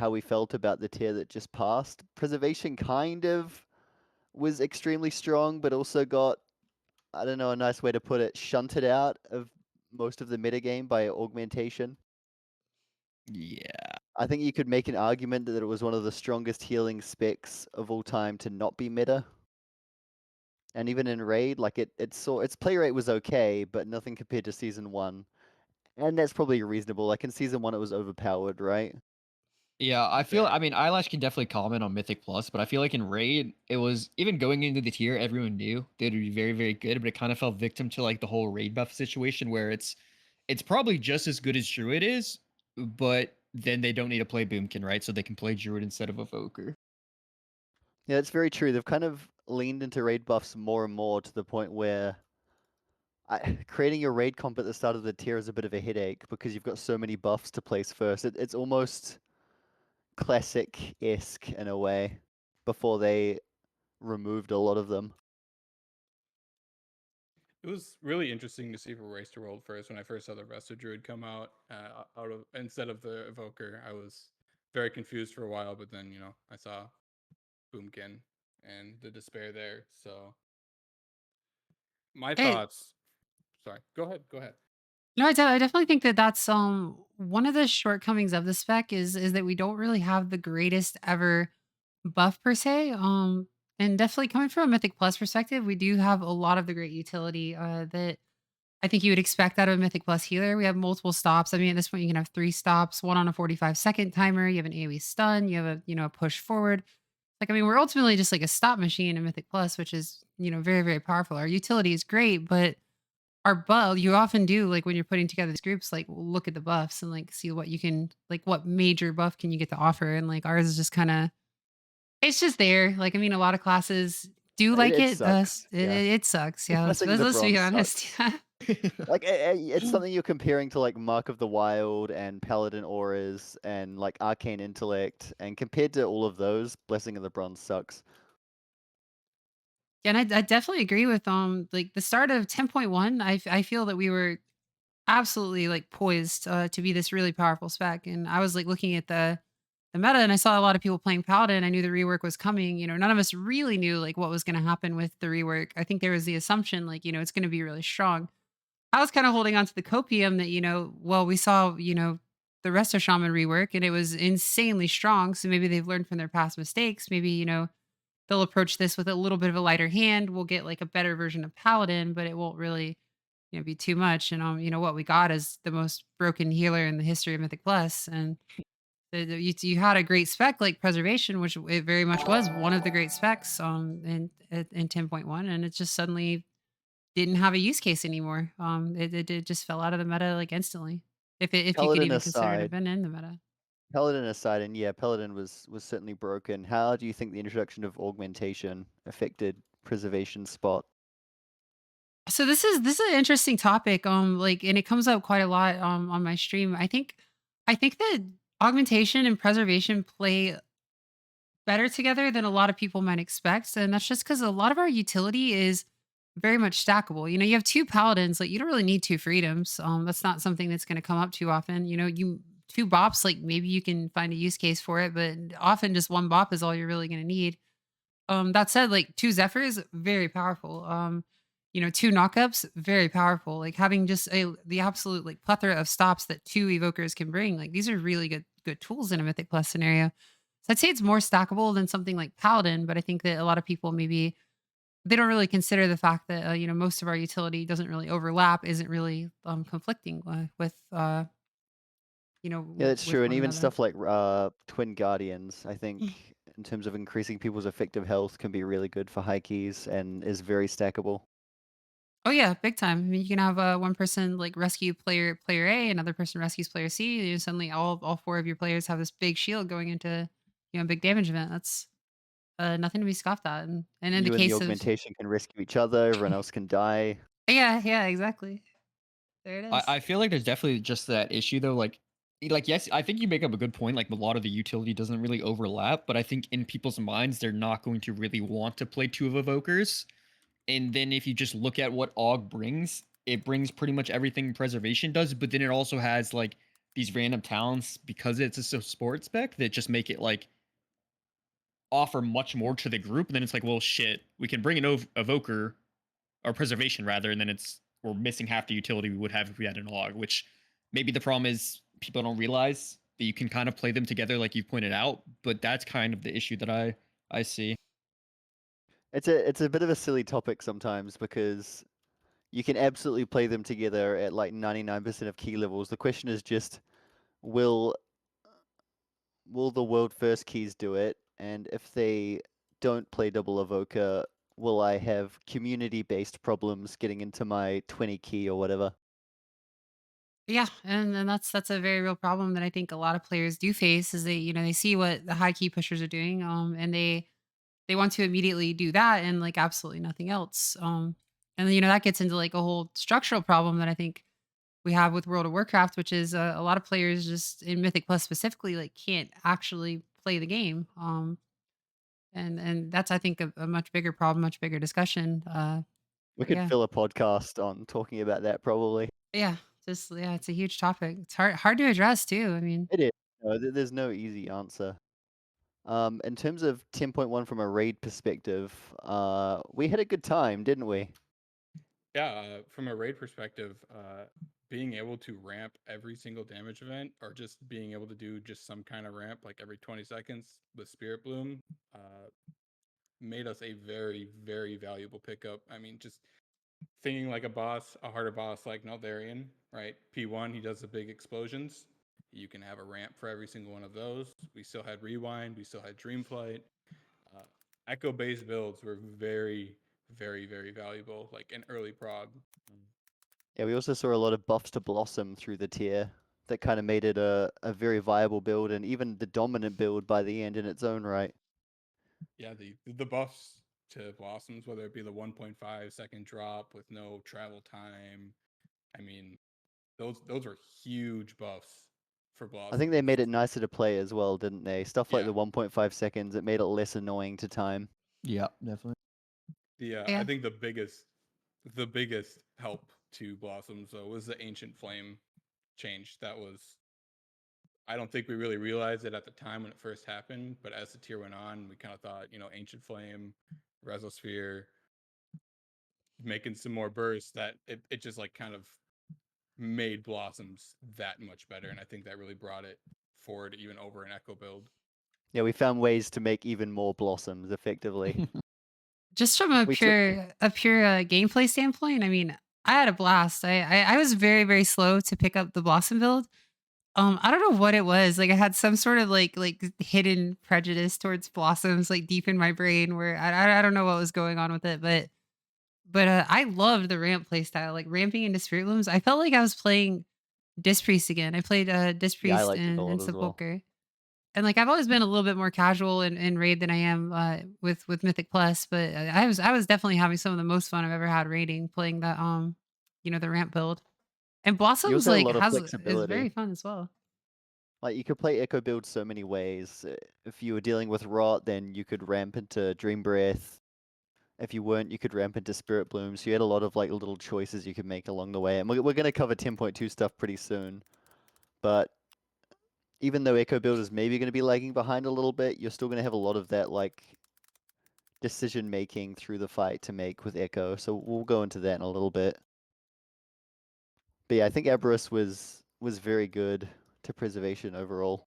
how we felt about the tier that just passed. Preservation kind of was extremely strong, but also got, I don't know, a nice way to put it, shunted out of most of the metagame by Augmentation. Yeah. I think you could make an argument that it was one of the strongest healing specs of all time to not be meta. And even in raid, like its play rate was okay, but nothing compared to season one. And that's probably reasonable. Like in season one, it was overpowered, right? Yeah, I feel Very. I mean, Eyelash can definitely comment on Mythic Plus, but I feel like in Raid, it was even going into the tier, everyone knew they'd be very, very good, but it kind of fell victim to like the whole raid buff situation where it's probably just as good as Druid is, but then they don't need to play Boomkin, right? So they can play Druid instead of Evoker. Yeah, it's very true. They've kind of leaned into raid buffs more and more to the point where creating your raid comp at the start of the tier is a bit of a headache because you've got so many buffs to place first. It's almost classic-esque in a way before they removed a lot of them. It was really interesting to see for Race to World first when I first saw the Resto Druid come out out of instead of the Evoker. I was very confused for a while, but then I saw Boomkin and the despair there. So my It thoughts. Sorry, go ahead. Go ahead. No, I definitely think that that's one of the shortcomings of the spec is that we don't really have the greatest ever buff per se. And definitely coming from a Mythic Plus perspective, we do have a lot of the great utility that I think you would expect out of a Mythic Plus healer. We have multiple stops. I mean, at this point, you can have 3 stops, one on a 45-second timer. You have an AoE stun. You have a push forward. Like, I mean, we're ultimately just like a stop machine in Mythic Plus, which is very very powerful. Our utility is great, but our buff, you often do, like, when you're putting together these groups, like, look at the buffs and, like, see what you can like, what major buff can you get to offer, and, like, ours is just kinda it's just there. Like, I mean, a lot of classes do It, like it it, sucks. Yeah, it sucks, yeah, let's blessing of let's the let's be bronze honest. sucks. Like it's something you're comparing to like Mark of the Wild and Paladin Auras and like Arcane Intellect, and compared to all of those, Blessing of the Bronze sucks. Yeah, and I definitely agree with, like, the start of 10.1, I feel that we were absolutely, like, poised, to be this really powerful spec, and I was, like, looking at the meta, and I saw a lot of people playing Paladin. I knew the rework was coming. None of us really knew, like, what was gonna happen with the rework. I think there was the assumption, like, it's gonna be really strong. I was kinda holding on to the copium that, well, we saw, the Resto Shaman rework, and it was insanely strong, so maybe they've learned from their past mistakes. Maybe, they'll approach this with a little bit of a lighter hand. We'll get, like, a better version of Paladin, but it won't really be too much. And what we got is the most broken healer in the history of Mythic Plus. And you had a great spec like preservation, which it very much was one of the great specs in 10.1, and it just suddenly didn't have a use case anymore. It just fell out of the meta like instantly. If you could Paladin even consider it have aside, been in the meta. Paladin aside, and yeah, Paladin was certainly broken. How do you think the introduction of Augmentation affected Preservation's spot? So this is an interesting topic. Like, and it comes up quite a lot on my stream. I think that augmentation and preservation play better together than a lot of people might expect. And that's just because a lot of our utility is very much stackable. You have two paladins, like, you don't really need two freedoms. That's not something that's going to come up too often. You two bops, like, maybe you can find a use case for it, but often just one bop is all you're really going to need. That said, like, two Zephyrs, very powerful. Two knockups, very powerful. Like, having just the absolute, like, plethora of stops that two evokers can bring, like, these are really good tools in a Mythic Plus scenario. So I'd say it's more stackable than something like Paladin, but I think that a lot of people maybe they don't really consider the fact that most of our utility doesn't really overlap, isn't really conflicting with Yeah, that's with true. And one even another. stuff like Twin Guardians, I think, in terms of increasing people's effective health, can be really good for high keys and is very stackable. Oh yeah, big time. I mean, you can have one person like rescue player A, another person rescues player C. Suddenly all four of your players have this big shield going into big damage event. That's nothing to be scoffed at. And in the You and the case of Augmentation can rescue each other, everyone else can die. yeah, exactly. There it is. I feel like there's definitely just that issue though. Like yes, I think you make up a good point. Like a lot of the utility doesn't really overlap, but I think in people's minds they're not going to really want to play two of evokers. And then if you just look at what Aug brings, it brings pretty much everything preservation does, but then it also has like these random talents because it's a support spec that just make it like offer much more to the group. And then it's like, well, shit, we can bring an evoker or preservation rather, and then we're missing half the utility we would have if we had an log. Which maybe the problem is people don't realize that you can kind of play them together, like you pointed out. But that's kind of the issue that I see. It's a bit of a silly topic sometimes because you can absolutely play them together at like 99% of key levels. The question is just, will the world first keys do it? And if they don't play double evoker, will I have community-based problems getting into my 20 key or whatever? Yeah, and that's a very real problem that I think a lot of players do face is they see what the high key pushers are doing, and they want to immediately do that and like absolutely nothing else. And then that gets into like a whole structural problem that I think we have with World of Warcraft, which is a lot of players just in Mythic Plus specifically like can't actually play the game. And that's I think a much bigger problem, much bigger discussion. We But could yeah, fill a podcast on talking about that probably. yeah, just yeah, it's a huge topic. It's hard to address too. I mean, It is. No, there's no easy answer. In terms of 10.1 from a raid perspective, we had a good time, didn't we? Yeah, from a raid perspective, being able to ramp every single damage event or just being able to do just some kind of ramp like every 20 seconds with Spirit Bloom made us a very, very valuable pickup. I mean, just thinking like a boss, a harder boss like Naldarian, right? P1, he does the big explosions. You can have a ramp for every single one of those. We still had Rewind, we still had Dreamflight. Echo based builds were very, very, very valuable, like in early prog. Yeah, we also saw a lot of buffs to Blossom through the tier that kind of made it a very viable build and even the dominant build by the end in its own right. Yeah, the buffs to Blossoms, whether it be the 1.5 second drop with no travel time. I mean, those are huge buffs for I think they Blossoms. made it nicer to play as well, didn't they? Stuff like Yeah. the 1.5 seconds, it made it less annoying to time. Yeah, definitely. I yeah. think the biggest help to Blossoms though was the Ancient Flame change. That was, I don't think we really realized it at the time when it first happened, but as the tier went on, we kind of thought, Ancient Flame, Resosphere, making some more bursts, that it just like kind of made Blossoms that much better. And I think that really brought it forward even over an Echo build. Yeah, we found ways to make even more Blossoms effectively. Just from a We took pure gameplay standpoint, I mean, I had a blast. I was very very slow to pick up the Blossom build. I don't know what it was. Like I had some sort of like hidden prejudice towards blossoms, like deep in my brain, where I don't know what was going on with it, but I loved the ramp play style, like ramping into Spirit Blooms. I felt like I was playing Disc Priest again. I played Disc Yeah, I Priest liked it a and lot as well. Sepulcher. And like I've always been a little bit more casual in raid than I am with Mythic Plus, but I was definitely having some of the most fun I've ever had raiding playing the the ramp build. And You Blossoms also had a like lot of is very flexibility. fun as well. Like, you could play Echo Build so many ways. If you were dealing with Rot, then you could ramp into Dream Breath. If you weren't, you could ramp into Spirit Bloom. So you had a lot of like little choices you could make along the way. And we're going to cover 10.2 stuff pretty soon. But even though Echo Build is maybe going to be lagging behind a little bit, you're still going to have a lot of that like decision making through the fight to make with Echo. So we'll go into that in a little bit. But yeah, I think Aberrus was very good to preservation overall.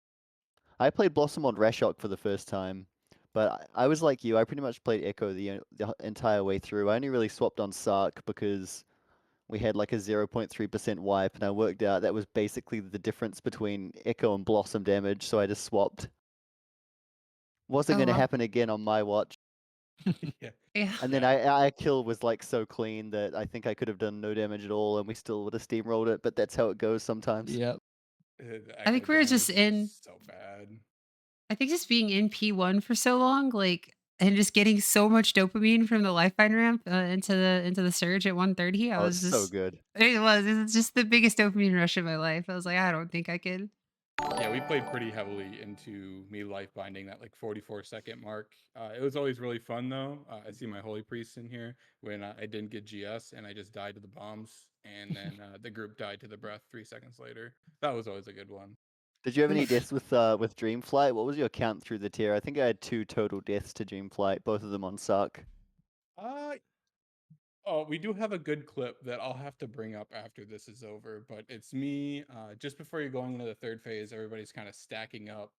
I played Blossom on Rashok for the first time, but I was like you. I pretty much played Echo the entire way through. I only really swapped on Sark because we had like a 0.3% wipe, and I worked out that was basically the difference between Echo and Blossom damage, so I just swapped. Wasn't Oh going to wow. happen again on my watch. Yeah. Yeah. And then Yeah. I kill was like so clean that I think I could have done no damage at all, and we still would have steamrolled it. But that's how it goes sometimes. Yep. The I Echo think we were just damage was in so bad. I think just being in P1 for so long, like and just getting so much dopamine from the lifeline ramp into the surge at 130. I Oh, was it's so just good. it's just the biggest dopamine rush of my life. I was like, I don't think I could. Yeah, we played pretty heavily into me life binding that like 44-second mark. It was always really fun though. I see my holy priest in here when I didn't get GS and I just died to the bombs. and then the group died to the breath 3 seconds later. That was always a good one. Did you have any Oof. deaths with Dreamflight? What was your count through the tier? I think I had 2 total deaths to Dreamflight, both of them on Suck. Uh, Oh, we do have a good clip that I'll have to bring up after this is over, but it's me just before you're going into the third phase, everybody's kind of stacking up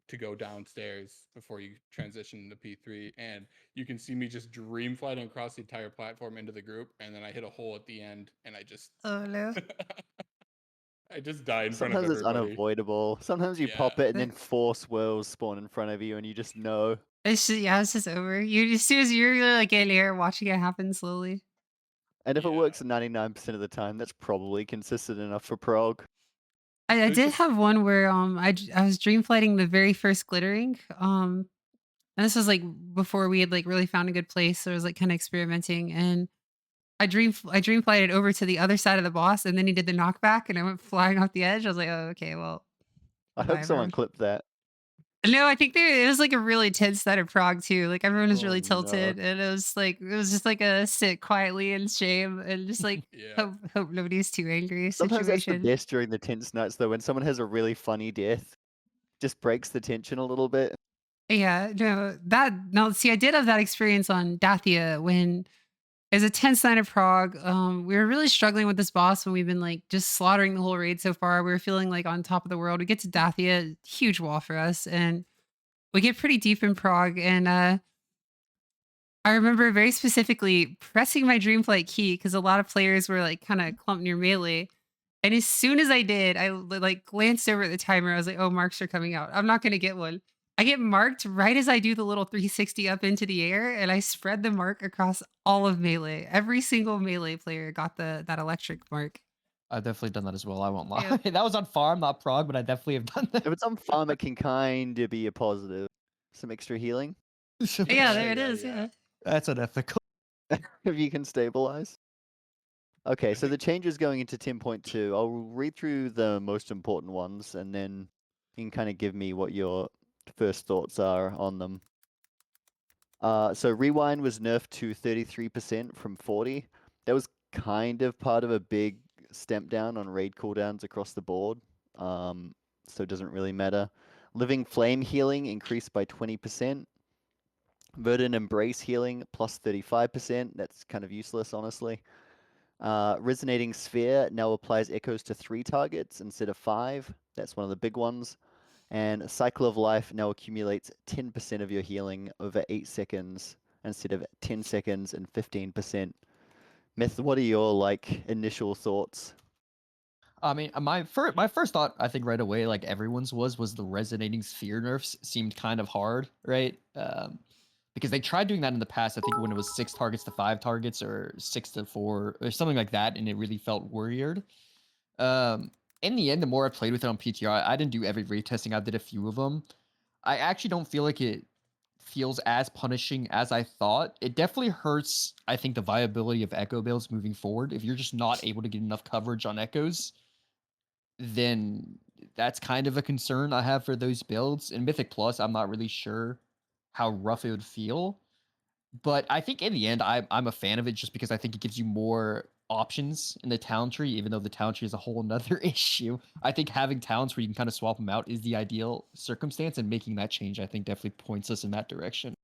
to go downstairs before you transition into P3, and you can see me just dream flying across the entire platform into the group, and then I hit a hole at the end, and I just Oh no. I just die in front of Sometimes it's everybody. unavoidable. Sometimes you Yeah. pop it and The- then 4 swirls spawn in front of you and you just know. it's just over. You as soon as you're like in here watching it happen slowly. And if it Yeah. works 99% of the time, that's probably consistent enough for prog. I There's did just have one where I was dream flighting the very first glittering. And this was like before we had like really found a good place. So I was like kind of experimenting, and I dream flighted over to the other side of the boss, and then he did the knockback and I went flying off the edge. I was like, "Oh, okay, well, I goodbye hope someone everyone." clipped that. No, I think it was like a really tense night of Prague too. Like everyone was Oh really no. tilted, and it was just like a sit quietly in shame and just like yeah. hope nobody's too angry Sometimes that's the situation. best during the tense nights though, when someone has a really funny death. Just breaks the tension a little bit. Yeah, no, see, I did have that experience on Dathia when as a 10th sign of Prague, we were really struggling with this boss when we've been like just slaughtering the whole raid so far. We were feeling like on top of the world. We get to Dathia, huge wall for us, and we get pretty deep in Prague. And I remember very specifically pressing my Dreamflight key because a lot of players were like kind of clumped near melee. And as soon as I did, like glanced over at the timer. I was like, "Oh, marks are coming out. I'm not gonna get one." I get marked right as I do the little 360 up into the air, and I spread the mark across all of melee. Every single melee player got that electric mark. I've definitely done that as well. I won't lie. Yeah. That was on farm, not prog, but I definitely have done that. If it's on farm, it can kinda be a positive. Some extra healing Yeah, Yeah, there it yeah, is. yeah. Yeah. That's unethical. if you can stabilize. Okay, I so the think changes going into 10.2, I'll read through the most important ones and then you can kind of give me what your first thoughts are on them. So rewind was nerfed to 33% from 40. That was kind of part of a big stamp down on raid cooldowns across the board. So it doesn't really matter. Living flame healing increased by 20%. Verdant embrace healing plus 35%. That's kind of useless, honestly. Resonating Sphere now applies echoes to 3 targets instead of 5. That's one of the big ones. And Cycle of Life now accumulates 10% of your healing over 8 seconds instead of 10 seconds and 15%. Myth, what are your like initial thoughts? I mean, my first thought, I think right away, like everyone's was the resonating sphere nerfs seemed kind of hard, right? Because they tried doing that in the past. I think when it was 6 targets to 5 targets, or 6 to 4, or something like that, and it really felt weird. In the end, the more I played with it on PTR, I didn't do every raid testing. I did a few of them. I actually don't feel like it feels as punishing as I thought. It definitely hurts, I think, the viability of echo builds moving forward. If you're just not able to get enough coverage on echoes, then that's kind of a concern I have for those builds. In Mythic Plus, I'm not really sure how rough it would feel. But I think in the end, I'm a fan of it just because I think it gives you more options in the talent tree, even though the talent tree is a whole nother issue. I think having talents where you can kind of swap them out is the ideal circumstance, and making that change, I think, definitely points us in that direction.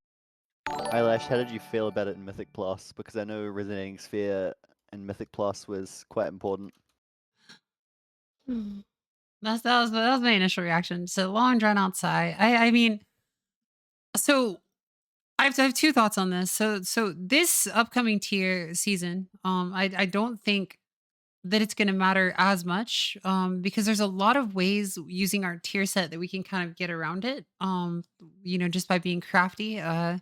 Eyelash, how did you feel about it in Mythic Plus? Because I know Resonating Sphere in Mythic Plus was quite important. Mm. That was my initial reaction. So long drawn out sigh. I mean, so I have two thoughts on this. So this upcoming tier season, I don't think that it's going to matter as much because there's a lot of ways using our tier set that we can kind of get around it. Just by being crafty. And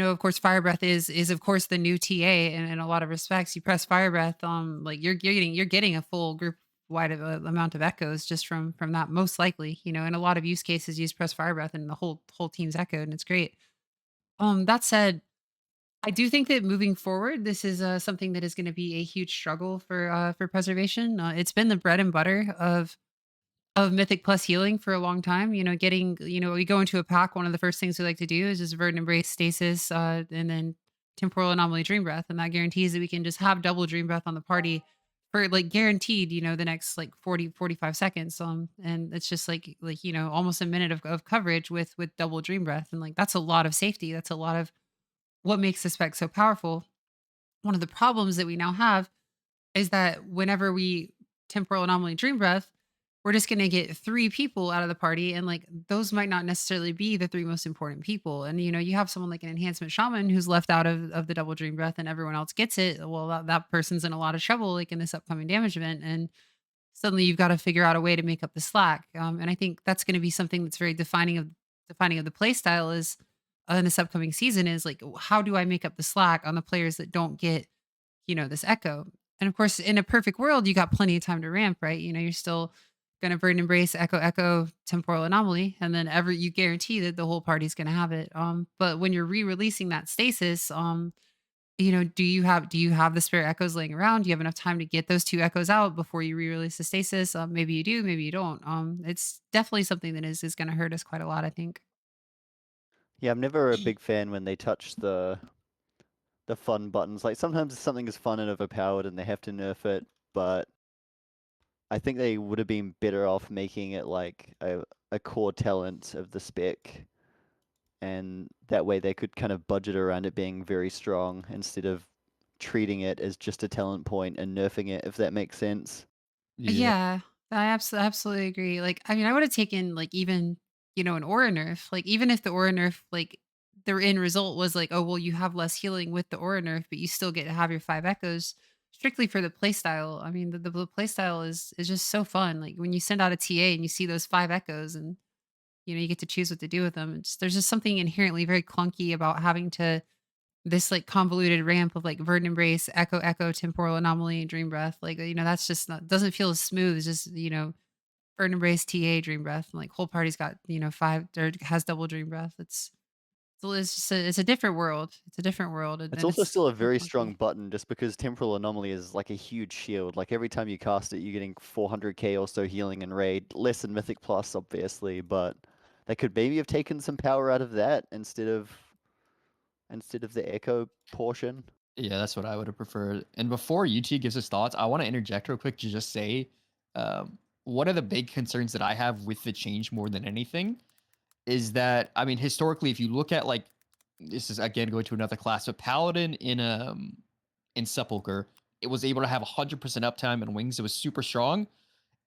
of course, fire breath is of course the new TA, and in a lot of respects, you press fire breath, like you're getting a full group wide of amount of echoes just from that, most likely. In a lot of use cases, you just press fire breath and the whole team's echoed, and it's great. That said, I do think that moving forward, this is something that is going to be a huge struggle for preservation. It's been the bread and butter of Mythic Plus healing for a long time. We go into a pack. One of the first things we like to do is just Verdant Embrace Stasis, and then Temporal Anomaly Dream Breath, and that guarantees that we can just have double Dream Breath on the party for like guaranteed, the next like 40-45 seconds. And it's just like, almost a minute of coverage with double Dream Breath. And like that's a lot of safety. That's a lot of what makes the spec so powerful. One of the problems that we now have is that whenever we temporal anomaly dream breath, we're just going to get three people out of the party. And like those might not necessarily be the three most important people. And, you have someone like an enhancement shaman who's left out of the double dream breath and everyone else gets it. Well, that person's in a lot of trouble, like in this upcoming damage event. And suddenly you've got to figure out a way to make up the slack. And I think that's going to be something that's very defining of the play style is in this upcoming season is like, how do I make up the slack on the players that don't get this echo. And of course, in a perfect world, you got plenty of time to ramp, right? You're still gonna burn embrace, echo, temporal anomaly, and then you guarantee that the whole party's gonna have it. But when you're re-releasing that stasis, do you have the spare echoes laying around? Do you have enough time to get those two echoes out before you re-release the stasis? Maybe you do, maybe you don't. It's definitely something that is gonna hurt us quite a lot, I think. Yeah, I'm never a big fan when they touch the fun buttons. Like sometimes something is fun and overpowered and they have to nerf it, but I think they would have been better off making it like a core talent of the spec, and that way they could kind of budget around it being very strong instead of treating it as just a talent point and nerfing it, if that makes sense. Yeah. Yeah, I absolutely agree. Like, I mean, I would have taken like even an aura nerf. Like, even if the aura nerf, like the end result was like, oh well, you have less healing with the aura nerf, but you still get to have your five echoes. Strictly for the playstyle. I mean, the playstyle is just so fun. Like when you send out a TA and you see those five echoes, and you get to choose what to do with them. There's just something inherently very clunky about having to this like convoluted ramp of like verdant embrace, echo, temporal anomaly, dream breath. Like, that's just not doesn't feel as smooth as just, verdant embrace, TA, dream breath. And like whole party's got, five or has double dream breath. It's just it's a different world. It's a different world. And, It's and also it's still a so very clunky. strong button just because Temporal Anomaly is like a huge shield. Like every time you cast it, you're getting 400k or so healing in raid. Less than Mythic Plus, obviously, but they could maybe have taken some power out of that instead of the echo portion. Yeah, that's what I would have preferred. And before UT gives his thoughts, I want to interject real quick to just say one of the big concerns that I have with the change more than anything is that, I mean, historically, if you look at like, this is again going to another class, but Paladin in Sepulcher, it was able to have 100% uptime and wings. It was super strong.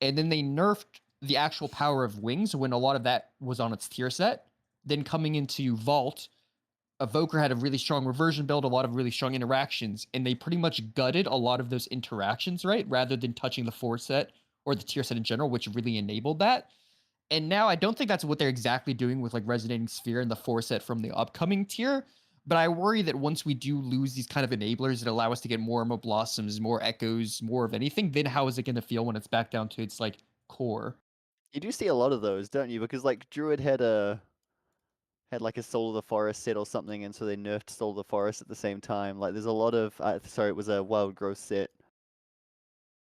And then they nerfed the actual power of wings when a lot of that was on its tier set. Then coming into Vault, Evoker had a really strong reversion build, a lot of really strong interactions, and they pretty much gutted a lot of those interactions, right? Rather than touching the 4 set or the tier set in general, which really enabled that. And now I don't think that's what they're exactly doing with like Resonating Sphere and the 4 set from the upcoming tier. But I worry that once we do lose these kind of enablers that allow us to get more and more blossoms, more echoes, more of anything, then how is it going to feel when it's back down to its like core? You do see a lot of those, don't you? Because like Druid had like a Soul of the Forest set or something, and so they nerfed Soul of the Forest at the same time. Like there's a lot of sorry, it was a Wild Growth set.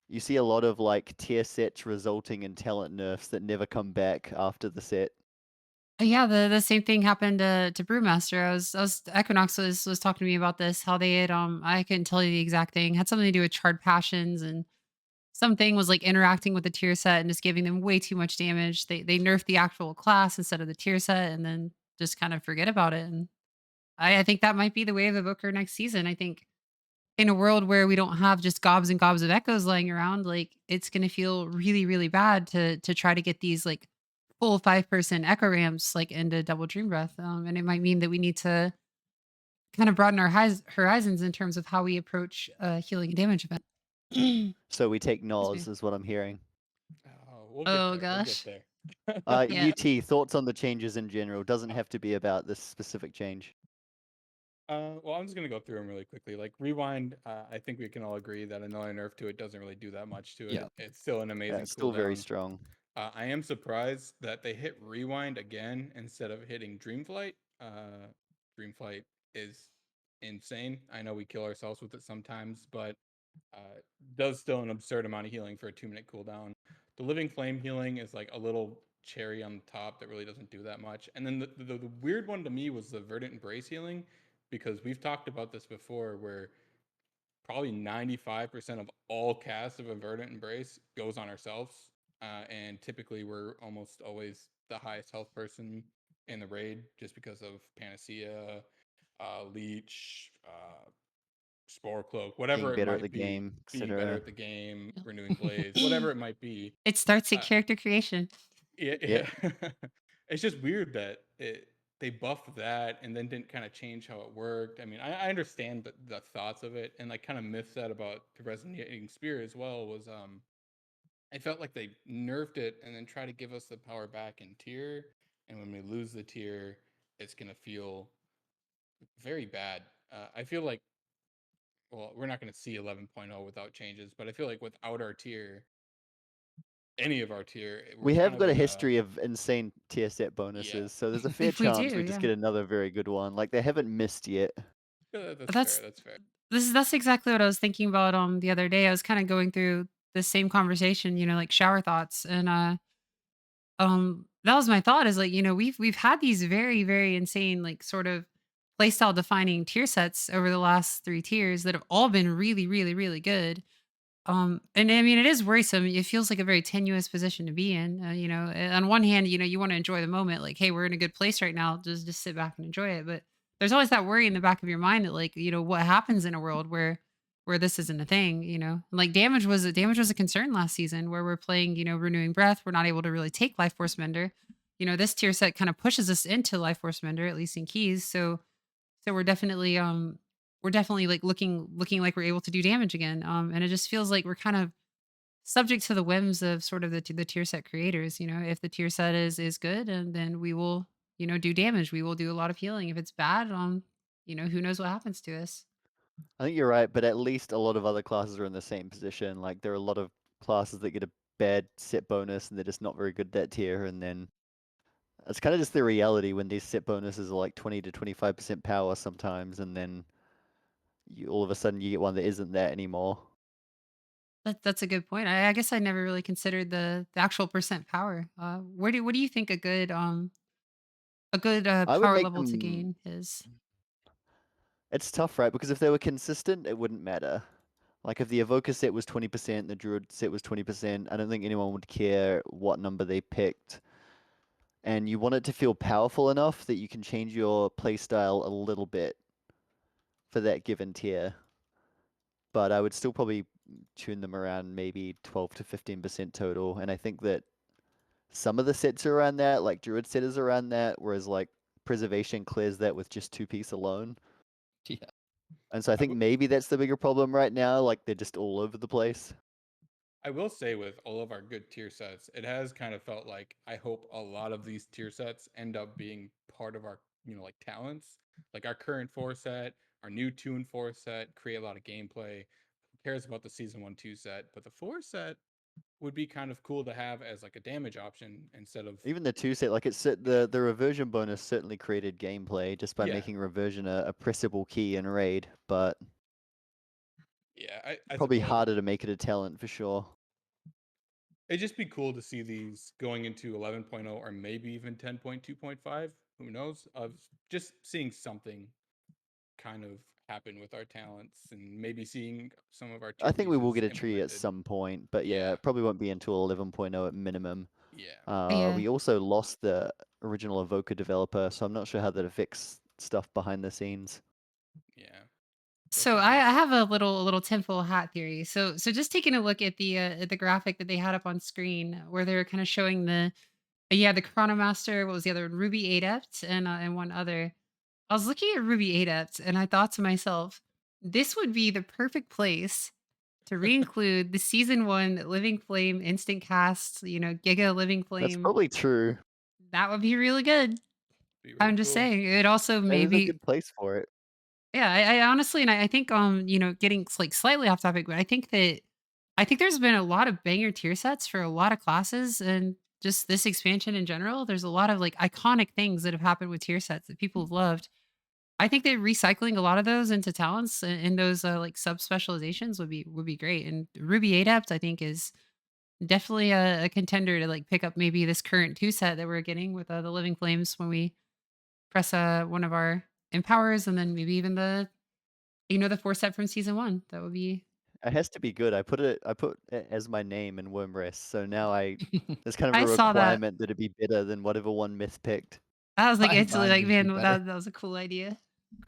You see a lot of like tier sets resulting in talent nerfs that never come back after the set. Yeah, the same thing happened to Brewmaster. I was Equinox was talking to me about this, how they had I couldn't tell you the exact thing. Had something to do with charred passions, and something was like interacting with the tier set and just giving them way too much damage. They nerfed the actual class instead of the tier set and then just kind of forget about it. And I think that might be the way of Evoker next season. I think in a world where we don't have just gobs and gobs of echoes lying around, like it's gonna feel really, really bad to try to get these like full 5% echo ramps like into double dream breath. And it might mean that we need to kind of broaden our horizons in terms of how we approach healing and damage event. So we take Excuse me. Nos, is what I'm hearing. Oh, we'll get Oh there. We'll get gosh. there. Yeah. UT, thoughts on the changes in general. Doesn't have to be about this specific change. Well, I'm just gonna go through them really quickly. Like rewind, I think we can all agree that another nerf to it doesn't really do that much to Yeah. it. It's still an Yeah, amazing it's still very cooldown. strong. I am surprised that they hit rewind again instead of hitting Dreamflight. Dreamflight is insane. I know we kill ourselves with it sometimes, but does still an absurd amount of healing for a 2-minute cooldown. The Living Flame healing is like a little cherry on the top that really doesn't do that much. And then the weird one to me was the Verdant Embrace healing, because we've talked about this before where probably 95% of all casts of Verdant Embrace goes on ourselves. And typically we're almost always the highest health person in the raid just because of Panacea, Leech, Spore Cloak, Being whatever it better at might the be, game, being better etc. at the game, Yep. renewing Blaze, whatever it might be. It starts at Uh, character creation. yeah, Yeah. yeah. It's just weird that they buffed that and then didn't kind of change how it worked. I mean, I understand the thoughts of it, and like kind of myths that about the resonating spear as well was I felt like they nerfed it and then try to give us the power back in tier, and when we lose the tier, it's gonna feel very bad. I feel like, well, we're not gonna see 11.0 without changes, but I feel like without our tier, any of our tier, we're We kind have of got a in a history of insane tier set yeah. bonuses, so there's a fair If we chance do, we just yeah. get another very good one. Like, they haven't missed yet. That's fair. That's That's fair. that's exactly what I was thinking about the other day. I was kind of going through the same conversation, like shower thoughts, and that was my thought is like, we've had these very, very insane, like sort of playstyle defining tier sets over the last 3 tiers that have all been really, really, really good. And I mean, it is worrisome. It feels like a very tenuous position to be in. On one hand, you want to enjoy the moment, like, hey, we're in a good place right now. Just sit back and enjoy it. But there's always that worry in the back of your mind that, like, what happens in a world where this isn't a thing. Like damage was a concern last season where we're playing, renewing breath. We're not able to really take life force mender. This tier set kind of pushes us into life force mender, at least in keys. So we're definitely like looking like we're able to do damage again. And it just feels like we're kind of subject to the whims of sort of the tier set creators. If the tier set is good, and then we will, do damage. We will do a lot of healing. If it's bad, who knows what happens to us. I think you're right, but at least a lot of other classes are in the same position. Like, there are a lot of classes that get a bad set bonus and they're just not very good at that tier, and then it's kind of just the reality when these set bonuses are like 20 to 25% power sometimes, and then all of a sudden you get one that isn't that anymore. That's a good point. I guess I never really considered the actual percent power. What do you think a good I would power make level to them. gain is? It's tough, right? Because if they were consistent, it wouldn't matter. Like, if the Evoker set was 20%, the Druid set was 20%, I don't think anyone would care what number they picked. And you want it to feel powerful enough that you can change your playstyle a little bit for that given tier. But I would still probably tune them around maybe 12 to 15% total. And I think that some of the sets are around that, like Druid set is around that, whereas like Preservation clears that with just 2-piece alone. Yeah. And so I I, think maybe that's the bigger problem right now. Like, they're just all over the place. I will say with all of our good tier sets, it has kind of felt like I hope a lot of these tier sets end up being part of our, like talents. Like our current 4 set, our new tune 4 set, create a lot of gameplay. Who cares about the season 1-2 set? But the 4 set would be kind of cool to have as like a damage option instead of Even the 2 set, like the reversion bonus certainly created gameplay just by yeah, making reversion a pressable key in raid, but yeah. I probably suppose harder to make it a talent for sure. it'd just be cool to see these going into 11.0 or maybe even 10.2.5. Who knows? Of just seeing something kind of happen with our talents and maybe seeing some of our I tier think we will pieces get a tree at implemented. some point, but yeah, Yeah, it probably won't be until 11.0 at minimum. yeah, Yeah. We also lost the original Evoker developer, so I'm not sure how that affects stuff behind the scenes. yeah. So I, Definitely. I have a little tinfoil hat theory. So just taking a look at the graphic that they had up on screen where they were kind of showing the Chronomaster, what was the other one? Ruby Adept and one other. I was looking at Ruby Adept and I thought to myself, this would be the perfect place to reinclude the season 1 Living Flame instant cast, Giga Living That's Flame. probably true. That would be really good. Be really I'm just cool. saying. It also That is a maybe. good place for it. Yeah, I honestly, and I think, getting like slightly off topic, but I think there's been a lot of banger tier sets for a lot of classes, and just this expansion in general. There's a lot of like iconic things that have happened with tier sets that people have loved. I think that recycling a lot of those into talents in those like sub specializations would be great. And Ruby Adept, I think, is definitely a contender to like pick up maybe this current 2 set that we're getting with the Living Flames when we press one of our empowers, and then maybe even the the 4-step from season 1. That would be It has to be good. I put it as my name in Wormrest, so now there's kind of I a saw that. requirement that it be better than whatever one Myth picked. I was like instantly Mine like, would be man, better. that was a cool idea.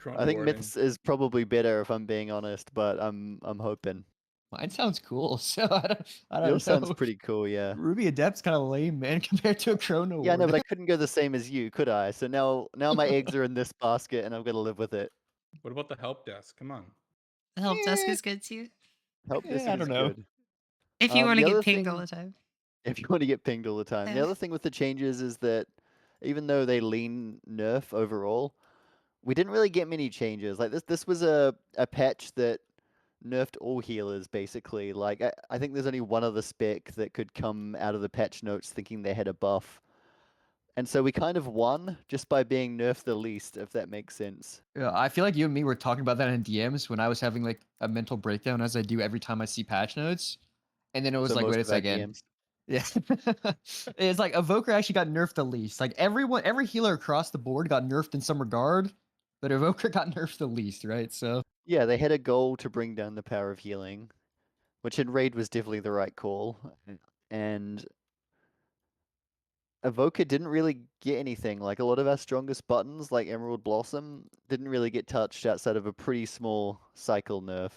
I think Warning. Myths is probably better if I'm being honest, but I'm hoping. Mine sounds cool, so I don't Yours know. sounds pretty cool, yeah. Ruby Adept's kind of lame, man, compared to a Chrono Yeah, no, Ward. but I couldn't go the same as you, could I? So now my eggs are in this basket, and I've got to live with it. What about the help desk? Come on. The help desk Yeah. is good too. Help this I is don't know. good. If you want to The get other pinged all thing- the time. If you want to get pinged all the time. The Yeah. other thing with the changes is that even though they lean nerf overall, we didn't really get many changes. Like this was a patch that nerfed all healers basically. Like I think there's only one other spec that could come out of the patch notes thinking they had a buff. And so we kind of won just by being nerfed the least, if that makes sense. Yeah, I feel like you and me were talking about that in DMs when I was having like a mental breakdown as I do every time I see patch notes. And then it was So like, most wait a of our second. DMs. Yeah. It's like Evoker actually got nerfed the least. Like every healer across the board got nerfed in some regard, but Evoker got nerfed the least, right? So Yeah, they had a goal to bring down the power of healing, which in raid was definitely the right call. And Evoker didn't really get anything. Like a lot of our strongest buttons, like Emerald Blossom, didn't really get touched outside of a pretty small cycle nerf.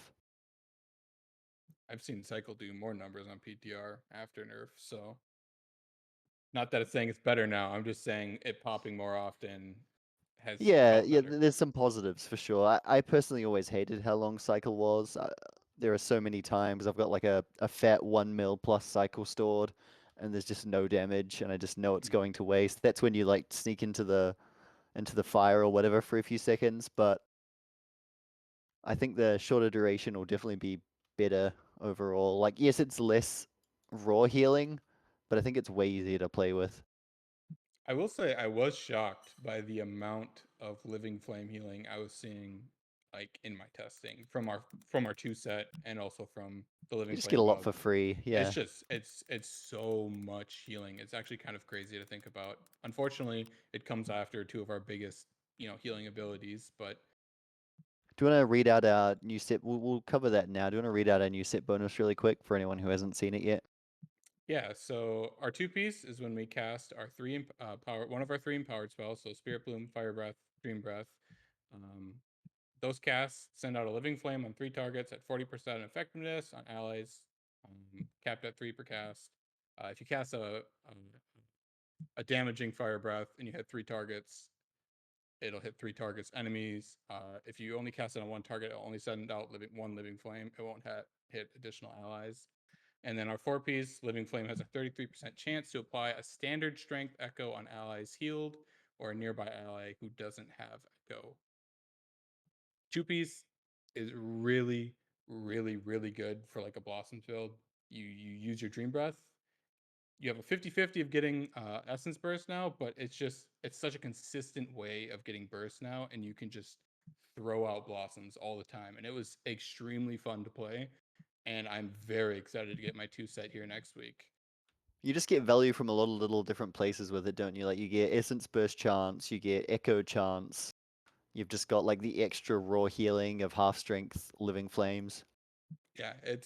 I've seen Cycle do more numbers on PTR after nerf, so not that it's saying it's better now. I'm just saying it popping more often has Yeah, felt yeah, better. there's some positives for sure. I personally always hated how long cycle was. There are so many times I've got like a fat 1 mil plus cycle stored, and there's just no damage, and I just know it's going to waste. That's when you like sneak into the fire or whatever for a few seconds, but I think the shorter duration will definitely be better overall. Like, yes, it's less raw healing, but I think it's way easier to play with. I will say I was shocked by the amount of living flame healing I was seeing like in my testing from our 2 set and also from the living You just flame get a lot bug. for free, yeah. It's just it's so much healing. It's actually kind of crazy to think about. Unfortunately, it comes after 2 of our biggest, healing abilities, but Do you want to read out our new set? We'll cover that now. Do you want to read out our new set bonus really quick for anyone who hasn't seen it yet? yeah, so our 2-piece is when we cast our one of our 3 empowered spells, so Spirit Bloom, Fire Breath, Dream Breath. Those casts send out a living flame on 3 targets at 40% effectiveness on allies, capped at 3 per cast. If you cast a damaging Fire Breath and you hit 3 targets, it'll hit 3 targets enemies. If you only cast it on 1 target, it'll only send out one living flame. It won't hit additional allies. And then our 4-piece, Living Flame, has a 33% chance to apply a standard strength echo on allies healed or a nearby ally who doesn't have echo. 2-piece is really, really, really good for like a Blossom build. You use your Dream Breath. You have a 50-50 of getting Essence Burst now, but it's such a consistent way of getting Burst now, and you can just throw out Blossoms all the time. And it was extremely fun to play. And I'm very excited to get my 2 set here next week. You just get value from a lot of little different places with it, don't you? Like you get Essence Burst chance, you get Echo chance. You've just got like the extra raw healing of half strength Living Flames. Yeah, it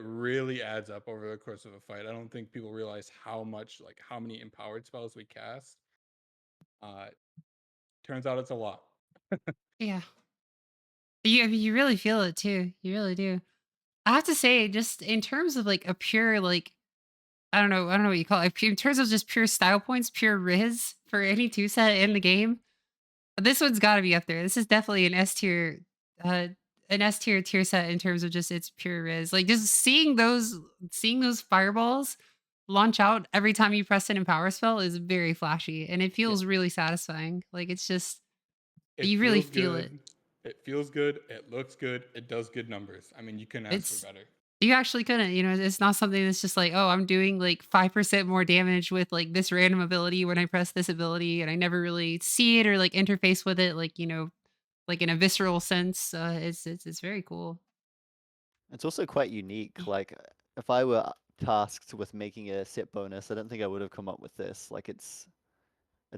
really adds up over the course of a fight. I don't think people realize how many empowered spells we cast. Turns out it's a lot. Yeah. You really feel it too. You really do. I have to say, just in terms of like a pure like I don't know what you call it. In terms of just pure style points, pure riz for any 2 set in the game, this one's got to be up there. This is definitely uh, an S tier set in terms of just its pure riz. Like just seeing those fireballs launch out every time you press an empower spell is very flashy, and it feels really satisfying. Like it's just It you really feels feel it. good. It feels good. It looks good. It does good numbers. I mean, you couldn't ask It's for better. You actually couldn't, it's not something that's just like, "Oh, I'm doing like 5% more damage with like this random ability when I press this ability," and I never really see it or like interface with it like, like in a visceral sense. It's very cool. It's also quite unique. Like if I were tasked with making a set bonus, I don't think I would have come up with this. Like it's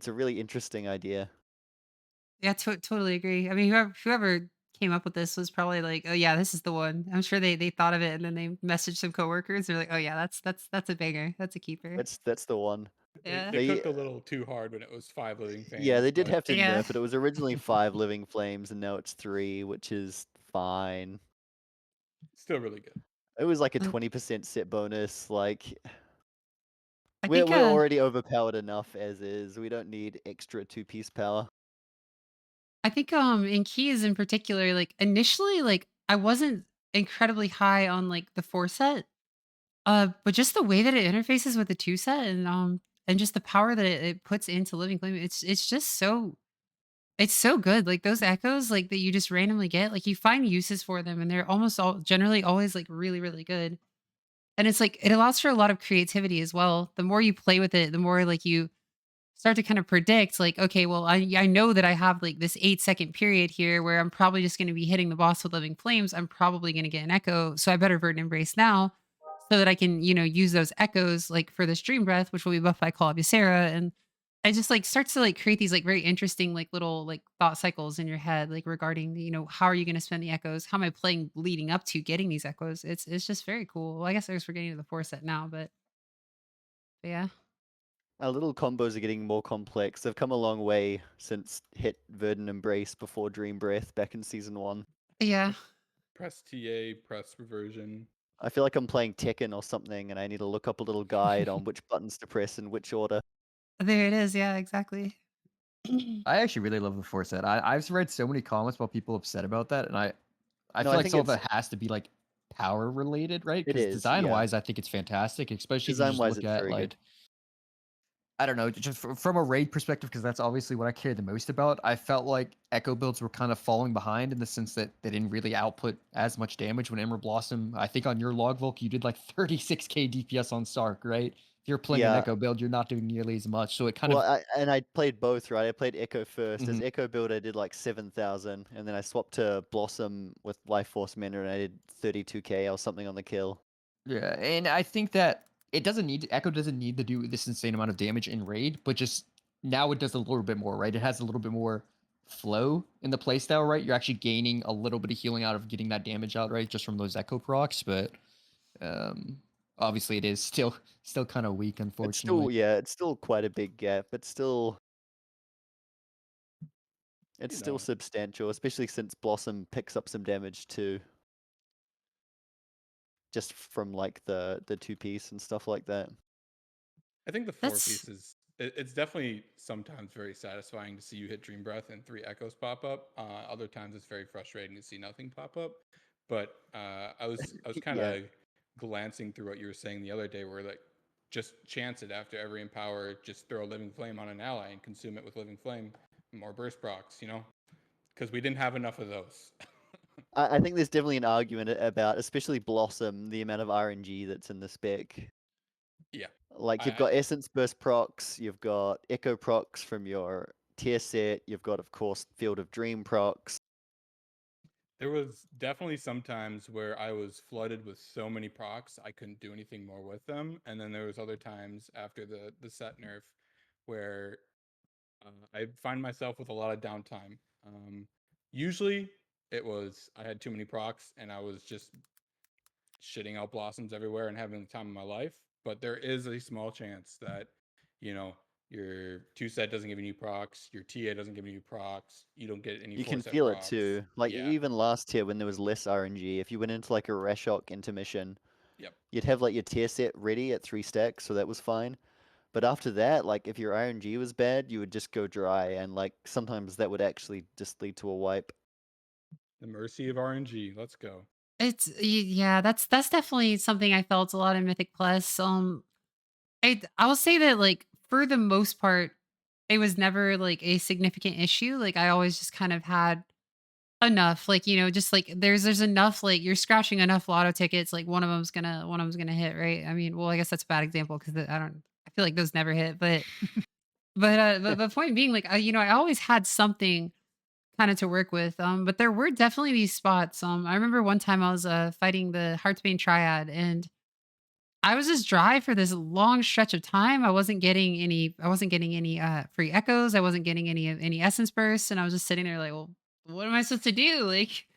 a really interesting idea. Yeah, totally agree. I mean, whoever came up with this was probably like, "Oh yeah, this is the one." I'm sure they thought of it and then they messaged some coworkers. They're like, "Oh yeah, that's a banger. That's a keeper." That's the one. They Yeah. They cooked a little too hard when it was 5 living Yeah, things, they did but have to Yeah. nerf it. It was originally 5 living flames, and now it's 3, which is fine. still really good. It was like a Uh, 20% set bonus. Like I we're think we're already overpowered enough as is. We don't need extra two-piece power. in keys in particular, like initially like I wasn't incredibly high on like the 4 set. But just the way that it interfaces with the 2 set and just the power that it puts into living flame, it's just it's so good. Like those echoes like that you just randomly get, like you find uses for them and they're almost all generally always like really, really good. And it's like it allows for a lot of creativity as well. The more you play with it, the more like you start to kind of predict like, okay, well, I know that I have like this 8-second period here where I'm probably just going to be hitting the boss with living flames. I'm probably going to get an echo. So I better Verdant Embrace now so that I can, use those echoes like for this dream breath, which will be buffed by Call of Ysera. And it just like starts to like create these like very interesting like little like thought cycles in your head, like regarding, how are you going to spend the echoes? How am I playing leading up to getting these echoes? It's just very cool. Well, I guess I guess we're getting to the 4 set now, but yeah. Our little combos are getting more complex. They've come a long way since hit Verdant Embrace before Dream Breath back in season 1. Yeah. Press TA, press reversion. I feel like I'm playing Tekken or something, and I need to look up a little guide on which buttons to press in which order. There it is. Yeah, exactly. I actually really love the 4 set. I've read so many comments about people upset about that, and I No, feel I like think some of it has to be like power related, right? it Because is, yeah. design-wise, I think it's fantastic, especially if you just Design-wise, look it's at very good. like I don't know, just from a raid perspective, because that's obviously what I care the most about. I felt like Echo builds were kind of falling behind in the sense that they didn't really output as much damage when Emerald Blossom. I think on your log, Volk, you did like 36k DPS on Stark, right? If you're playing an Yeah. Echo build, you're not doing nearly as much. So it kind Well, of I played both, right? I played Echo first. As Mhm. Echo build, I did like 7,000, and then I swapped to Blossom with Life Force Mana, and I did 32k or something on the kill. Yeah, and I think that Echo doesn't need to do this insane amount of damage in raid, but just now it does a little bit more, right? It has a little bit more flow in the playstyle, right? You're actually gaining a little bit of healing out of getting that damage out, right? Just from those Echo procs, but um obviously it is still kind of weak, It's unfortunately. still, yeah, it's still quite a big gap. It's You still know, substantial, especially since Blossom picks up some damage too, just from like the two piece and stuff like that. I think the 4 That's pieces, it's definitely sometimes very satisfying to see you hit Dream Breath and 3 echoes pop up. Other times it's very frustrating to see nothing pop up. But I was kind Yeah, of glancing through what you were saying the other day, where like just chance it after every empower, just throw a living flame on an ally and consume it with living flame, more burst procs, because we didn't have enough of those. I think there's definitely an argument about, especially Blossom, the amount of RNG that's in the spec. Yeah, Like you've I got Essence Burst procs, you've got Echo procs from your tier set, you've got, of course, Field of Dream procs. There was definitely some times where I was flooded with so many procs I couldn't do anything more with them, and then there was other times after the set nerf where I find myself with a lot of downtime. Usually, it was I had too many procs and I was just shitting out blossoms everywhere and having the time of my life. But there is a small chance that you know your two set doesn't give you any procs, your TA doesn't give you procs, you don't get any You four can set feel it procs. too. Like Yeah. even last tier when there was less RNG, if you went into like a Rashok intermission, Yep. you'd have like your tier set ready at 3 stacks, so that was fine. But after that, like if your RNG was bad, you would just go dry, and like sometimes that would actually just lead to a wipe. The mercy of RNG. Let's go. yeah, that's definitely something I felt a lot in Mythic Plus. I will say that like for the most part, it was never like a significant issue. Like I always just kind of had enough, like just like there's enough, like you're scratching enough lotto tickets, like one of them's gonna hit, right? I mean, well, I guess that's a bad example because I feel like those never hit, but the point being, like I always had something kind of to work with. But there were definitely these spots. I remember one time I was fighting the Heartsbane Triad and I was just dry for this long stretch of time. I wasn't getting any free echoes. I wasn't getting any essence bursts, and I was just sitting there like, well, what am I supposed to do? Like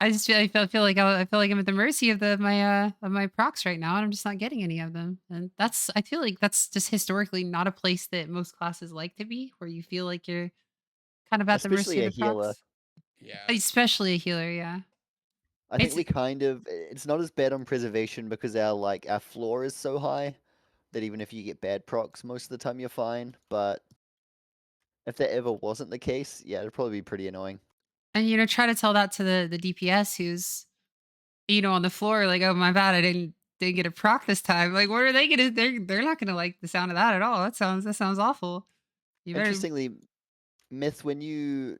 I feel like I'm at the mercy of of my procs right now, and I'm just not getting any of them. And I feel like that's just historically not a place that most classes like to be, where you feel like you're kind of at the mercy Especially of a the healer. procs. Yeah. Especially a healer, yeah. I think It's we kind of it's not as bad on preservation because our floor is so high that even if you get bad procs, most of the time you're fine. But if that ever wasn't the case, yeah, it'd probably be pretty annoying. and try to tell that to the DPS who's on the floor like, "Oh, my bad, I didn't get a proc this time." Like, what are they gonna they're not gonna like the sound of that at all. That sounds awful. You better Interestingly, Myth, when you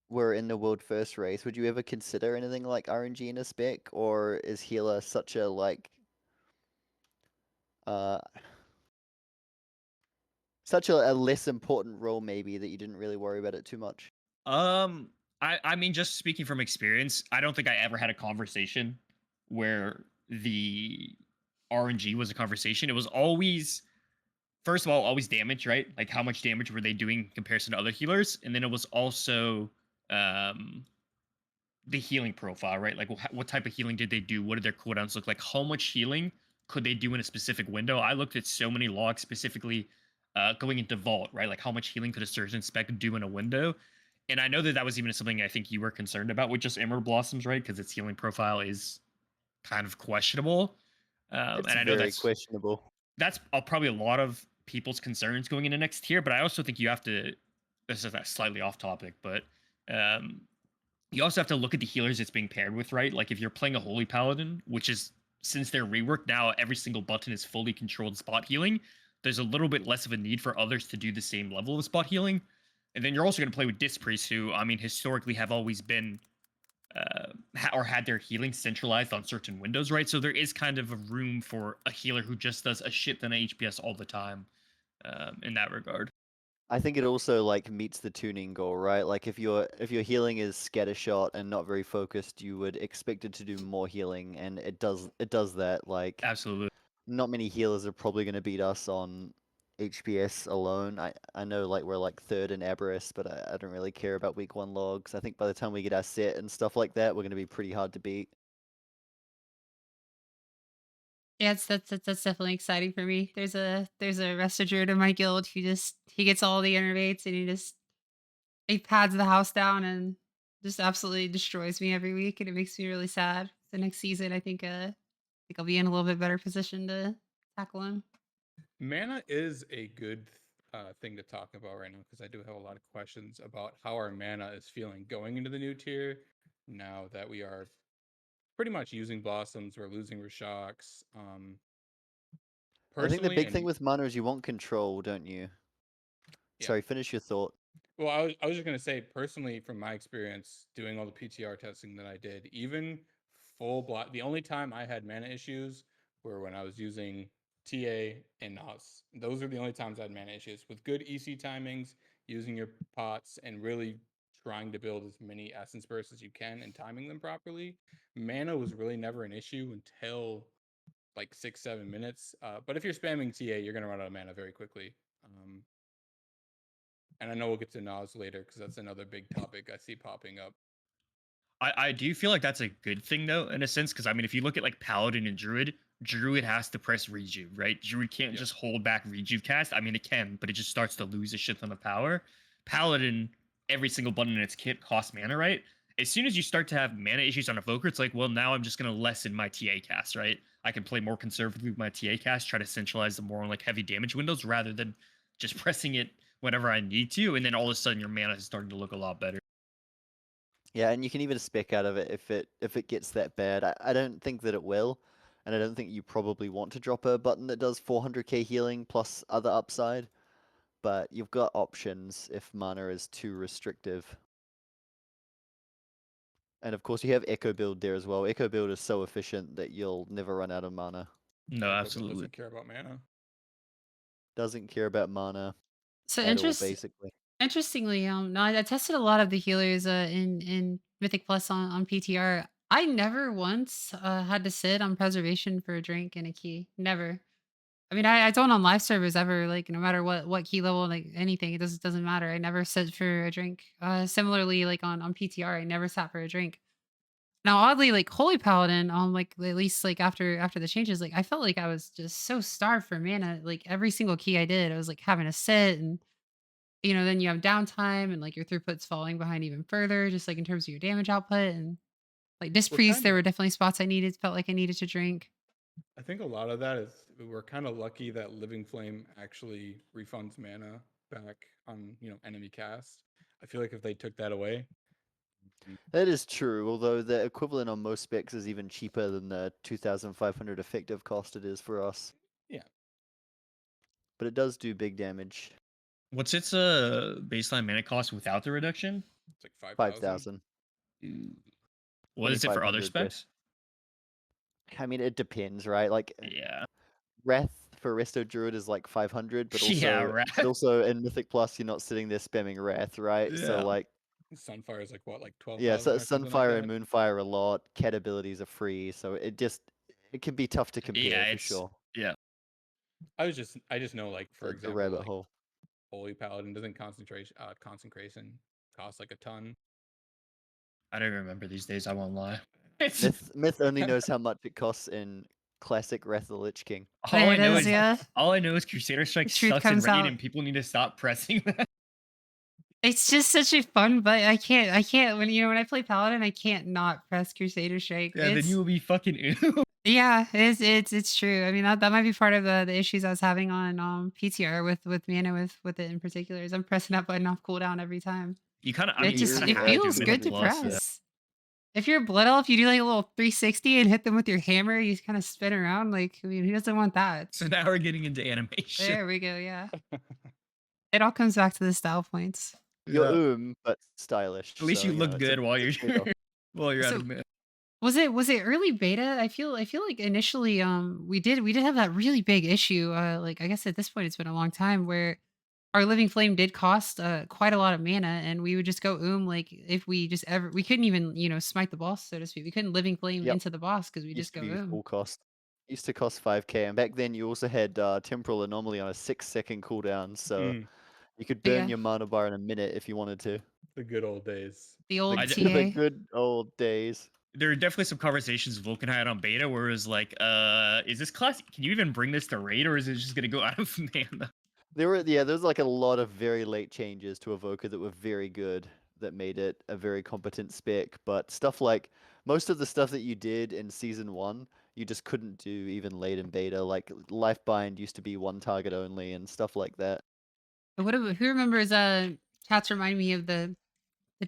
were in the world first race, would you ever consider anything like RNG in a spec, or is healer such a uh such a less important role maybe that you didn't really worry about it too much? Um, I mean, just speaking from experience, I don't think I ever had a conversation where the RNG was a conversation. It was always, first of all, always damage, right? Like how much damage were they doing in comparison to other healers, and then it was also um the healing profile, right? Like what type of healing did they do? What did their cooldowns look like? How much healing could they do in a specific window? I looked at so many logs specifically going into Vault, right? Like how much healing could a Surgeon spec do in a window? And I know that that was even something I think you were concerned about with just Emerald Blossoms, right? Because its healing profile is kind of questionable. It's And I know very questionable. that's probably a lot of people's concerns going into next tier. But I also think you have to. This is slightly off topic, but um, you also have to look at the healers it's being paired with, right? Like if you're playing a Holy Paladin, which is since their rework now, every single button is fully controlled spot healing. There's a little bit less of a need for others to do the same level of spot healing. And then you're also going to play with Disc Priests, who, I mean, historically have always been or had their healing centralized on certain windows, right? So there is kind of a room for a healer who just does a shit ton of HPS all the time in that regard. I think it also meets the tuning goal, right? Like if your healing is scattershot and not very focused, you would expect it to do more healing, and it does that. Like Absolutely. not many healers are probably going to beat us on HPS alone. I know we're third in Aberrus, but I don't really care about week 1 logs. I think by the time we get our set and stuff like that, we're going to be pretty hard to beat. Yeah, that's definitely exciting for me. There's a Resto Druid in my guild who just he gets all the innervates and he pads the house down and just absolutely destroys me every week, and it makes me really sad. The next season, I think I'll be in a little bit better position to tackle him. Mana is a good thing to talk about right now because I do have a lot of questions about how our mana is feeling going into the new tier. Now that we are pretty much using blossoms, we're losing Rashaks. I think the Personally, big thing and with mana is you want control, don't you? yeah. Sorry, finish your thought. Well, I was just gonna say personally, from my experience doing all the PTR testing that I did, even full block, the only time I had mana issues were when I was using TA and Nas. Those are the only times I had mana issues. With good EC timings, using your pots, and really trying to build as many essence bursts as you can and timing them properly, mana was really never an issue until like 6-7 minutes. But if you're spamming TA, you're gonna run out of mana very quickly. And I know we'll get to Nas later because that's another big topic I see popping up. I do feel like that's a good thing though, in a sense, because I mean, if you look at like Paladin and Druid, Druid has to press Rejuve, right? Druid can't just hold back Rejuve cast. I mean, it can, but it just starts to lose a shit ton of power. Paladin, every single button in its kit costs mana, right? As soon as you start to have mana issues on Evoker, it's like, well, now I'm just gonna lessen my TA cast, right? I can play more conservatively with my TA cast, try to centralize them more on like heavy damage windows rather than just pressing it whenever I need to, and then all of a sudden your mana is starting to look a lot better. Yeah, and you can even spec out of it if it gets that bad. I don't think that it will, and I don't think you probably want to drop a button that does 400k healing plus other upside, but you've got options if mana is too restrictive. And of course you have Echo Build there as well. Echo Build is so efficient that you'll never run out of mana. No, Echo Build absolutely. doesn't care about mana. Doesn't care about mana So at all, basically. interestingly, no, I tested a lot of the healers in Mythic Plus on PTR. I never once had to sit on preservation for a drink and a key. Never. I mean, I don't on live servers ever. Like no matter what key level, like anything, it doesn't matter. I never sit for a drink. Similarly, like on PTR, I never sat for a drink. Now, oddly, like Holy Paladin, like at least like after the changes, like I felt like I was just so starved for mana. Like every single key I did, I was like having to sit, and then you have downtime, and like your throughput's falling behind even further, just like in terms of your damage output. And like Disc We're Priest, there kinda were definitely spots I needed, felt like I needed to drink. I think a lot of that is we're kind of lucky that Living Flame actually refunds mana back on, enemy cast. I feel like if they took that away, That is true, although the equivalent on most specs is even cheaper than the 2,500 effective cost it is for us. yeah. But it does do big damage. What's its baseline mana cost without the reduction? It's like 5,000. 5,000. What is it for other 2,500 specs? I mean, it depends, right? Like Yeah. Wrath for Resto Druid is like 500, but also, Yeah, right. but also in Mythic Plus, you're not sitting there spamming Wrath, right? So Yeah. like, Sunfire is like what, like yeah, 12,000 so or something like Sunfire that? and Moonfire a lot. Cat abilities are free, so it can be tough to compare Yeah, for it's sure. yeah. I just know, like, for It's a example, rabbit like hole. Holy Paladin doesn't consecration cost like a ton. I don't remember these days. I won't lie. Myth only knows how much it costs in classic Wrath of the Lich King. all There I it know is, is yeah. all I know is Crusader Strike The truth sucks in comes raid, out. and people need to stop pressing that. It's just such a fun, but I can't when I play Paladin, I can't not press Crusader Strike. Yeah, then you will be fucking ew. Yeah, it's true. I mean that might be part of the issues I was having on PTR with mana with it in particular is I'm pressing that button off cooldown every time. You kind of, I It mean, you just kind You're of it have to feels in good Mythic to absolutely Plus. Yeah. press. If you're Blood Elf, you do like a little 360 and hit them with your hammer, you kind of spin around. Like, I mean, who doesn't want that? So now we're getting into animation. There we go, yeah. It all comes back to the style points. You're Yeah. but stylish. At least so, you look it's a good while it's a you're trade-off. while you're out So of mana. was it early beta? I feel like initially we did have that really big issue. Like I guess at this point it's been a long time where our living flame did cost quite a lot of mana, and we would just go like if we just ever we couldn't even smite the boss, so to speak. We couldn't living flame Yep. into the boss because we just Used to go be full cost. Used to cost 5k, and back then you also had Temporal Anomaly on a 6-second cooldown, so you could burn Yeah, your mana bar in a minute if you wanted to. The good old days. the The, old the TA. good old days. There are definitely some conversations Vulcan had on beta where it was like, is this class, can you even bring this to raid, or is it just gonna go out of mana? There's like a lot of very late changes to Evoker that were very good, that made it a very competent spec, but stuff like most of the stuff that you did in season 1 you just couldn't do even late in beta. Like Lifebind used to be one target only and stuff like that. Who remembers cats remind me of the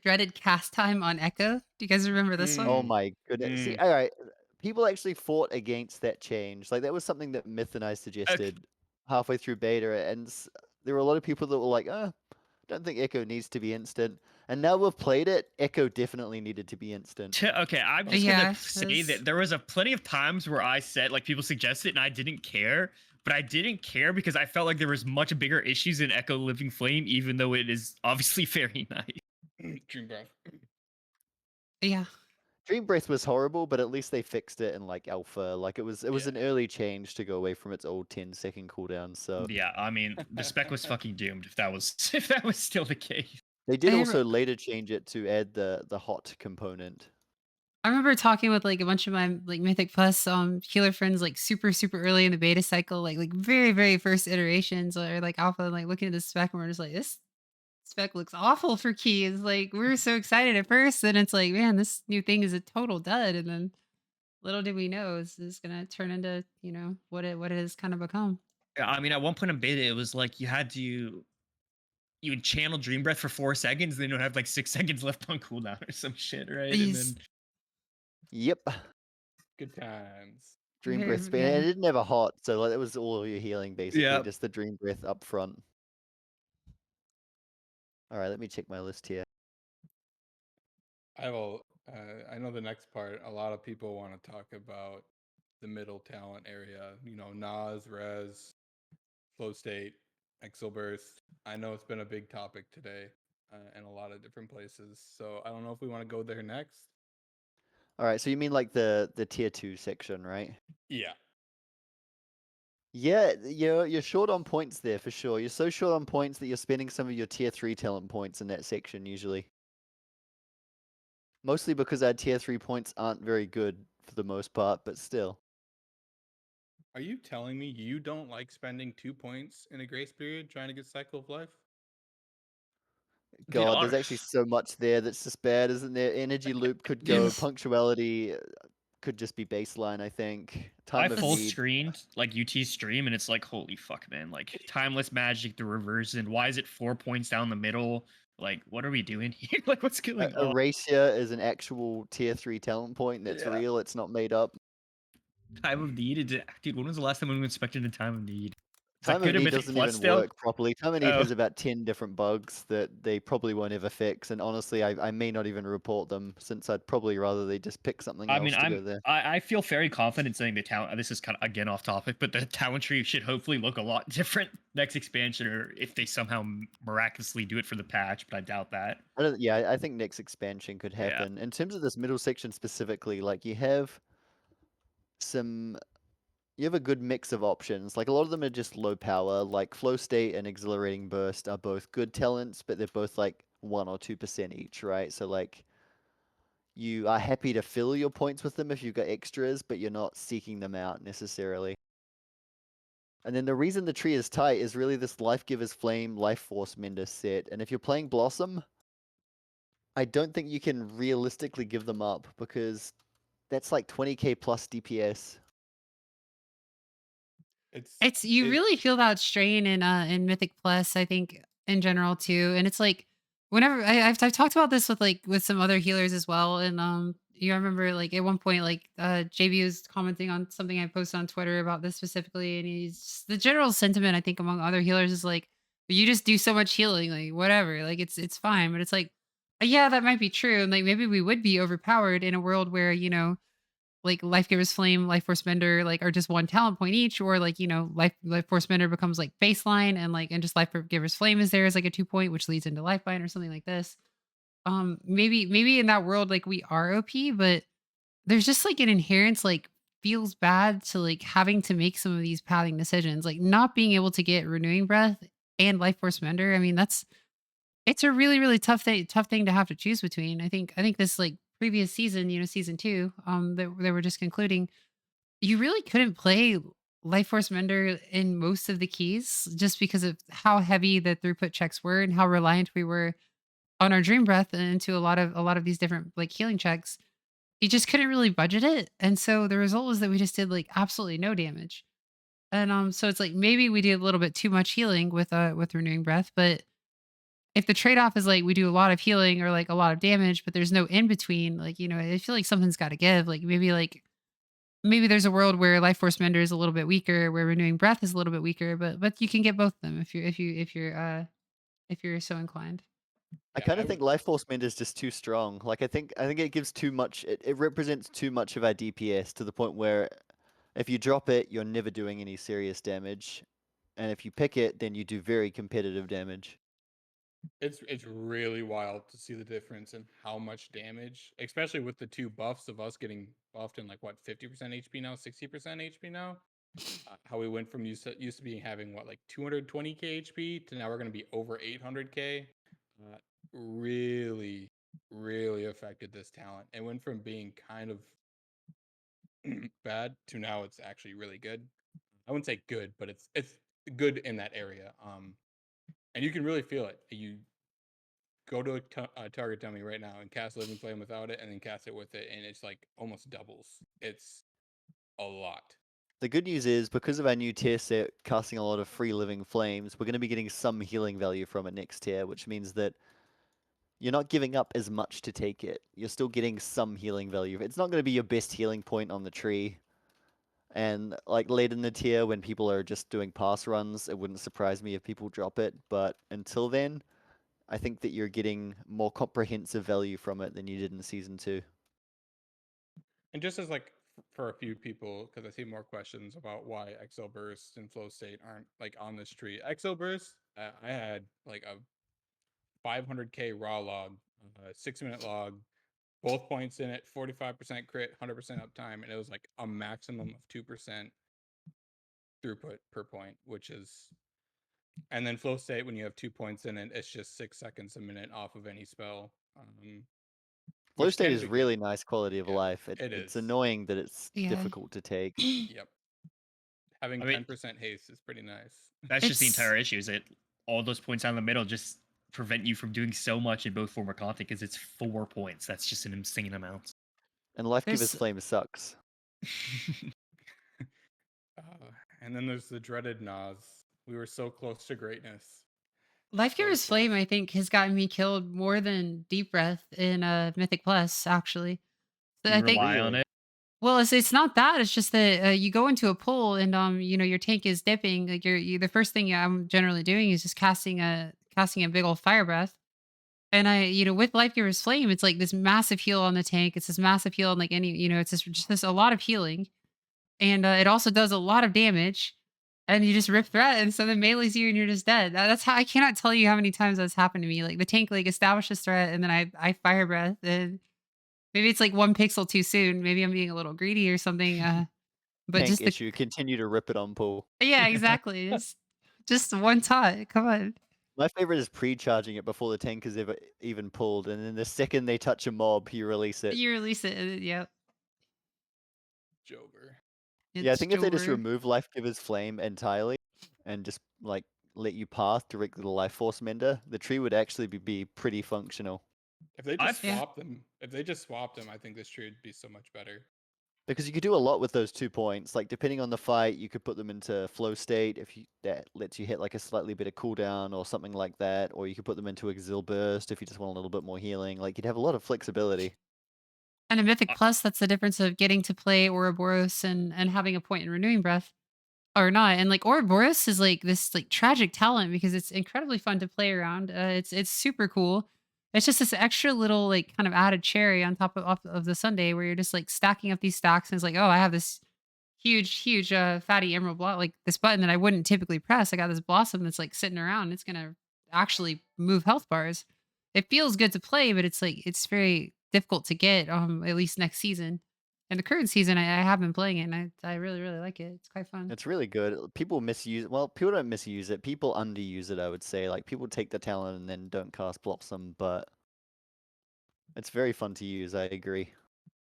dreaded cast time on Echo. Do you guys remember this one? Oh Mm. my goodness. See, all right, people actually fought against that change. Like that was something that Myth and I suggested halfway through beta, and there were a lot of people that were like, don't think Echo needs to be instant. And now we've played it, Echo definitely needed to be instant. Okay, I'm just Yeah, gonna say that there was a plenty of times where I said, like, people suggested and I didn't care, but I didn't care because I felt like there was much bigger issues in Echo Living Flame, even though it is obviously very nice. Dream Breath. Yeah. Dream Breath was horrible, but at least they fixed it in like alpha. Like it was Yeah. an early change to go away from its old 10-second cooldown. So Yeah, I mean, the spec was fucking doomed if that was if that was still the case. they did I also remember- later change it to add the hot component. I remember talking with like a bunch of my like Mythic Plus healer friends like super early in the beta cycle, like very first iterations or like alpha, and like looking at the spec and we're just like this spec looks awful for keys. Like we were so excited at first, and it's like, man, this new thing is a total dud. And then little did we know is gonna turn into, what it has kind of become. Yeah, I mean, at one point in beta, it was like you would channel Dream Breath for 4 seconds, then you'd have like 6 seconds left on cooldown or some shit, right? And These- then Yep. Good times. Dream Very- Breath, and yeah. it didn't have a hot, so like, that was all your healing basically, Yeah. just the Dream Breath up front. All right, let me check my list here. I know the next part. A lot of people want to talk about the middle talent area. Nas, Res, Flow State, Exo Burst. I know it's been a big topic today in a lot of different places. So I don't know if we want to go there next. All right, so you mean like the tier 2 section, right? Yeah. Yeah, you're short on points there for sure. You're so short on points that you're spending some of your tier 3 talent points in that section usually. Mostly because our tier 3 points aren't very good for the most part, but still. Are you telling me you don't like spending 2 points in a grace period trying to get Cycle of Life? God, there's actually so much there that's just bad, isn't there? Energy loop could go, punctuality could just be baseline, I think. I Time of full need. screened like UT stream, and it's like, holy fuck, man! Like timeless magic, the reversion. Why is it 4 points down the middle? Like, what are we doing here? Like, what's going on? Erasure is an actual tier 3 talent point that's real. It's not made up. Time of need, dude. When was the last time anyone expected a time of need? Time of need doesn't even work properly. Time of need has about 10 different bugs that they probably won't ever fix, and honestly, I may not even report them, since I'd probably rather they just pick something else to go there. I feel very confident saying the talent. This is kind of again off topic, but the talent tree should hopefully look a lot different next expansion, or if they somehow miraculously do it for the patch, but I doubt that. I think next expansion could happen. In terms of this middle section specifically, like you have a good mix of options. Like a lot of them are just low power, like Flow State and Exhilarating Burst are both good talents, but they're both like 1 or 2% each, right? So like you are happy to fill your points with them if you've got extras, but you're not seeking them out necessarily. And then the reason the tree is tight is really this Life Giver's Flame, Life Force Mender set. And if you're playing Blossom, I don't think you can realistically give them up because that's like 20k plus DPS. It's you really feel that strain in Mythic Plus, I think, in general too. And it's like whenever I've talked about this with some other healers as well. And you remember like at one point like JB was commenting on something I posted on Twitter about this specifically, and the general sentiment I think among other healers is like you just do so much healing, like whatever, like it's fine. But it's like yeah, that might be true. And like maybe we would be overpowered in a world where, like Life Giver's Flame, Life Force Bender, like are just one talent point each, or like, Life Force Bender becomes like baseline, and just Life Giver's Flame is there as like a 2 point, which leads into Lifeline or something like this. Maybe in that world, like we are OP, but there's just like an inherent like feels bad to like having to make some of these pathing decisions, like not being able to get Renewing Breath and Life Force Bender. I mean, it's a really, really tough thing to have to choose between. I think this like previous season, season 2, that we're just concluding, you really couldn't play Life Force Mender in most of the keys just because of how heavy the throughput checks were and how reliant we were on our Dream Breath and into a lot of these different like healing checks. You just couldn't really budget it. And so the result was that we just did like absolutely no damage. And so it's like maybe we did a little bit too much healing with Renewing Breath, but if the trade-off is like we do a lot of healing or like a lot of damage, but there's no in between, like, I feel like something's got to give. Maybe there's a world where Life Force Mender is a little bit weaker, where Renewing Breath is a little bit weaker, but you can get both of them if you're so inclined. I kind of think Life Force Mender is just too strong. Like I think it gives too much. It represents too much of our DPS to the point where if you drop it, you're never doing any serious damage, and if you pick it, then you do very competitive damage. It's really wild to see the difference in how much damage, especially with the two buffs of us getting buffed in like what 50% HP now, 60% HP now. How we went from used to being having what like 220k HP to now we're going to be over 800k. Really, really affected this talent. It went from being kind of bad to now it's actually really good. I wouldn't say good, but it's good in that area. And you can really feel it. You go to a target dummy right now and cast Living Flame without it, and then cast it with it, and it's like almost doubles. It's a lot. The good news is because of our new tier set casting a lot of free Living Flames, we're going to be getting some healing value from it next tier, which means that you're not giving up as much to take it. You're still getting some healing value. It's not going to be your best healing point on the tree. And like late in the tier when people are just doing pass runs, it wouldn't surprise me if people drop it. But until then, I think that you're getting more comprehensive value from it than you did in Season 2. And just as like for a few people, because I see more questions about why Exo Burst and Flow State aren't like on this tree. Exo Burst, I had like a 500k raw log, a 6-minute log, both points in it, 45% crit, 100% uptime, and it was like a maximum of 2% throughput per point, which is. And then flow state, when you have 2 points in it, it's just 6 seconds a minute off of any spell. Flow Which state can is be good. really nice quality of Yeah, life. it It's is. annoying that it's Yeah. difficult to take. Yep. Having I mean- 10% haste is pretty nice. That's just the It's- entire issue. Is that all those points down the middle just prevent you from doing so much in both form or content because it's 4 points. That's just an insane amount. And Life There's- Giver's Flame sucks. And then there's the dreaded Nas. We were so close to greatness. Life Giver's So Flame, close. I think, has gotten me killed more than Deep Breath in Mythic Plus, actually. So You I think, rely on Really? it. well, it's not that. It's just that you go into a pool and your tank is dipping. Like the first thing I'm generally doing is just casting a big old fire breath. And with Life Giver's Flame, it's like this massive heal on the tank. It's this massive heal on like any, it's just this a lot of healing, and it also does a lot of damage. And you just rip threat, and so then melees you, and you're just dead. That's how I cannot tell you how many times that's happened to me. Like the tank like establishes threat, and then I fire breath, and maybe it's like 1 pixel too soon. Maybe I'm being a little greedy or something. But Tank just the issue. Continue to rip it on pool. yeah, exactly. Just one tot. Come on. My favorite is pre-charging it before the tank is ever even pulled, and then the second they touch a mob, you release it. You release it. And yep. Jover. Yeah, I think if they just Jover. remove Life Giver's Flame entirely and just like let you pass directly to Life Force Mender, the tree would actually be pretty functional. If they I've- just Yeah. swapped them, I think this tree would be so much better. Because you could do a lot with those 2 points. Like depending on the fight, you could put them into flow state if that lets you hit like a slightly better cooldown or something like that, or you could put them into Exil Burst if you just want a little bit more healing. Like you'd have a lot of flexibility. And in Mythic Plus, that's the difference of getting to play Ouroboros and having a point in Renewing Breath or not. And like Ouroboros is like this like tragic talent because it's incredibly fun to play around. It's super cool. It's just this extra little like kind of added cherry on top of the sundae where you're just like stacking up these stacks and it's like, oh, I have this huge fatty emerald block like this button that I wouldn't typically press. I got this blossom that's like sitting around. It's gonna actually move health bars. It feels good to play, but it's like it's very difficult to get at least next season. And the current season I have been playing it and I really, really like it. It's quite fun. It's really good. People misuse well, people don't misuse it. People underuse it, I would say. Like people take the talent and then don't cast Blossom, but it's very fun to use, I agree.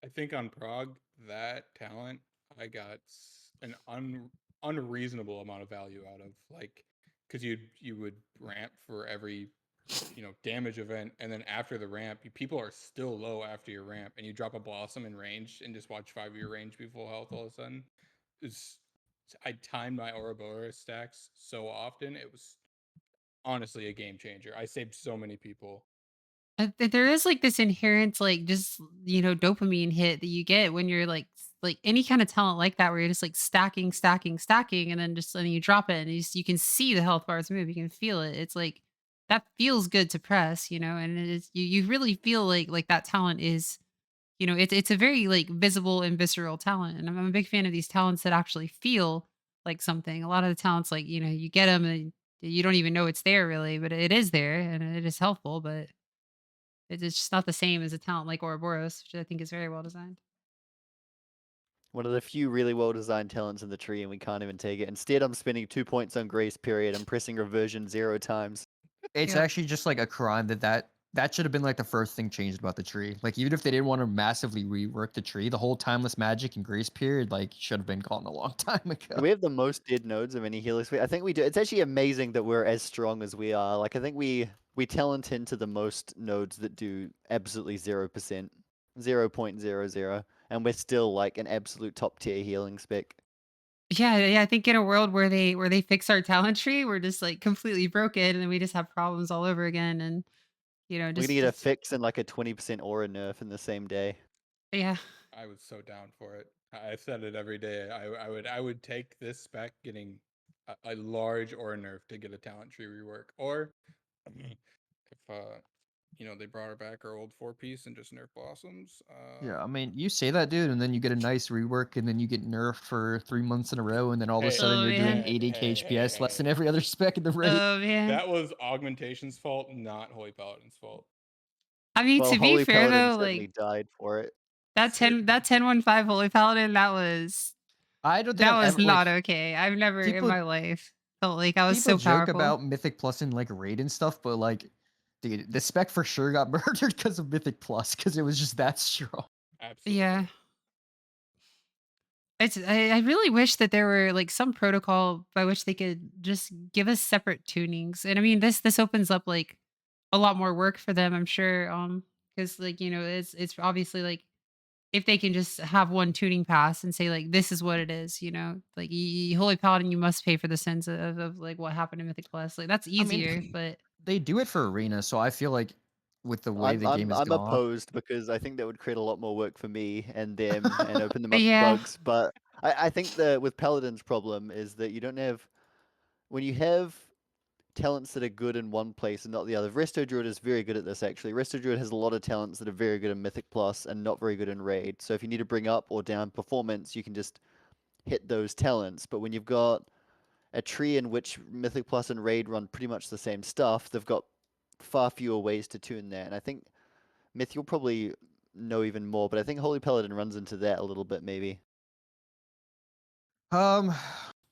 I think on Prague, that talent I got an unreasonable amount of value out of, like, because you would ramp for every damage event, and then after the ramp, people are still low after your ramp, and you drop a blossom in range and just watch 5 of your range be full health all of a sudden. I timed my Ouroboros stacks so often, it was honestly a game changer. I saved so many people. There is like this inherent like just dopamine hit that you get when you're like any kind of talent like that where you're just like stacking and then you drop it and you can see the health bars move, you can feel it. It's like that feels good to press, and it is you really feel like that talent is it's a very like visible and visceral talent, and I'm a big fan of these talents that actually feel like something. A lot of the talents like you get them and you don't even know it's there really, but it is there and it is helpful, but it's just not the same as a talent like Ouroboros, which I think is very well designed. One of the few really well designed talents in the tree, and we can't even take it. Instead, I'm spending 2 points on Grace Period. I'm pressing Reversion 0 times. It's Yep. actually just like a crime that should have been like the first thing changed about the tree. Like even if they didn't want to massively rework the tree, the whole timeless magic and grace period like should have been gone a long time ago. Do we have the most dead nodes of any healer suite? I think we do. It's actually amazing that we're as strong as we are. Like I think we talent into the most nodes that do absolutely 0%, 0.00, and we're still like an absolute top tier healing spec. Yeah. I think in a world where they fix our talent tree, we're just like completely broken, and then we just have problems all over again. And We're just gonna get a fix and like a 20% aura nerf in the same day. yeah. I was so down for it. I said it every day. I would take this spec getting a large aura nerf to get a talent tree rework, or if they brought her back her old 4-piece and just nerf blossoms. Yeah, I mean, you say that, dude, and then you get a nice rework, and then you get nerfed for 3 months in a row, and then all of a Hey, sudden Oh, you're doing man. 80 Hey, KHPS less than hey. every other spec in the raid. Oh man. That was Augmentation's fault, not Holy Paladin's fault. I mean, Well, to be Holy fair Paladin though, certainly like died for it. that 10-1-5 Holy Paladin, that was I don't think I've ever not okay. I've never in people my life felt like I was people so joke powerful. about Mythic Plus and like raid and stuff, but like, dude, the spec for sure got murdered because of Mythic Plus because it was just that strong. Absolutely. Yeah. I really wish that there were like some protocol by which they could just give us separate tunings. And I mean this opens up like a lot more work for them, I'm sure. Because like, it's obviously like if they can just have one tuning pass and say like this is what it is, like Holy Paladin, you must pay for the sins of like what happened in Mythic Plus. Like that's I mean, easier, but they do it for Arena, so I feel like with the way the game has I'm gone, opposed because I think that would create a lot more work for me and them and open them up to yeah. bugs. But I think that with Paladin's problem is that you don't have when you have talents that are good in one place and not the other. Resto Druid is very good at this actually. Resto Druid has a lot of talents that are very good in Mythic Plus and not very good in Raid. So if you need to bring up or down performance, you can just hit those talents. But when you've got a tree in which Mythic Plus and Raid run pretty much the same stuff, they've got far fewer ways to tune that. And I think Myth, you'll probably know even more, but I think Holy Paladin runs into that a little bit, maybe.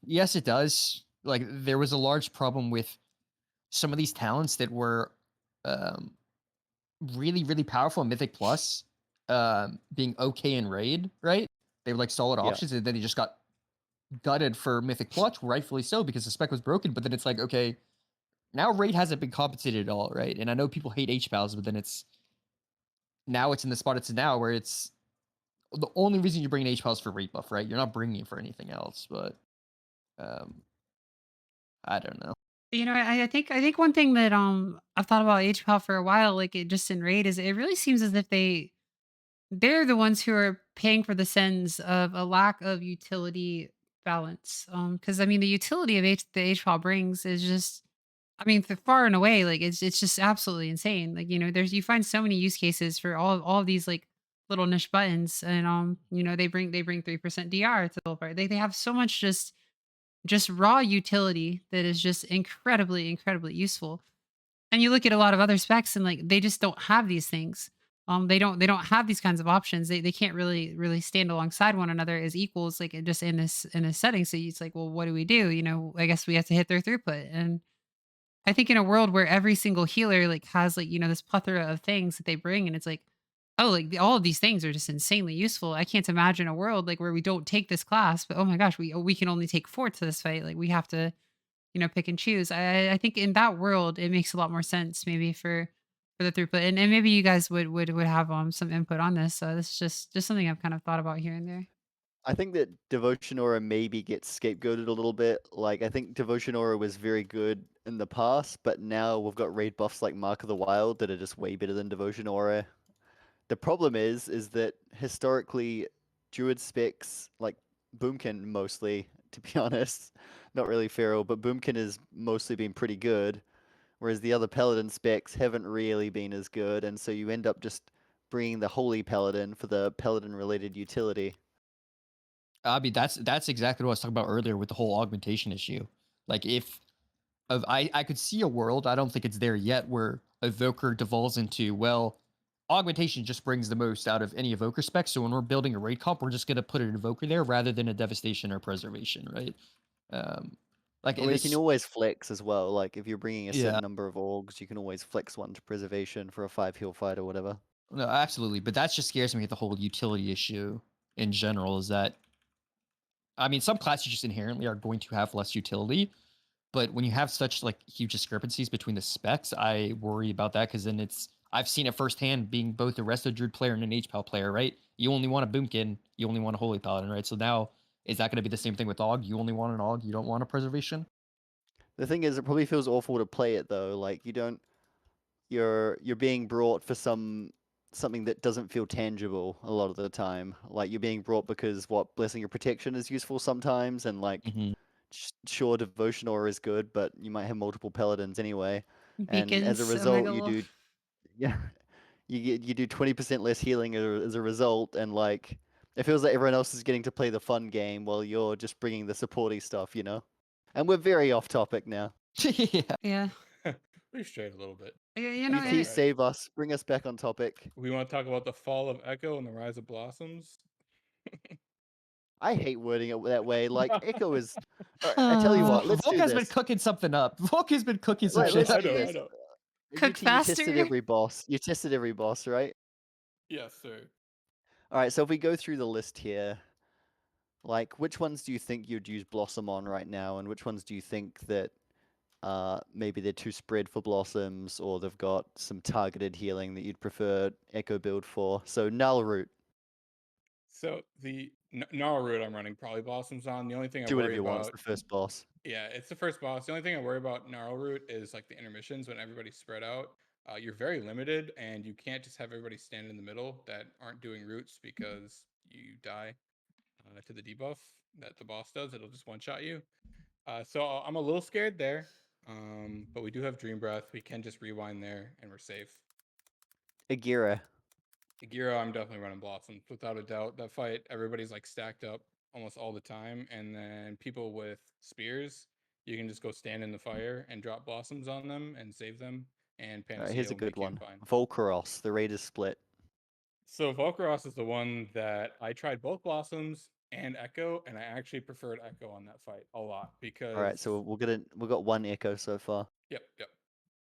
yes, it does. Like there was a large problem with some of these talents that were really, really powerful in Mythic Plus, being okay in Raid, right? They were like solid Yeah. options, and then they just got gutted for Mythic Plus, rightfully so, because the spec was broken. But then it's like, okay, now Raid hasn't been compensated at all, right? And I know people hate HPALs, but then it's in the spot it's now where it's the only reason you're bringing HPALs for Raid buff, right? You're not bringing it for anything else, but I don't know. I think one thing that I've thought about HPAL for a while, like it just in Raid, is it really seems as if they're the ones who are paying for the sins of a lack of utility balance. Because I mean the utility of the HPAL brings is just, I mean, far and away, like it's just absolutely insane. Like there's you find so many use cases for all of these like little niche buttons, and they bring 3% DR to the part. They have so much just raw utility that is just incredibly incredibly useful. And you look at a lot of other specs and like they just don't have these things. They don't have these kinds of options. They can't really stand alongside one another as equals, like just in this setting. So it's like, well, what do we do? I guess we have to hit their throughput. And I think in a world where every single healer like has like this plethora of things that they bring, and it's like, oh, like all of these things are just insanely useful. I can't imagine a world like where we don't take this class, but oh my gosh, we can only take 4 to this fight. Like we have to pick and choose. I think in that world it makes a lot more sense maybe for the throughput, and maybe you guys would have some input on this. So this is just something I've kind of thought about here and there. I think that Devotion Aura maybe gets scapegoated a little bit. Like, I think Devotion Aura was very good in the past, but now we've got raid buffs like Mark of the Wild that are just way better than Devotion Aura. The problem is that historically, Druid specs, like Boomkin mostly, to be honest, not really Feral, but Boomkin has mostly been pretty good, whereas the other Paladin specs haven't really been as good, and so you end up just bringing the Holy Paladin for the Paladin-related utility. I mean, that's exactly what I was talking about earlier with the whole augmentation issue. Like, if I could see a world, I don't think it's there yet, where Evoker devolves into, well, augmentation just brings the most out of any Evoker spec. So when we're building a raid comp, we're just gonna put an Evoker there rather than a devastation or preservation, right? Like Well, you this, can always flex as well. Like if you're bringing a yeah, certain number of orgs, you can always flex one to preservation for a 5 heal fight or whatever. no, absolutely. But that just scares me with the whole utility issue in general. Is that, I mean, some classes just inherently are going to have less utility, but when you have such like huge discrepancies between the specs, I worry about that because then I've seen it firsthand being both a Resto Druid player and an HPAL player, right? You only want a Boomkin, you only want a Holy Paladin, right? So now, is that going to be the same thing with Aug? You only want an Aug, you don't want a preservation? The thing is, it probably feels awful to play it though. Like you don't, you're being brought for something that doesn't feel tangible a lot of the time. Like you're being brought because what Blessing of Protection is useful sometimes, and like Mm-hmm. sure Devotion Aura is good, but you might have multiple Paladins anyway, and as a Beacons, result, Omega you do Wolf. yeah. You do 20% less healing as a result, and like it feels like everyone else is getting to play the fun game while you're just bringing the supporty stuff, you know. And we're very off topic now. Yeah. Yeah. We strayed a little bit. You know, That's UT, right. save us. Bring us back on topic. We want to talk about the fall of Echo and the rise of Blossoms. I hate wording it that way. Like, Echo is... All right, I tell you what, let's Voulk do has been this. cooking something up. Voulk has been cooking some shit Let's up. do I this. know. Cook UT, you tested faster. every boss. You tested every boss, right? Yes, sir. All right, so if we go through the list here, like, which ones do you think you'd use Blossom on right now, and which ones do you think that maybe they're too spread for Blossoms, or they've got some targeted healing that you'd prefer Echo build for? So Null Root, So the Gnarl Root I'm running probably Blossoms on. The only thing I do whatever worry you want. It's about, the first boss. yeah, it's the first boss. The only thing I worry about Gnarl Root is like the intermissions when everybody's spread out. You're very limited, and you can't just have everybody stand in the middle that aren't doing roots because you die to the debuff that the boss does. It'll just one-shot you. So I'm a little scared there, but we do have Dream Breath. We can just rewind there, and we're safe. Agira. Agira, I'm definitely running Blossoms without a doubt. That fight, everybody's like stacked up almost all the time, and then people with spears, you can just go stand in the fire and drop Blossoms on them and save them, and All right, Panacea here's a will good make you one. fine. Volcaros, the Raiders split. So Volcaros is the one that I tried both Blossoms and Echo, and I actually preferred Echo on that fight a lot because. All right, so we've got one Echo so far. Yep.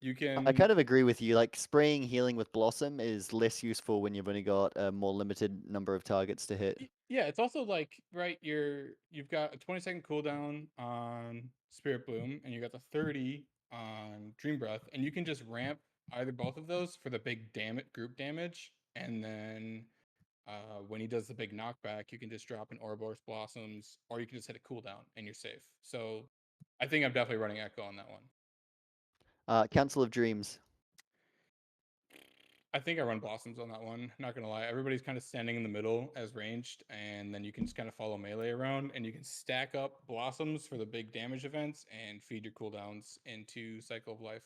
You can. I kind of agree with you. Like, spraying healing with Blossom is less useful when you've only got a more limited number of targets to hit. Yeah, it's also like, right, you've got a 20-second cooldown on Spirit Bloom, and you got the 30 on Dream Breath, and you can just ramp either both of those for the big group damage, and then when he does the big knockback, you can just drop an Ouroboros Blossoms, or you can just hit a cooldown and you're safe. So I think I'm definitely running Echo on that one. Council of Dreams. I think I run Blossoms on that one. Not gonna lie, everybody's kind of standing in the middle as ranged, and then you can just kind of follow melee around, and you can stack up Blossoms for the big damage events and feed your cooldowns into Cycle of Life.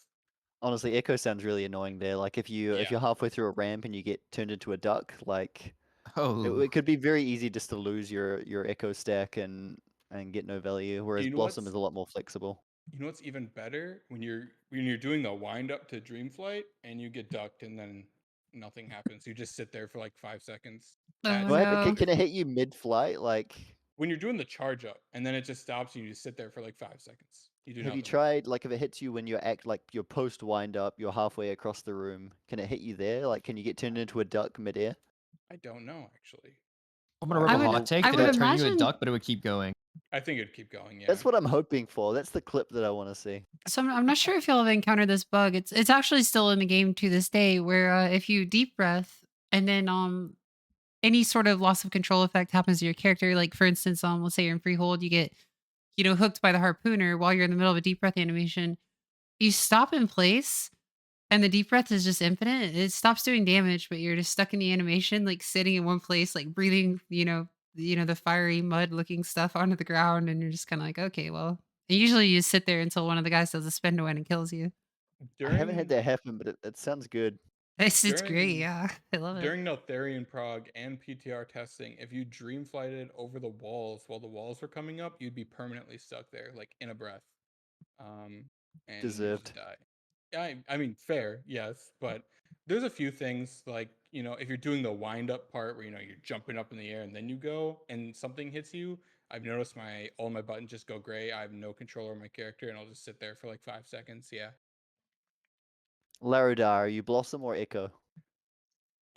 Honestly, Echo sounds really annoying there. Like, if Yeah. you're halfway through a ramp and you get turned into a duck, like Oh, it could be very easy just to lose your Echo stack and get no value. Whereas You know Blossom what's- is a lot more flexible. You know what's even better when you're doing the wind up to Dream Flight and you get ducked and then nothing happens. You just sit there for like 5 seconds. Oh, What? no. Can it hit you mid-flight? Like, When you're doing the charge up and then it just stops and you just sit there for like 5 seconds. You do have you nothing. tried, like, if it hits you when you're your post wind up, you're halfway across the room, can it hit you there? Like, can you get turned into a duck midair? I don't know actually. I'm gonna rip I a would- hot take I that would it would turn you a imagine- duck, but it would keep going. I think it'd keep going, yeah. That's what I'm hoping for. That's the clip that I want to see. So I'm not sure if y'all have encountered this bug. It's actually still in the game to this day, where if you deep breath and then any sort of loss of control effect happens to your character, like for instance, let's say you're in freehold, you get hooked by the harpooner while you're in the middle of a deep breath animation. You stop in place, and the deep breath is just infinite. It stops doing damage, but you're just stuck in the animation, like sitting in one place, like breathing, the fiery mud looking stuff onto the ground, and you're just kind of like, okay, well. And usually you just sit there until one of the guys does a spin to win and kills you. I haven't had that happen, but it sounds good. It's great, During- yeah. I love it. During Neltharion Prague and PTR testing, if you dream flighted over the walls while the walls were coming up, you'd be permanently stuck there, like in a breath. And you'd just Deserved. die. I mean, fair, yes, but there's a few things like, if you're doing the wind up part where you're jumping up in the air and then you go and something hits you, I've noticed all my buttons just go gray. I have no control over my character and I'll just sit there for like 5 seconds. Yeah. Larodar, are you Blossom or Echo?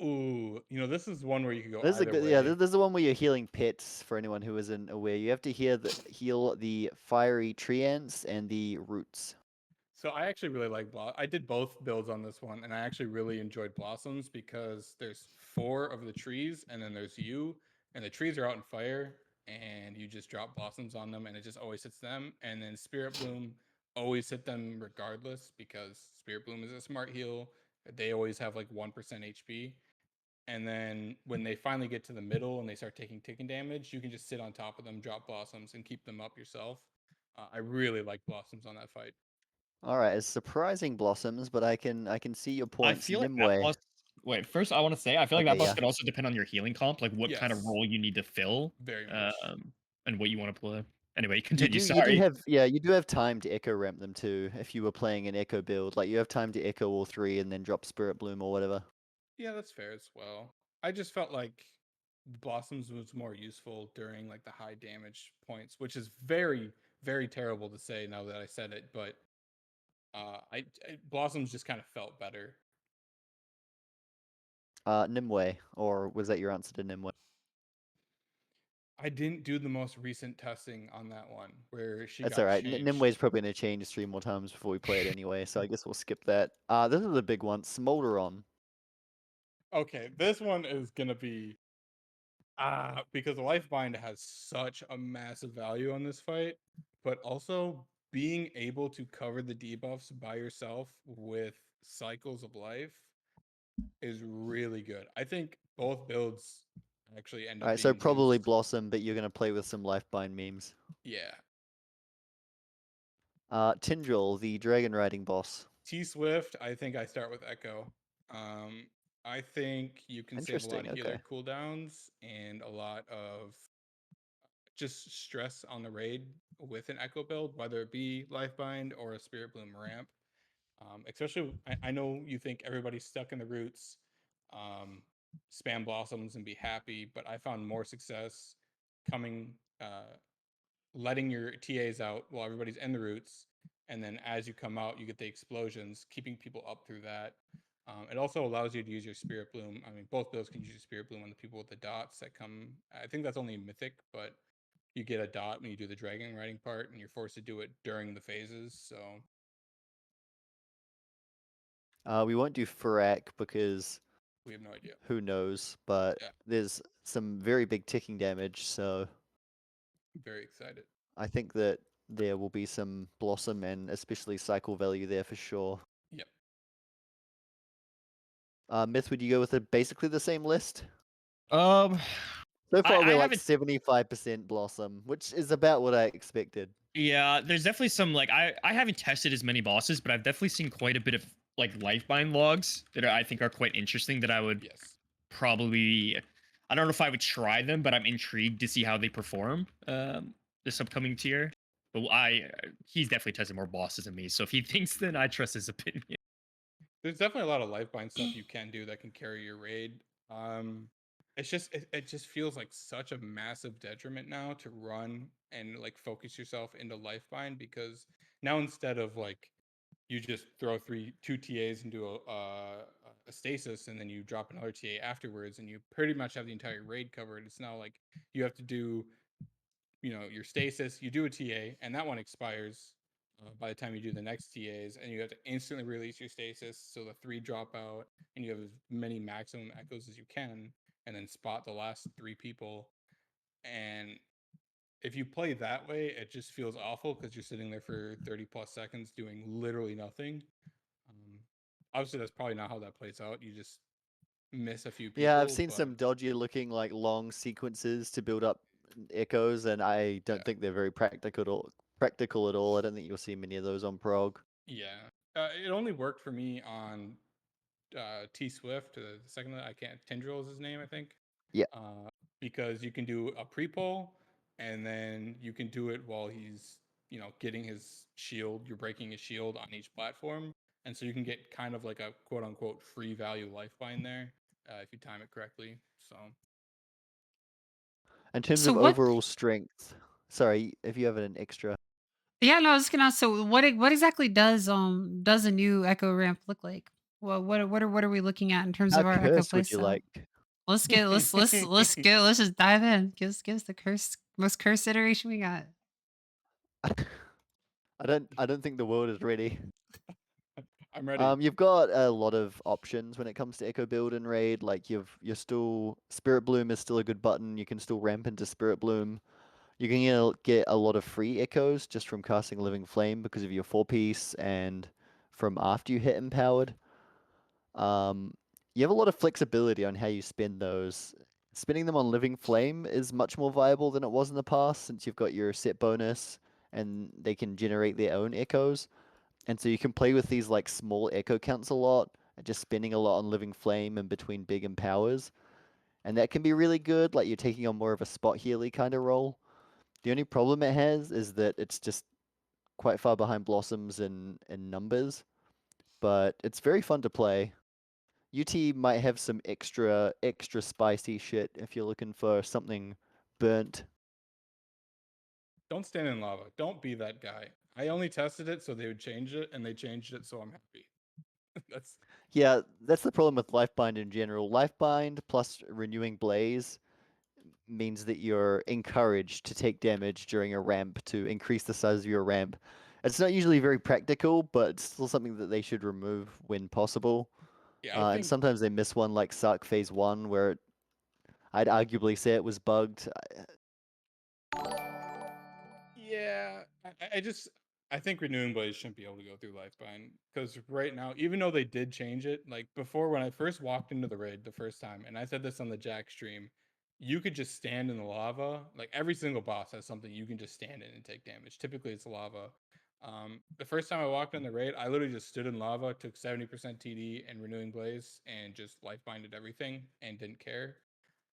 Ooh, this is one where you could go This is a either good, way. yeah. This is the one where you're healing pets. For anyone who isn't aware, you have to heal the fiery tree ants and the roots. So I actually really like I did both builds on this one, and I actually really enjoyed Blossoms because there's 4 of the trees, and then there's you, and the trees are out in fire, and you just drop Blossoms on them, and it just always hits them. And then Spirit Bloom always hit them regardless because Spirit Bloom is a smart heal. They always have like 1% HP. And then when they finally get to the middle and they start taking ticking damage, you can just sit on top of them, drop Blossoms, and keep them up yourself. I really like Blossoms on that fight. All right, it's surprising Blossoms, but I can see your I points. feel like that Nimue. boss. Wait, first I want to say I feel like that Okay, boss yeah. could also depend on your healing comp, like what kind of Yes. role you need to fill, Very much. and what you want to play. Anyway, You continue. do Sorry. you do have time to echo ramp them too if you were playing an echo build. Like you have time to echo all three and then drop Spirit Bloom or whatever. Yeah, that's fair as well. I just felt like Blossoms was more useful during like the high damage points, which is very, very terrible to say now that I said it, but Blossoms just kind of felt better. Nimue, or was that your answer to Nimue? I didn't do the most recent testing on that one where she That's got alright. changed. Nimue's probably gonna change 3 more times before we play it anyway, so I guess we'll skip that. This is a big one. Smolderon. Okay, this one is gonna be because Lifebind has such a massive value on this fight, but also being able to cover the debuffs by yourself with cycles of life is really good. I think both builds actually end up Alright, being so probably used. Blossom, but you're gonna play with some Lifebind memes. Yeah. Tindril, the dragon riding boss. T-Swift, I think I start with Echo. I think you can save a lot Interesting, of healer okay. cooldowns and a lot of just stress on the raid with an Echo build, whether it be Lifebind or a Spirit Bloom ramp. Especially, I know you think everybody's stuck in the roots, spam Blossoms and be happy, but I found more success coming, letting your TAs out while everybody's in the roots, and then as you come out, you get the explosions, keeping people up through that. It also allows you to use your Spirit Bloom. I mean, both builds can use your Spirit Bloom on the people with the dots that come. I think that's only Mythic, but you get a dot when you do the dragon riding part, and you're forced to do it during the phases. So We won't do Farak because we have no idea. who knows, but Yeah, there's some very big ticking damage, so I'm very excited. I think that there will be some Blossom and especially cycle value there for sure. Yep. Myth, would you go with basically the same list? Um, So far, I we're like haven't. 75% Blossom, which is about what I expected. Yeah, there's definitely some like I haven't tested as many bosses, but I've definitely seen quite a bit of like Lifebind logs that I think are quite interesting. That I would Yes. probably. I don't know if I would try them, but I'm intrigued to see how they perform this upcoming tier. But he's definitely tested more bosses than me, so if he thinks, then I trust his opinion. There's definitely a lot of Lifebind stuff you can do that can carry your raid. It's just it just feels like such a massive detriment now to run and like focus yourself into Lifebind, because now instead of like you just throw two TAs into a stasis and then you drop another TA afterwards and you pretty much have the entire raid covered. It's now like you have to do, your stasis, you do a TA, and that one expires by the time you do the next TAs, and you have to instantly release your stasis, so the 3 drop out, and you have as many maximum echoes as you can, and then spot the last 3 people. And if you play that way, it just feels awful because you're sitting there for 30 plus seconds doing literally nothing. Obviously, that's probably not how that plays out. You just miss a few people. Yeah, I've seen but some dodgy looking like long sequences to build up echoes, and I don't Yeah. think they're very practical at all. I don't think you'll see many of those on prog. Yeah, it only worked for me on T Swift. The second I can't Tendril is his name, I think. Yeah. Because you can do a pre-pull, and then you can do it while he's getting his shield. You're breaking his shield on each platform, and so you can get kind of like a quote unquote free value Lifebind there if you time it correctly. So In terms So of what? overall strength, sorry, if you have an extra. Yeah, no, I was gonna ask. So what exactly does a new Echo ramp look like? Well, what are we looking at in terms How of our Echo cursed would you playstyle? like? Let's just dive in. Give us the most cursed iteration we got. I don't think the world is ready. I'm ready. You've got a lot of options when it comes to Echo Build and Raid. Like you're still Spirit Bloom is still a good button. You can still ramp into Spirit Bloom. You can get a lot of free echoes just from casting Living Flame because of your 4-piece and from after you hit Empowered. You have a lot of flexibility on how you spend those. Spending them on Living Flame is much more viable than it was in the past since you've got your set bonus and they can generate their own echoes. And so you can play with these like small echo counts a lot and just spending a lot on Living Flame in between big empowers. And that can be really good, like you're taking on more of a spot healy kind of role. The only problem it has is that it's just quite far behind Blossoms in numbers, but it's very fun to play. UT might have some extra spicy shit if you're looking for something burnt. Don't stand in lava. Don't be that guy. I only tested it so they would change it, and they changed it, so I'm happy. That's Yeah, that's the problem with Lifebind in general. Lifebind plus Renewing Blaze means that you're encouraged to take damage during a ramp to increase the size of your ramp. It's not usually very practical, but it's still something that they should remove when possible. yeah. I And think sometimes they miss one like Sark Phase 1 where I'd arguably say it was bugged. yeah. I think Renewing Blaze shouldn't be able to go through Lifebind because right now, even though they did change it, like before when I first walked into the raid the first time, and I said this on the Jack stream, you could just stand in the lava. Like every single boss has something you can just stand in and take damage. Typically, it's lava. The first time I walked in the raid, I literally just stood in lava, took 70% TD and Renewing Blaze, and just Lifebinded everything and didn't care.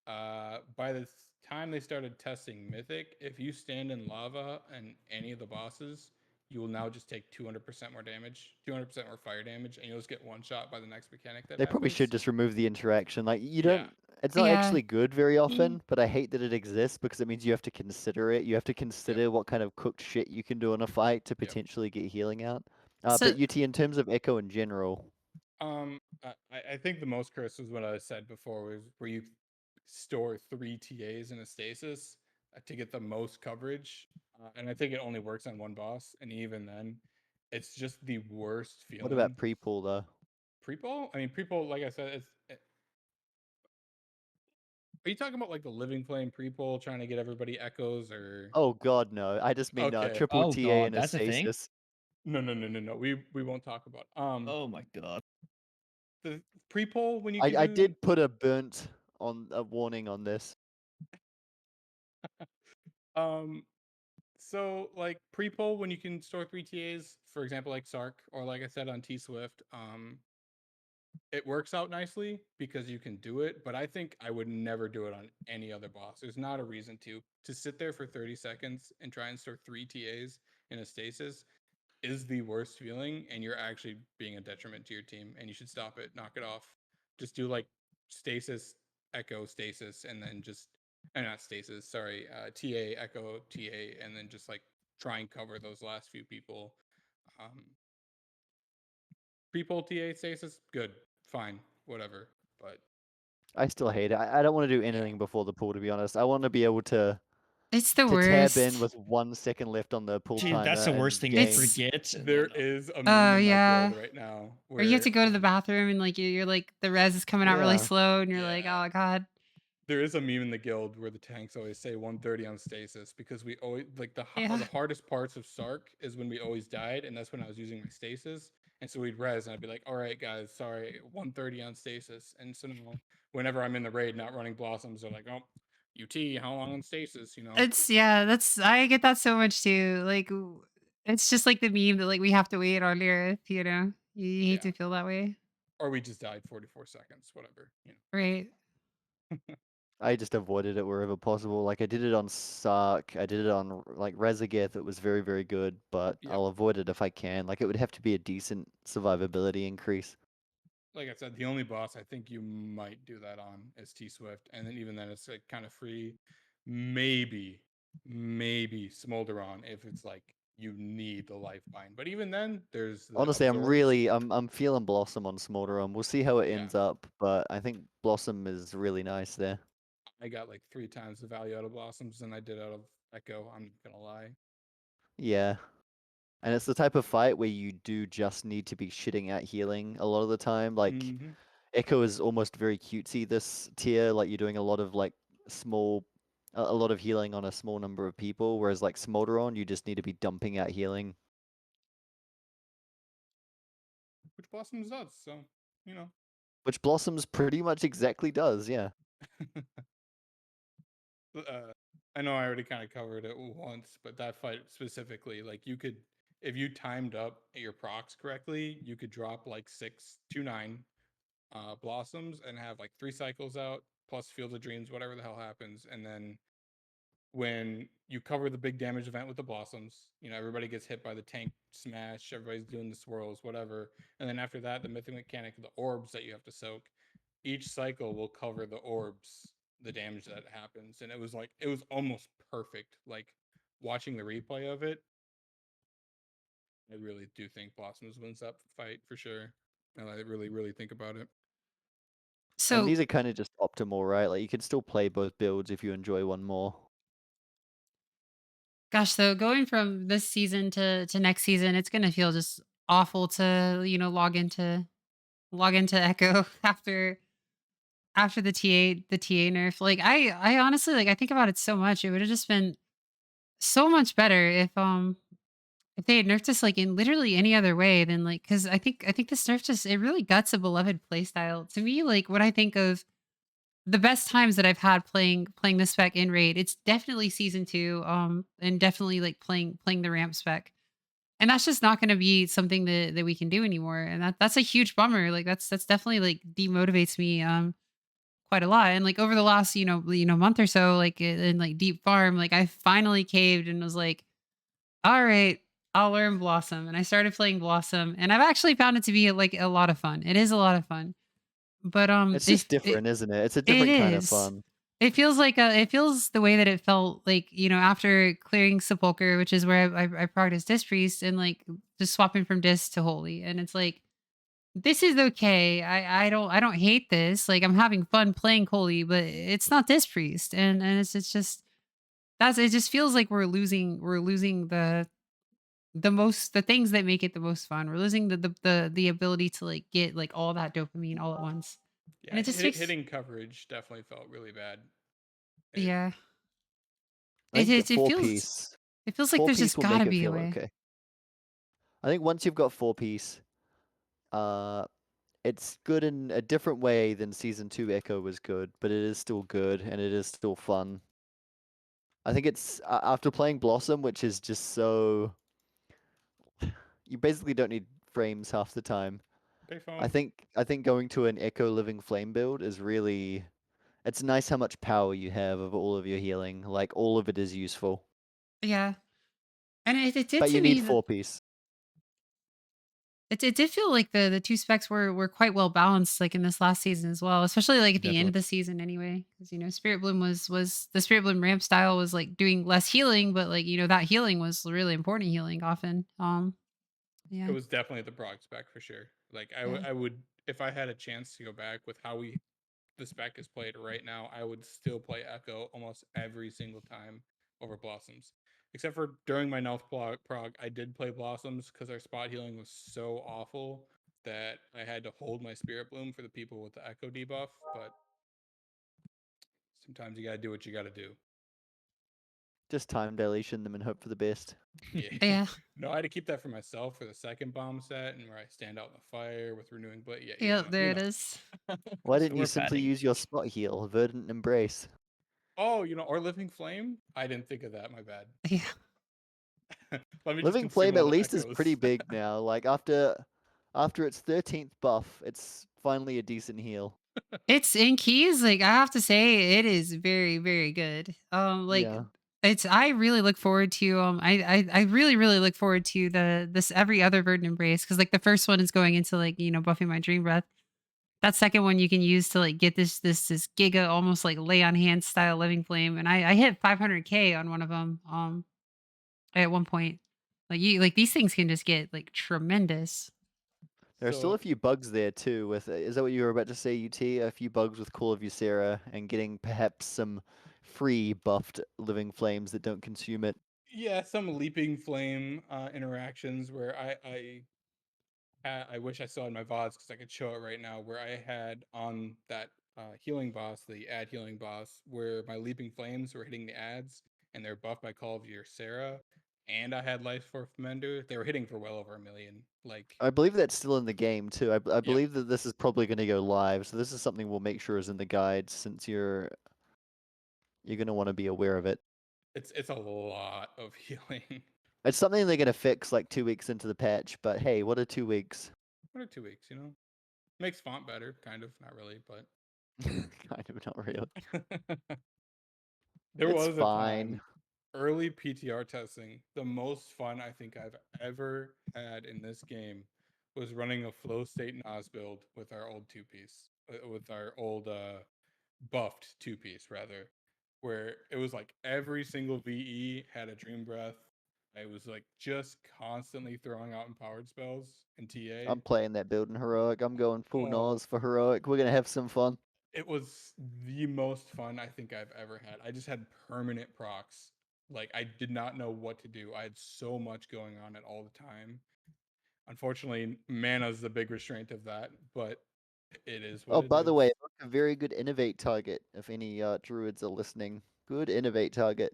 By the time they started testing Mythic, if you stand in lava and any of the bosses, you will now just take 200% more damage, 200% more fire damage, and you'll just get one shot by the next mechanic that They probably should happens. just remove the interaction. Like you Yeah. don't it's not Yeah. actually good very often, but I hate that it exists because it means you have to consider it. You have to consider what kind of cooked shit you can do in a fight to Yep. potentially get healing out. So But UT in terms of Echo in general, I think the most cursed was what I said before, was where you store 3 TAs in a stasis to get the most coverage, and I think it only works on one boss, and even then, it's just the worst feeling. what about pre-pull though? Pre-pull? I mean, pre-pull, like I said, are you talking about like the Living Flame pre-pull, trying to get everybody echoes, or? Oh god, no. I just mean Okay. triple Oh TA god, in a that's a thing? stasis. No. We won't talk about. Oh my god. The pre-pull when you can I do. did put a burnt on a warning on this. So like pre-pull when you can store 3 TAs, for example, like Sark, or like I said on T Swift, it works out nicely because you can do it, but I think I would never do it on any other boss. There's not a reason to sit there for 30 seconds and try and store 3 TAs in a stasis is the worst feeling, and you're actually being a detriment to your team, and you should stop it, knock it off. Just do like stasis, echo, stasis, and then just not stasis, sorry, TA, echo, TA, and then just like try and cover those last few people. Pre-pull TA stasis, good, fine, whatever. But I still hate it. I don't want to do anything before the pull, to be honest. I want to be able to it's the tab in worst. with 1 second left on the pull Dude, timer that's the worst and thing. You game. forget. And there then, is a meme Oh in my yeah. guild right now Or you have where to go to the bathroom and like you're like the res is coming out really Yeah. slow and you're like, Yeah. oh god. there is a meme in the guild where the tanks always say 130 on stasis because we always like the Yeah. hardest parts of Sark is when we always died, and that's when I was using my stasis. And so we'd res, and I'd be like, "All right, guys, sorry, 130 on stasis." And so now, whenever I'm in the raid not running blossoms, they're like, "Oh, UT, how long on stasis?" You know? That's I get that so much too. It's just like the meme that like we have to wait on Lirith, you know. You hate Yeah. to feel that way. Or we just died 44 seconds, whatever. You know? Right. I just avoided it wherever possible. Like I did it on Sark, I did it on like Razageth. It was very, very good, but Yep. I'll avoid it if I can. Like it would have to be a decent survivability increase. Like I said, the only boss I think you might do that on is T Swift, and then even then it's like kind of free. Maybe Smolderon if it's like you need the life bind, but even then there's the Honestly, absorbs. I'm feeling Blossom on Smolderon. We'll see how it Yeah, ends up, but I think Blossom is really nice there. I got like 3 times the value out of blossoms than I did out of Echo. I'm not gonna lie. Yeah. And it's the type of fight where you do just need to be shitting out healing a lot of the time. Like Mm-hmm. Echo is almost very cutesy this tier. Like you're doing a lot of like a lot of healing on a small number of people, whereas like Smolderon, you just need to be dumping out healing. Which blossoms does, so you know. Which Blossoms pretty much exactly does, yeah. I know I already kind of covered it once, but that fight specifically, like you could, if you timed up your procs correctly, you could drop like 6 to 9 blossoms and have like 3 cycles out plus Fields of Dreams, whatever the hell happens, and then when you cover the big damage event with the blossoms, everybody gets hit by the tank smash, everybody's doing the swirls, whatever. And then after that, the mythic mechanic, the orbs that you have to soak, each cycle will cover the orbs, the damage that happens. And it was almost perfect. Like watching the replay of it, I really do think Blossoms wins that fight for sure. And I really, really think about it. And So these are kind of just optimal, right? Like you can still play both builds if you enjoy one more. gosh, so going from this season to next season, it's gonna feel just awful to, log into Echo after the TA nerf. Like I honestly, like, I think about it so much. It would have just been so much better if they had nerfed us like in literally any other way than like, because I think this nerf just, it really guts a beloved playstyle. To me, like when I think of the best times that I've had playing this spec in raid, it's definitely season 2, and definitely like playing the ramp spec. And that's just not going to be something that we can do anymore. And that's a huge bummer. Like that's definitely like demotivates me quite a lot. And like over the last, month or so, like in like deep farm, like I finally caved and was like, all right, I'll learn Blossom. And I started playing Blossom, and I've actually found it to be like a lot of fun. It is a lot of fun. But It's just different, isn't it? It's a it different kind of is. fun. It feels like it feels the way that it felt like, after clearing Sepulcher, which is where I practiced Disc Priest, and like just swapping from Disc to Holy. And it's like, this is okay. I don't hate this. Like I'm having fun playing Holy, but it's not Disc Priest. And it's just, it just feels like we're losing the things that make it the most fun. We're losing the ability to like get like all that dopamine all at once. And Yeah, it just makes, hitting coverage definitely felt really bad. yeah. I It think is. It feels like four there's piece just will gotta make it be a feel way. okay. I think once you've got 4-piece, it's good in a different way than season 2 Echo was good, but it is still good and it is still fun. I think it's after playing Blossom, which is just so you basically don't need frames half the time. I think going to an Echo Living Flame build is really, it's nice how much power you have of all of your healing. Like all of it is useful. Yeah. And it did But to you need me that 4-piece. it did feel like the two specs were quite well balanced, like in this last season as well, especially like at the end Definitely. of the season anyway. Because Spirit Bloom was the Spirit Bloom ramp style was like doing less healing, but like that healing was really important healing often. It Yeah, was definitely the Brock spec for sure. Like yeah. I would, if I had a chance to go back with how the spec is played right now, I would still play Echo almost every single time over Blossoms. Except for during my Nelf prog, I did play Blossoms because our spot healing was so awful that I had to hold my Spirit Bloom for the people with the Echo debuff. But sometimes you gotta do what you gotta do. Just time dilation them and hope for the best. Yeah. Yeah. No, I had to keep that for myself for the second bomb set, and where I stand out in the fire with renewing blade. Yeah, Yeah, there it is. Why didn't you Sore simply padding. use your spot heal, Verdant Embrace? Oh, or Living Flame? I didn't think of that. My bad. Yeah. Let me just Living consume Flame all at the least is pretty echoes. big now. Like after its 13th buff, it's finally a decent heal. It's in keys, like I have to say, it is very, very good. Like Yeah. I really look forward to I really, really look forward to this every other Verdant Embrace, because like the first one is going into like, buffing my dream breath. That second one you can use to like get this giga almost like lay on hand style living flame. And I hit 500k on one of them at one point. Like these things can just get like tremendous. There are still So a few bugs there too. With is that what you were about to say, UT? A few bugs with Call of Ysera and getting perhaps some free buffed Living Flames that don't consume it. yeah, some leaping flame interactions where I wish I still had my VODs because I could show it right now. Where I had on that healing boss, the ad healing boss, where my leaping flames were hitting the ads and they're buffed by Call of Ysera, and I had Life Force Mender. They were hitting for well over 1 million. Like, I believe that's still in the game too. I yep, believe that this is probably going to go live, so this is something we'll make sure is in the guide since you're going to want to be aware of it. it's a lot of healing. It's something they're going to fix like 2 weeks into the patch, but hey, what are 2 weeks? What are 2 weeks? Makes font better, kind of, not really, but Kind of, not really. There It's was a fine. time, early PTR testing, the most fun I think I've ever had in this game was running a flow state Nas build with our old two-piece, with our old buffed two-piece rather, where it was like every single VE had a Dream Breath. I was like just constantly throwing out empowered spells and TA. I'm playing that build in heroic. I'm going full Oh, Nas for heroic. We're gonna have some fun. it was the most fun I think I've ever had. I just had permanent procs. Like I did not know what to do. I had so much going on at all the time. Unfortunately, mana's the big restraint of that, but it is what Oh, it by the is. way, a very good innovate target. If any druids are listening, good innovate target.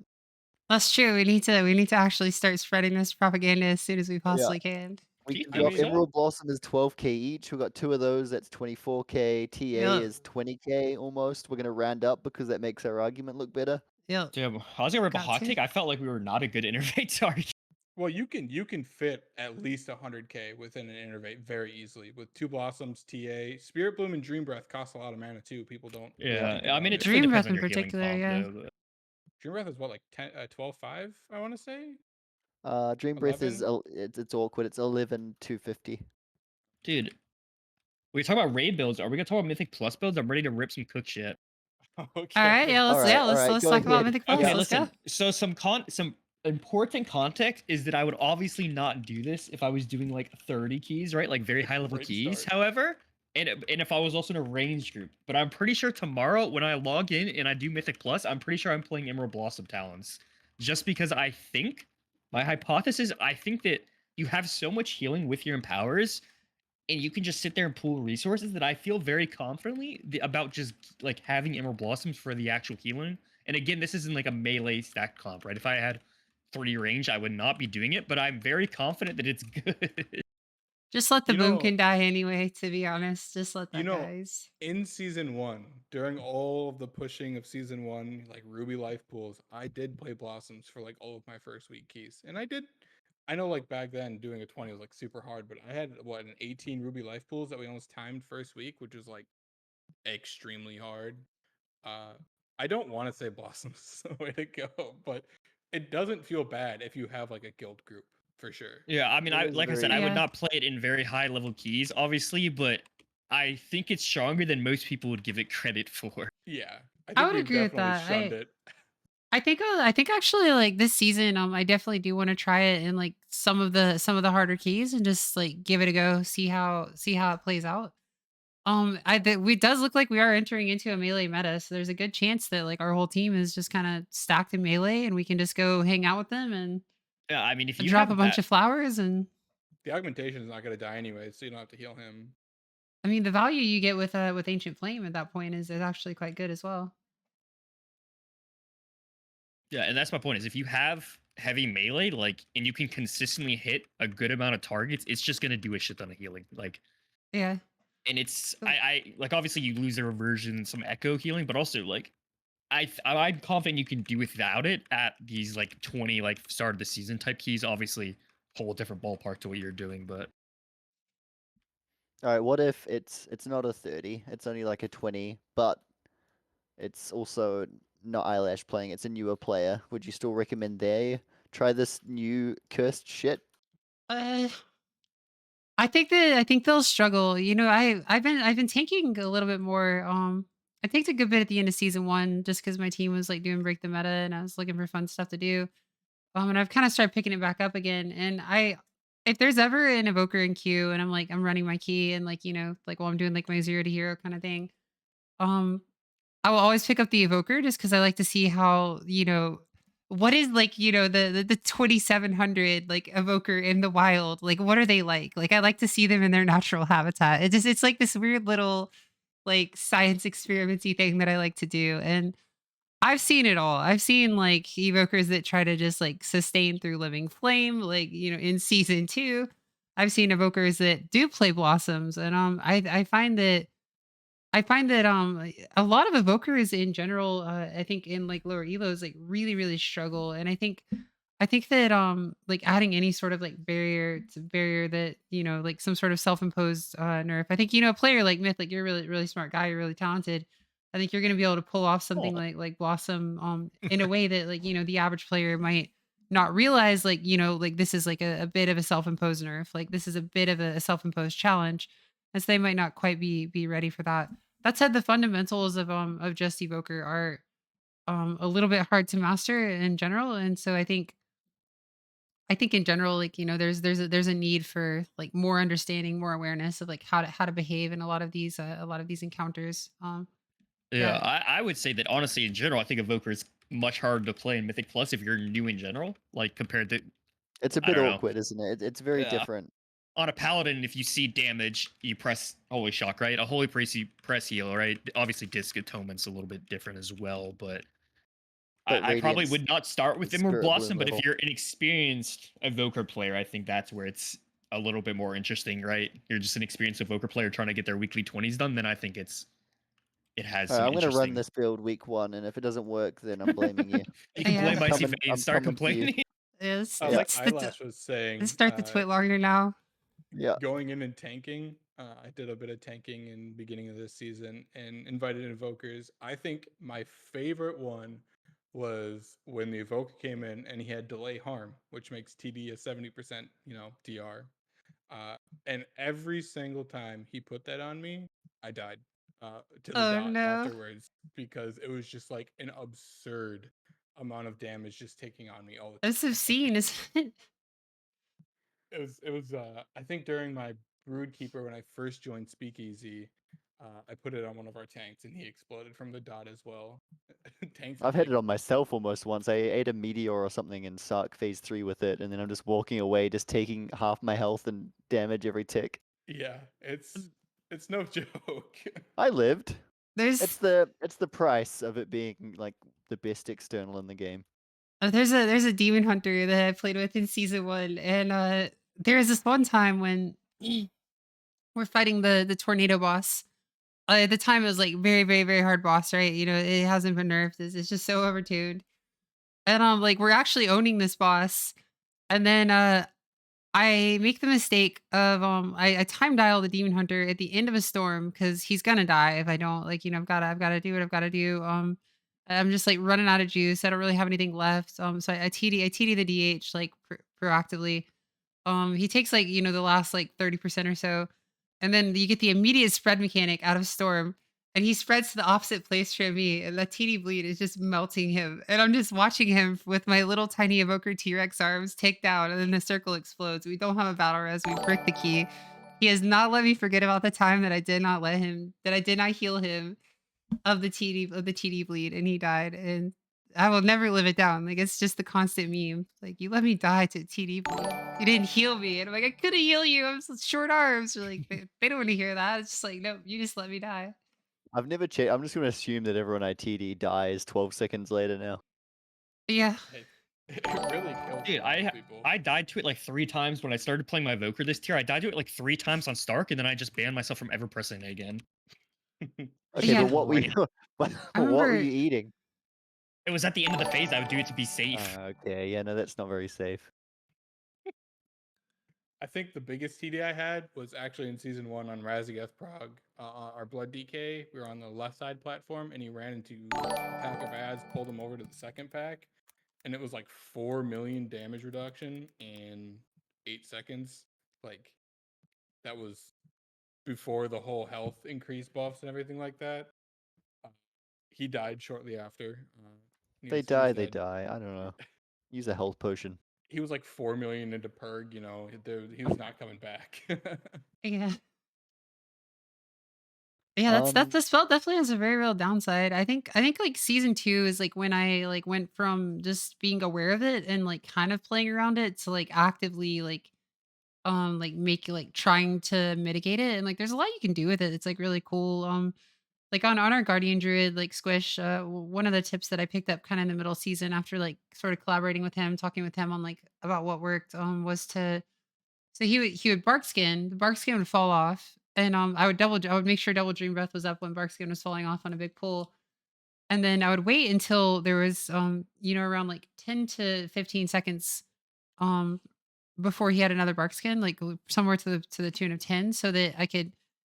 That's true. We need to actually start spreading this propaganda as soon as we Yeah, possibly can. we Do you can think drop mean- so? Emerald Blossom is 12k each. We got 2 of those. That's 24k. TA Yep. is 20k almost. We're gonna round up because that makes our argument look better. Yep. Damn, I was gonna rip a Got hot to. take. I felt like we were not a good innervate target. Well, you can fit at least 100k within an innervate very easily with 2 blossoms, TA, Spirit Bloom, and Dream Breath cost a lot of mana too. People don't. Yeah, think I mean about it it. definitely Dream depends Breath on in your healing particular, comp yeah. though. But Dream Breath is what, like 10, 12.5, I want to say. Dream Breath is 11? it's awkward. It's 11,250. dude, we talk about raid builds. Are we gonna talk about Mythic Plus builds? I'm ready to rip some cook shit. Okay. All right, yeah, All let's right, let's go talk about ahead. Mythic Plus. Okay, Let's go. listen. So some important context is that I would obviously not do this if I was doing like 30 keys, right? Like very high level Great keys. start. However, and if I was also in a range group, but I'm pretty sure tomorrow when I log in and I do Mythic Plus, I'm pretty sure I'm playing Emerald Blossom Talons, just because I think my hypothesis. I think that you have so much healing with your empowers and you can just sit there and pool resources that I feel very confidently about just like having Emerald Blossoms for the actual healing. And again, this isn't like a melee stack comp, right? If I had 3 range, I would not be doing it, but I'm very confident that it's good. Just let the You know- boomkin die anyway, to be honest. Just let that You know, guys. in season 1, during all of the pushing of season 1, like Ruby life pools, I did play Blossoms for like all of my first week keys. And I know like back then doing a 20 was like super hard, but I had what, an 18 Ruby life pools that we almost timed first week, which was like extremely hard. I don't want to say Blossoms is the way to go, but it doesn't feel bad if you have like a guild group for sure. Yeah, I mean, It is like I said, I very- would Yeah. not play it in very high level keys, obviously, but I think it's stronger than most people would give it credit for. Yeah, I think would we've agree with definitely that. shunned it. I think actually like this season, I definitely do want to try it in like some of the harder keys and just like give it a go, see how it plays out. We does look like we are entering into a melee meta, so there's a good chance that like our whole team is just kind of stacked in melee, and we can just go hang out with them and Yeah, I mean, if you drop have a bunch that, of flowers. And The augmentation is not going to die anyway, so you don't have to heal him. I mean, the value you get with Ancient Flame at that point is actually quite good as well. yeah, and that's my point is if you have heavy melee, like, and you can consistently hit a good amount of targets, it's just gonna do a shit ton of healing. Like, Yeah. and it's Cool. I like obviously you lose the reversion, some echo healing, but also like I'm confident you can do without it at these like 20 like start of the season type keys. Obviously, whole different ballpark to what you're doing, but All right, what if it's not a 30? It's only like a 20, but it's also not Eyelash playing. It's a newer player. Would you still recommend they try this new cursed shit? Uh, I think they'll struggle. I've been taking a little bit more. I tanked a good bit at the end of season one just because my team was like doing break the meta and I was looking for fun stuff to do. And I've kind of started picking it back up again. And if there's ever an evoker in queue and I'm running my key and like like while I'm doing like my 0 to hero kind of thing, um, I will always pick up the evoker just because I like to see how what is like the 2700 like evoker in the wild, like what are they like I like to see them in their natural habitat. It's like this weird little like science experimenty thing that I like to do. And I've seen it all. I've seen like evokers that try to just like sustain through living flame, like in season 2. I've seen evokers that do play blossoms. And I find that a lot of evokers in general, I think in like lower elos like really struggle. And I think that like adding any sort of like barrier that like some sort of self-imposed nerf. I think a player like Myth, like you're a really smart guy, you're really talented. I think you're going to be able to pull off something Oh, like Blossom in a way that like, the average player might not realize like, like this is like a bit of a self-imposed nerf. Like this is a bit of a self-imposed challenge. As they might not quite be ready for that. That said, the fundamentals of just Evoker are a little bit hard to master in general. And so I think in general, like, there's a need for like more understanding, more awareness of like how to behave in a lot of these encounters. yeah. Yeah. I would say that honestly, in general, I think Evoker is much harder to play in Mythic Plus if you're new in general, like compared to It's a I bit don't know. awkward, isn't it? It's very Yeah. different. On a paladin, if you see damage, you press Holy Shock, right? A Holy Priest, you press heal, right? Obviously, Disc Atonement's a little bit different as well, but But I probably Radiance would not start with is Emerald Spirit Bloom Blossom, but if level. you're an experienced Evoker player, I think that's where it's a little bit more interesting, right? You're just an experienced Evoker player trying to get their weekly 20s done, then I think it has Alright, some I'm gonna run interesting. this build week 1, and if it doesn't work, then I'm blaming you. You can Yeah. blame I'm Icy coming. Vein and I'm start coming for you. complaining. It's Like Yeah. it's Eyelash was let's saying, start the twit logger now. Yeah. going in and tanking. I did a bit of tanking in beginning of this season and invited invokers. I think my favorite one was when the evoker came in and he had delay harm, which makes TD a 70%, DR. And every single time he put that on me, I died to the Oh dot no. afterwards because it was just like an absurd amount of damage just taking on me all the That's time. obscene, isn't it? It was I think during my Broodkeeper when I first joined Speakeasy, I put it on one of our tanks and he exploded from the dot as well. Tanks are I've had big. it on myself almost once. I ate a meteor or something in Sark Phase 3 with it, and then I'm just walking away, just taking half my health and damage every tick. Yeah, it's no joke. I lived. It's There's the price of it being like the best external in the game. there's a demon hunter that I played with in season 1, and there was this one time when we're fighting the tornado boss. At the time, it was like very, very, very hard boss, right? It hasn't been nerfed. It's just so overtuned. And like we're actually owning this boss. And then I make the mistake of I time dial the demon hunter at the end of a storm because he's gonna die if I don't. Like, I've gotta do what I've gotta do. I'm just like running out of juice. I don't really have anything left. So I TD the DH like proactively. He takes like, the last like 30% or so. And then you get the immediate spread mechanic out of Storm. And he spreads to the opposite place from me. And the TD bleed is just melting him. And I'm just watching him with my little tiny evoker T-Rex arms take down. And then the circle explodes. We don't have a battle res. We brick the key. He has not let me forget about the time that I did not heal him of the TD bleed, and he died, and I will never live it down. Like it's just the constant meme. Like you let me die to TD bleed. You didn't heal me, and I'm like I couldn't heal you. I'm so short arms. Or like they don't want to hear that. It's just like no, you just let me die. I've never checked. I'm just gonna assume that everyone I TD dies 12 seconds later now. Yeah. It really kills Dude, a lot of people. I died to it like 3 times when I started playing my Evoker this tier. I died to it like 3 times on Stark, and then I just banned myself from ever pressing it again. Okay, Yeah. but what were Great. you? I What were remember you eating? It was at the end of the phase. I would do it to be safe. Okay, yeah, no, that's not very safe. I think the biggest TD I had was actually in season 1 on Razziath Prague. Our Blood DK, we were on the left side platform, and he ran into a pack of ads, pulled him over to the second pack, and it was like 4 million damage reduction in 8 seconds. Like, that was before the whole health increase buffs and everything like that. Uh, he died shortly after. They He was die, they dead. die. I don't know. Use a health potion. He was like 4 million into Purg, he was not coming back. yeah. Yeah, Um, the spell definitely has a very real downside. I think like season 2 is like when I like went from just being aware of it and like kind of playing around it to like actively like make like trying to mitigate it, and like there's a lot you can do with it. It's like really cool. Like on our guardian druid like squish, one of the tips that I picked up kind of in the middle season after like sort of collaborating with him, talking with him on like about what worked, was to so he would bark skin, the bark skin would fall off, and I would make sure double dream breath was up when bark skin was falling off on a big pull, and then I would wait until there was around like 10 to 15 seconds um before he had another bark skin, like somewhere to the tune of 10, so that I could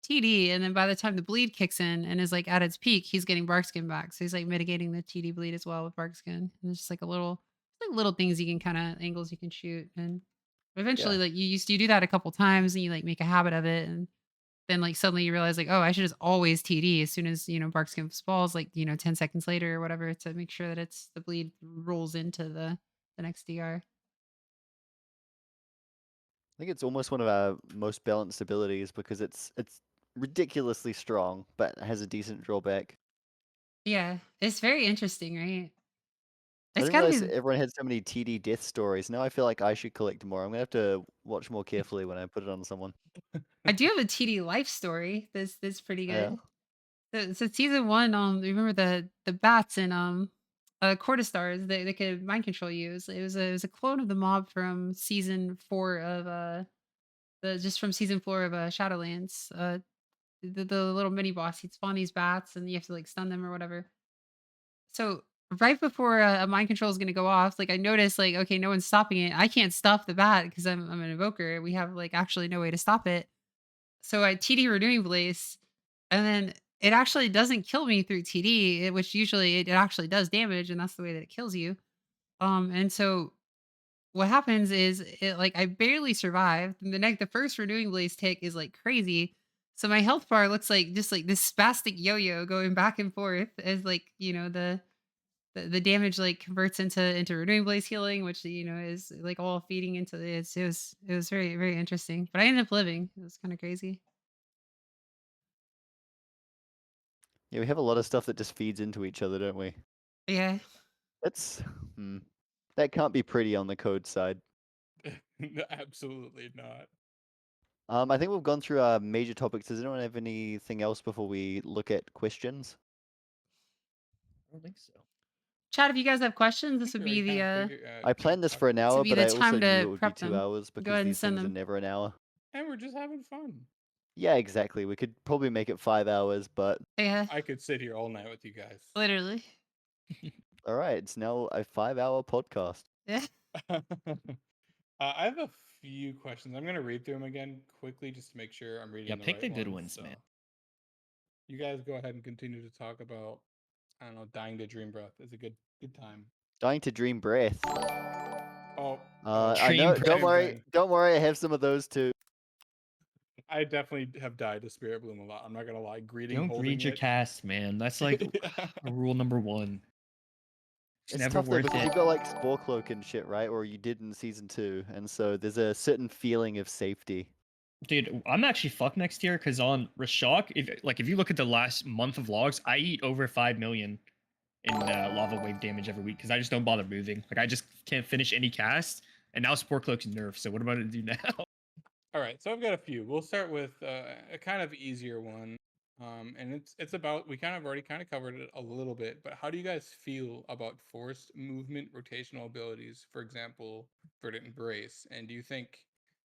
TD, and then by the time the bleed kicks in and is like at its peak, he's getting bark skin back. So he's like mitigating the TD bleed as well with bark skin. And it's just like a little like little things you can kind of angles you can shoot. And eventually Yeah. like you do that a couple times and you like make a habit of it. And then like suddenly you realize like, oh, I should just always TD as soon as, bark skin falls, like, 10 seconds later or whatever to make sure that it's the bleed rolls into the next DR. I think it's almost one of our most balanced abilities because it's ridiculously strong, but has a decent drawback. Yeah. It's very interesting, right? I It's didn't gotta realize be everyone had so many TD death stories. Now I feel like I should collect more. I'm gonna have to watch more carefully when I put it on someone. I do have a TD life story that's pretty Yeah. good. So season 1, remember the bats and Cortistars, they could mind control you. It was a clone of the mob from season 4 of from season 4 of Shadowlands. The little mini boss, he'd spawn these bats and you have to like stun them or whatever. So right before a mind control is going to go off, like I noticed, like, okay, no one's stopping it. I can't stop the bat because I'm an evoker. We have like actually no way to stop it. So I TD renewing blaze, and then it actually doesn't kill me through TD, which usually it actually does damage, and that's the way that it kills you. And so what happens is it like I barely survived. And the first renewing blaze tick is like crazy. So my health bar looks like just like this spastic yo-yo going back and forth as like, the damage like converts into renewing blaze healing, which is like all feeding into it was very, very interesting. But I ended up living. It was kind of crazy. Yeah, we have a lot of stuff that just feeds into each other, don't we? Yeah. That's that can't be pretty on the code side. No, absolutely not. I think we've gone through our major topics. Does anyone have anything else before we look at questions? I don't think so. Chat, if you guys have questions, this would We already be kinda the I planned this for an covered it. hour, be but the I also time knew to it would be prep 2 them. hours Go because ahead and these send things are them. never an hour. And we're just having fun. Yeah, exactly. We could probably make it 5 hours, but Yeah, I could sit here all night with you guys. literally. all right, it's now a 5-hour podcast. Yeah. I have a few questions. I'm gonna read through them again quickly just to make sure I'm reading Yeah, the pick right the good ones. ones, man. You guys go ahead and continue to talk about, I don't know, dying to dream breath is a good time. Dying to Dream Breath. Oh, I Dream know. Breath. Don't worry. then Don't worry. I have some of those too. I definitely have died to Spirit Bloom a lot. I'm not gonna lie. Greeting, Don't holding read your it. cast, man. That's like rule number 1. It's It's never tough though worth because it. you've got like Spore Cloak and shit, right? Or you did in season 2, and so there's a certain feeling of safety. Dude, I'm actually fucked next year because on Rashok, if you look at the last month of logs, I eat over 5 million in lava wave damage every week because I just don't bother moving. Like I just can't finish any cast, and now Spore Cloak's nerfed. So what am I gonna do now? All right, so I've got a few. We'll start with a kind of easier one, and it's about we kind of already kind of covered it a little bit, but how do you guys feel about forced movement rotational abilities? For example, Verdant Embrace, and do you think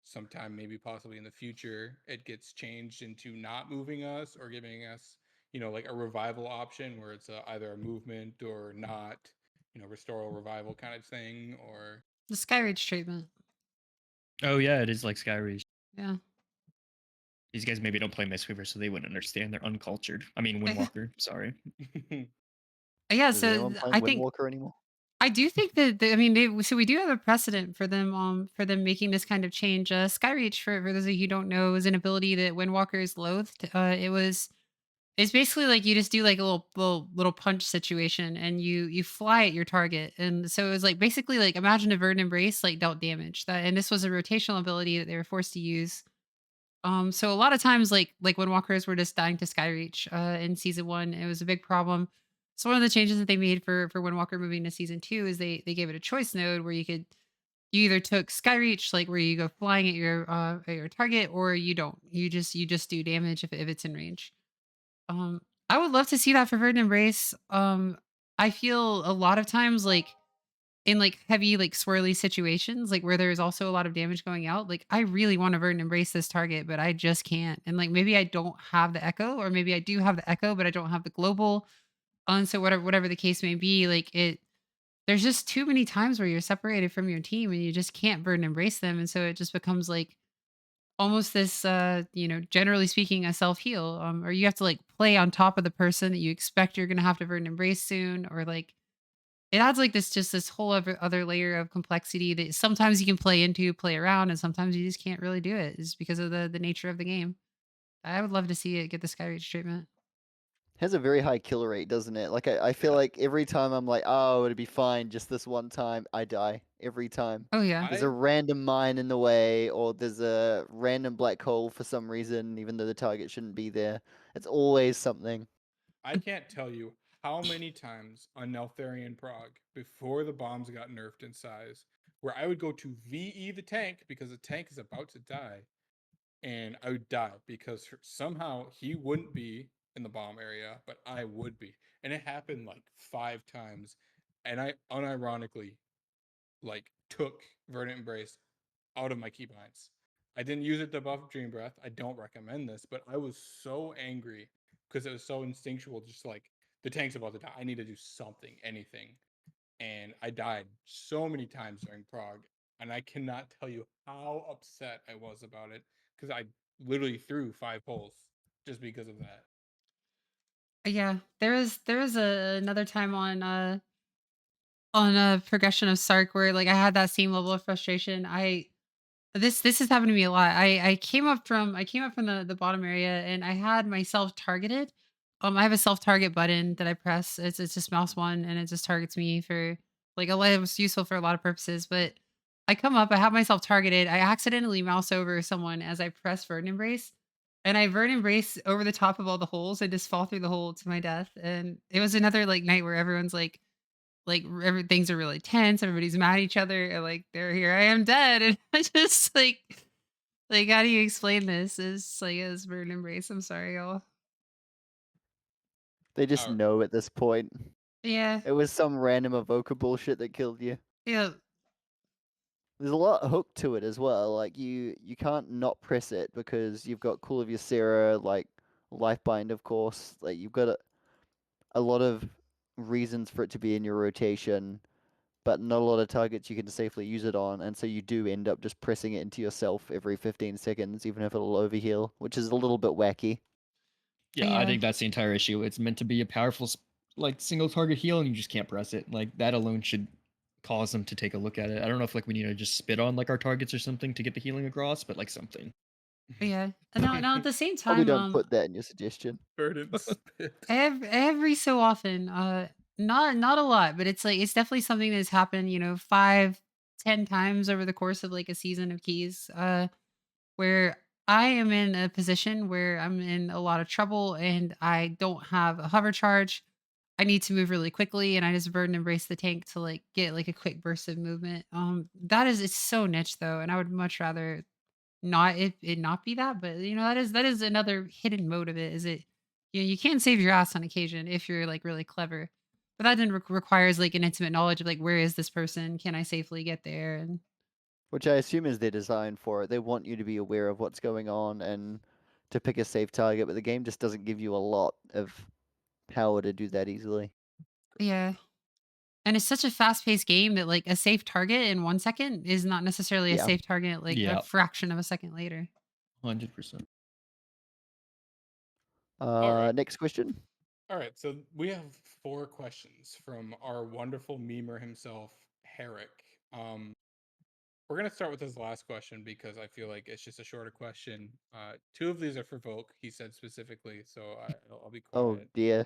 sometime maybe possibly in the future it gets changed into not moving us or giving us like a revival option where it's either a movement or not, restore or revival kind of thing, or The Skyreach treatment. Oh yeah, it is like Skyreach. Yeah. These guys maybe don't play Mistweaver, so they wouldn't understand. They're uncultured. I mean, Windwalker. Sorry. Yeah, Is anyone so playing I think Windwalker anymore? I do think that I mean we do have a precedent for them making this kind of change. Skyreach, for those of you who don't know, is an ability that Windwalkers loathed. It's basically like you just do like a little punch situation and you fly at your target. And so it was like basically like imagine a Verdant Embrace like dealt damage. That and this was a rotational ability that they were forced to use. So a lot of times like when walkers were just dying to Skyreach in season 1, it was a big problem. So one of the changes that they made for Windwalker moving to season 2 is they gave it a choice node where you either took Skyreach, like where you go flying at your target, or you don't. You just do damage if it's in range. I would love to see that for Verdant Embrace. I feel a lot of times like in like heavy like swirly situations like where there's also a lot of damage going out, like I really want to Verdant Embrace this target but I just can't, and like maybe I don't have the echo or maybe I do have the echo but I don't have the global. And so whatever the case may be, like there's just too many times where you're separated from your team and you just can't Verdant Embrace them, and so it just becomes like almost this generally speaking a self heal, or you have to like play on top of the person that you expect you're gonna have to burn embrace soon, or like it adds like this whole other layer of complexity that sometimes you can play into, play around, and sometimes you just can't really do it just because of the nature of the game. I would love to see it get the Skyreach treatment. Has a very high kill rate, doesn't it? Like I feel like every time I'm like, oh, it'd be fine. Just this one time, I die every time. Oh yeah. There's a random mine in the way, or there's a random black hole for some reason, even though the target shouldn't be there. It's always something. I can't tell you how many times on Neltharion Prague, before the bombs got nerfed in size, where I would go to VE the tank because the tank is about to die, and I would die because somehow he wouldn't be in the bomb area, but I would be. And it happened like 5 times, and I unironically like took Verdant Embrace out of my keybinds. I didn't use it to buff Dream Breath. I don't recommend this, but I was so angry because it was so instinctual, just like the tank's about to die. I need to do something, anything. And I died so many times during Prague, and I cannot tell you how upset I was about it because I literally threw 5 poles just because of that. Yeah, there was another time on a progression of Sark where like I had that same level of frustration. This has happened to me a lot. I came up from the bottom area and I had myself targeted. I have a self target button that I press. It's just mouse one and it just targets me for like a lot. It was useful for a lot of purposes. But I come up, I have myself targeted. I accidentally mouse over someone as I press Verdant Embrace. And I Verdant Embrace over the top of all the holes. I just fall through the hole to my death. And it was another like night where everyone's like things are really tense. Everybody's mad at each other. And like there, here I am dead, and I just like how do you explain this? It's like it's burn embrace. I'm sorry, y'all. They just Oh, know at this point. Yeah, It was some random evoker bullshit that killed you. yeah, There's a lot of hook to it as well. Like you can't not press it because you've got Call of Ysera, like Lifebind, of course. Like you've got a lot of reasons for it to be in your rotation, but not a lot of targets you can safely use it on, and so you do end up just pressing it into yourself every 15 seconds, even if it'll overheal, which is a little bit wacky. Yeah, I yeah. think that's the entire issue. It's meant to be a powerful, like single target heal, and you just can't press it. Like that alone should cause them to take a look at it. I don't know if like we need to just spit on like our targets or something to get the healing across, but like something. Yeah. And now at the same Probably time, don't put that in your suggestion. Verdant spit. every so often, not a lot, but it's like it's definitely something that's happened, 5, 10 times over the course of like a season of keys. Where I am in a position where I'm in a lot of trouble and I don't have a hover charge. I need to move really quickly and I just burn embrace the tank to like get like a quick burst of movement. It's so niche though, and I would much rather not it not be that, but that is another hidden mode of it. Is it you can save your ass on occasion if you're like really clever. But that then requires like an intimate knowledge of like where is this person? Can I safely get there? And Which I assume is their design for it. They want you to be aware of what's going on and to pick a safe target, but the game just doesn't give you a lot of power to do that easily. yeah. And it's such a fast-paced game that, like, a safe target in 1 second is not necessarily a Yeah. safe target, like, a Yeah, fraction of a second later. 100%. right. Next question. All right, so we have 4 questions from our wonderful memer himself, Herrick. We're gonna start with his last question because I feel like it's just a shorter question. 2 of these are for Voulk, he said specifically, so I'll be Oh quiet. dear.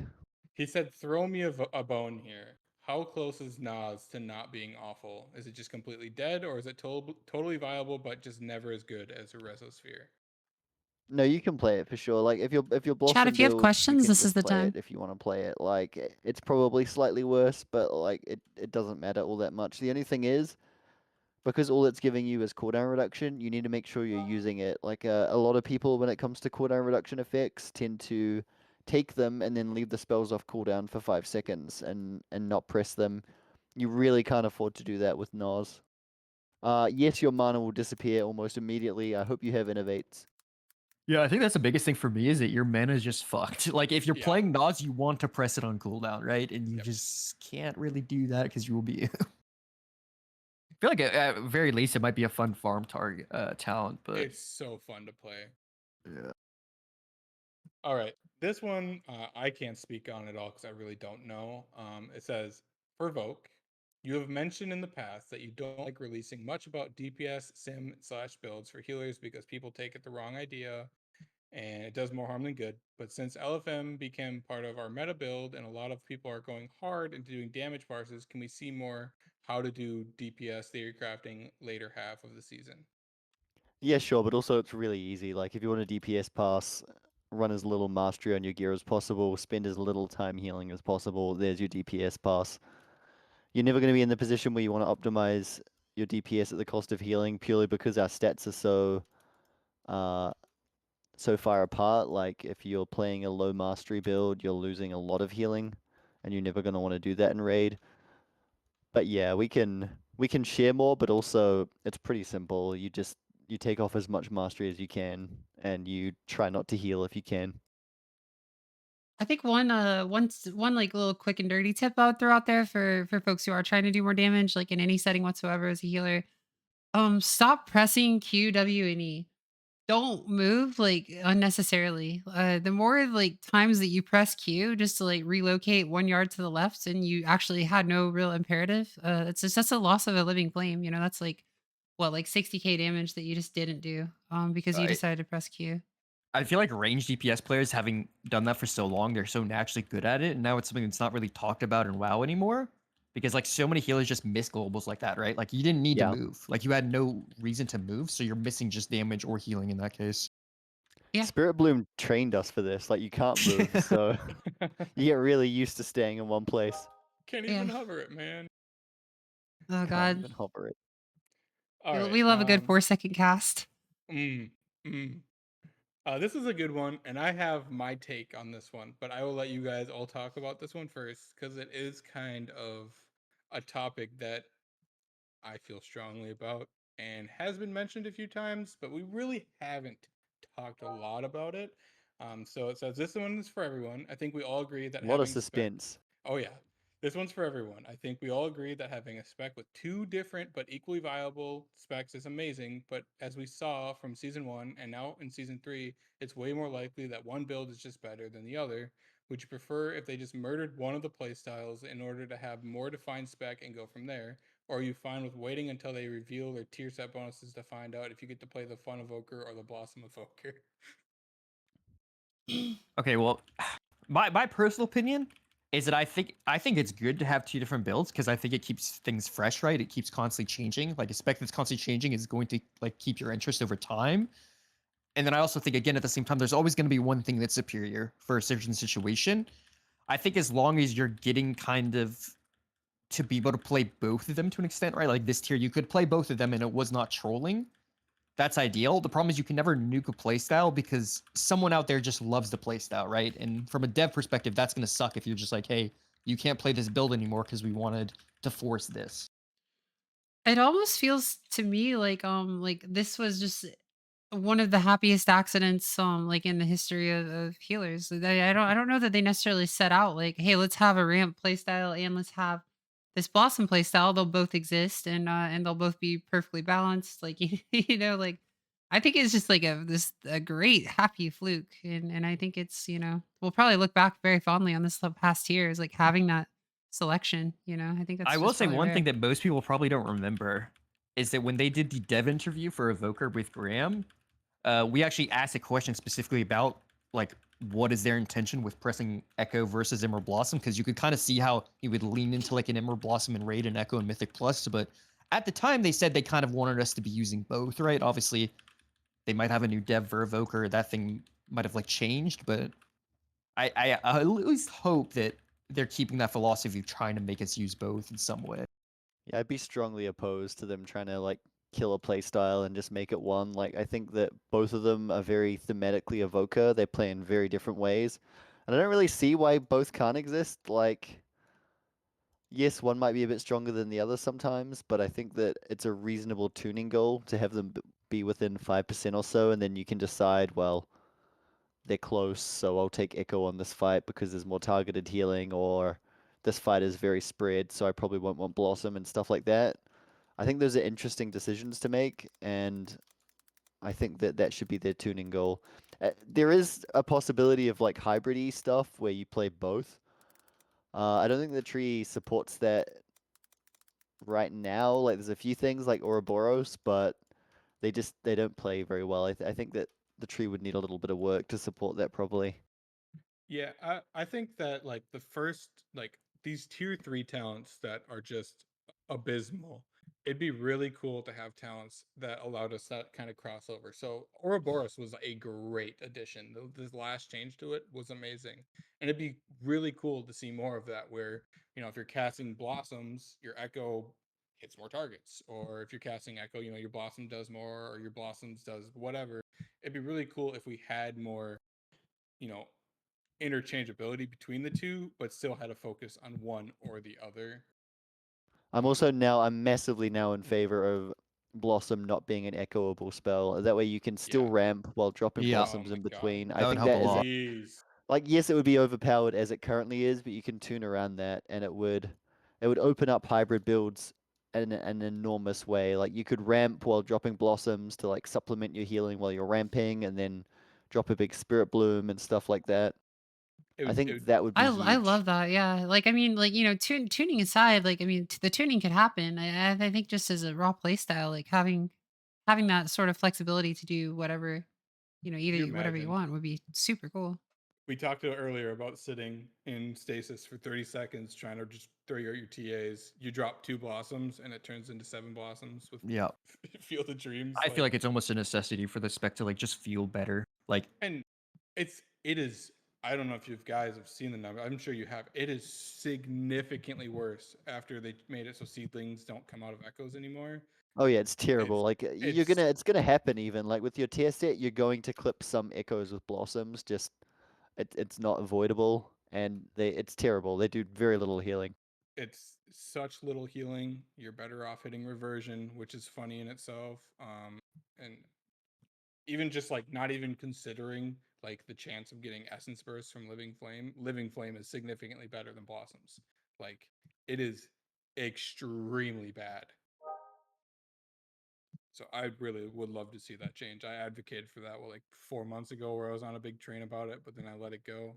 He said, "Throw me a bone here. How close is Nas to not being awful? Is it just completely dead, or is it totally viable but just never as good as a Resosphere?" No, you can play it for sure. Like if you're Chat, Blossom if you have build, you questions, can this is just the play time. it if you want to play it. Like it's probably slightly worse, but like it doesn't matter all that much. The only thing is, because all it's giving you is cooldown reduction, you need to make sure you're using it. Like a lot of people, when it comes to cooldown reduction effects, tend to take them and then leave the spells off cooldown for 5 seconds and not press them. You really can't afford to do that with Nas. Yes, your mana will disappear almost immediately. I hope you have innovates. Yeah, I think that's the biggest thing for me is that your mana is just fucked. Like if you're Yeah. playing Nas, you want to press it on cooldown, right? And you Yep. just can't really do that because you will be feel like at very least it might be a fun farm target talent, but It's so fun to play. Yeah. All right, this one I can't speak on at all because I really don't know. It says, for Voulk, you have mentioned in the past that you don't like releasing much about DPS sim/builds for healers because people take it the wrong idea and it does more harm than good. But since LFM became part of our meta build and a lot of people are going hard into doing damage parses, can we see more how to do DPS theory crafting later half of the season? Yeah, sure, but also it's really easy. Like if you want a DPS pass, run as little mastery on your gear as possible, spend as little time healing as possible. There's your DPS pass. You're never going to be in the position where you want to optimize your DPS at the cost of healing purely because our stats are so far apart. Like if you're playing a low mastery build, you're losing a lot of healing, and you're never going to want to do that in raid. But yeah, we can share more, but also it's pretty simple. You take off as much mastery as you can, and you try not to heal if you can. I think one like little quick and dirty tip I would throw out there for folks who are trying to do more damage, like in any setting whatsoever as a healer. Stop pressing Q, W, and E. Don't move like unnecessarily. The more like times that you press Q just to like relocate 1 yard to the left and you actually had no real imperative, it's just that's a loss of a living flame. You know, that's like what, like 60k damage that you just didn't do because you I decided to press Q. I feel like range DPS players, having done that for so long, they're so naturally good at it, and now it's something that's not really talked about in WoW anymore. Because like so many healers just miss globals like that, right? Like you didn't need to Yeah. move. Like you had no reason to move, so you're missing just damage or healing in that case. Yeah. Spirit Bloom trained us for this. Like you can't move, so you get really used to staying in one place. Can't Yeah. even hover it, man. Oh Can't God. even hover it. All We, right. we love a good 4 second cast. Mm, mm. This is a good one, and I have my take on this one, but I will let you guys all talk about this one first because it is kind of a topic that I feel strongly about and has been mentioned a few times, but we really haven't talked a lot about it. So it says this one is for everyone. I think we all agree that A lot of having spec. suspense. Oh yeah, this one's for everyone. I think we all agree that having a spec with two different but equally viable specs is amazing. But as we saw from season 1 and now in season 3, it's way more likely that one build is just better than the other. Would you prefer if they just murdered one of the playstyles in order to have more defined spec and go from there? Or are you fine with waiting until they reveal their tier set bonuses to find out if you get to play the Fun Evoker or the Blossom Evoker? Okay, well, my personal opinion is that I think it's good to have two different builds because I think it keeps things fresh, right? It keeps constantly changing. Like a spec that's constantly changing is going to like keep your interest over time. And then I also think again at the same time, there's always going to be one thing that's superior for a certain situation. I think as long as you're getting kind of to be able to play both of them to an extent, right? Like this tier, you could play both of them and it was not trolling. That's ideal. The problem is you can never nuke a playstyle because someone out there just loves the playstyle, right? And from a dev perspective, that's going to suck if you're just like, hey, you can't play this build anymore because we wanted to force this. It almost feels to me like this was just one of the happiest accidents like in the history of healers. I don't know that they necessarily set out like, hey, let's have a ramp playstyle and let's have this blossom playstyle. They'll both exist and they'll both be perfectly balanced. Like like I think it's just like a great happy fluke. And I think it's, we'll probably look back very fondly on this past year as like having that selection. I think I that's will just say really one rare. thing that most people probably don't remember is that when they did the dev interview for Evoker with Graham, we actually asked a question specifically about like what is their intention with pressing Echo versus Emerald Blossom because you could kind of see how he would lean into like an Emerald Blossom and Raid and Echo and Mythic Plus, but at the time they said they kind of wanted us to be using both, right? Obviously, they might have a new dev for Evoker, that thing might have like changed, but I at least hope that they're keeping that philosophy of trying to make us use both in some way. Yeah, I'd be strongly opposed to them trying to like kill a playstyle and just make it one. Like I think that both of them are very thematically evoker. They play in very different ways. And I don't really see why both can't exist. Like yes, one might be a bit stronger than the other sometimes, but I think that it's a reasonable tuning goal to have them be within 5% or so, and then you can decide, well, they're close, so I'll take Echo on this fight because there's more targeted healing, or this fight is very spread, so I probably won't want Blossom and stuff like that. I think those are interesting decisions to make, and I think that that should be their tuning goal. There is a possibility of like hybrid-y stuff where you play both. I don't think the tree supports that right now. Like there's a few things like Ouroboros, but they don't play very well. I think that the tree would need a little bit of work to support that properly. Yeah, I think that like the first like these tier 3 talents that are just abysmal. It'd be really cool to have talents that allowed us that kind of crossover. So Ouroboros was a great addition. This last change to it was amazing. And it'd be really cool to see more of that where, if you're casting blossoms, your echo hits more targets. Or if you're casting echo, your blossom does more or your blossoms does whatever. It'd be really cool if we had more, you know, interchangeability between the two, but still had a focus on one or the other. I'm massively now in favor of Blossom not being an echoable spell. That way you can still Yeah. ramp while dropping Yeah. blossoms Oh in my God. between. I That would think help that a is lot. Please. like, yes, it would be overpowered as it currently is, but you can tune around that, and it would open up hybrid builds in an enormous way. Like you could ramp while dropping blossoms to like supplement your healing while you're ramping, and then drop a big spirit bloom and stuff like that. It I would, it think would that would be I huge. love that. Yeah. Like I mean, like tuning aside, like I mean, the tuning could happen. I think just as a raw play style, like having that sort of flexibility to do whatever you either whatever you imagine? want would be super cool. We talked earlier about sitting in stasis for 30 seconds trying to just throw out your TAs. You drop 2 blossoms and it turns into 7 blossoms with Yeah. Field of Dreams. I feel like it's almost a necessity for the spec to like just feel better. Like And it is, I don't know if you guys have seen the number. I'm sure you have. It is significantly worse after they made it so seedlings don't come out of echoes anymore. Oh yeah, it's terrible. It's Like it's it's gonna happen even. Like with your tier set, you're going to clip some echoes with blossoms. Just it's not avoidable, and it's terrible. They do very little healing. it's such little healing. You're better off hitting reversion, which is funny in itself. And even just like not even considering like the chance of getting essence burst from living flame. Living flame is significantly better than blossoms. Like it is extremely bad. So I really would love to see that change. I advocated for that like 4 months ago, where I was on a big train about it, but then I let it go.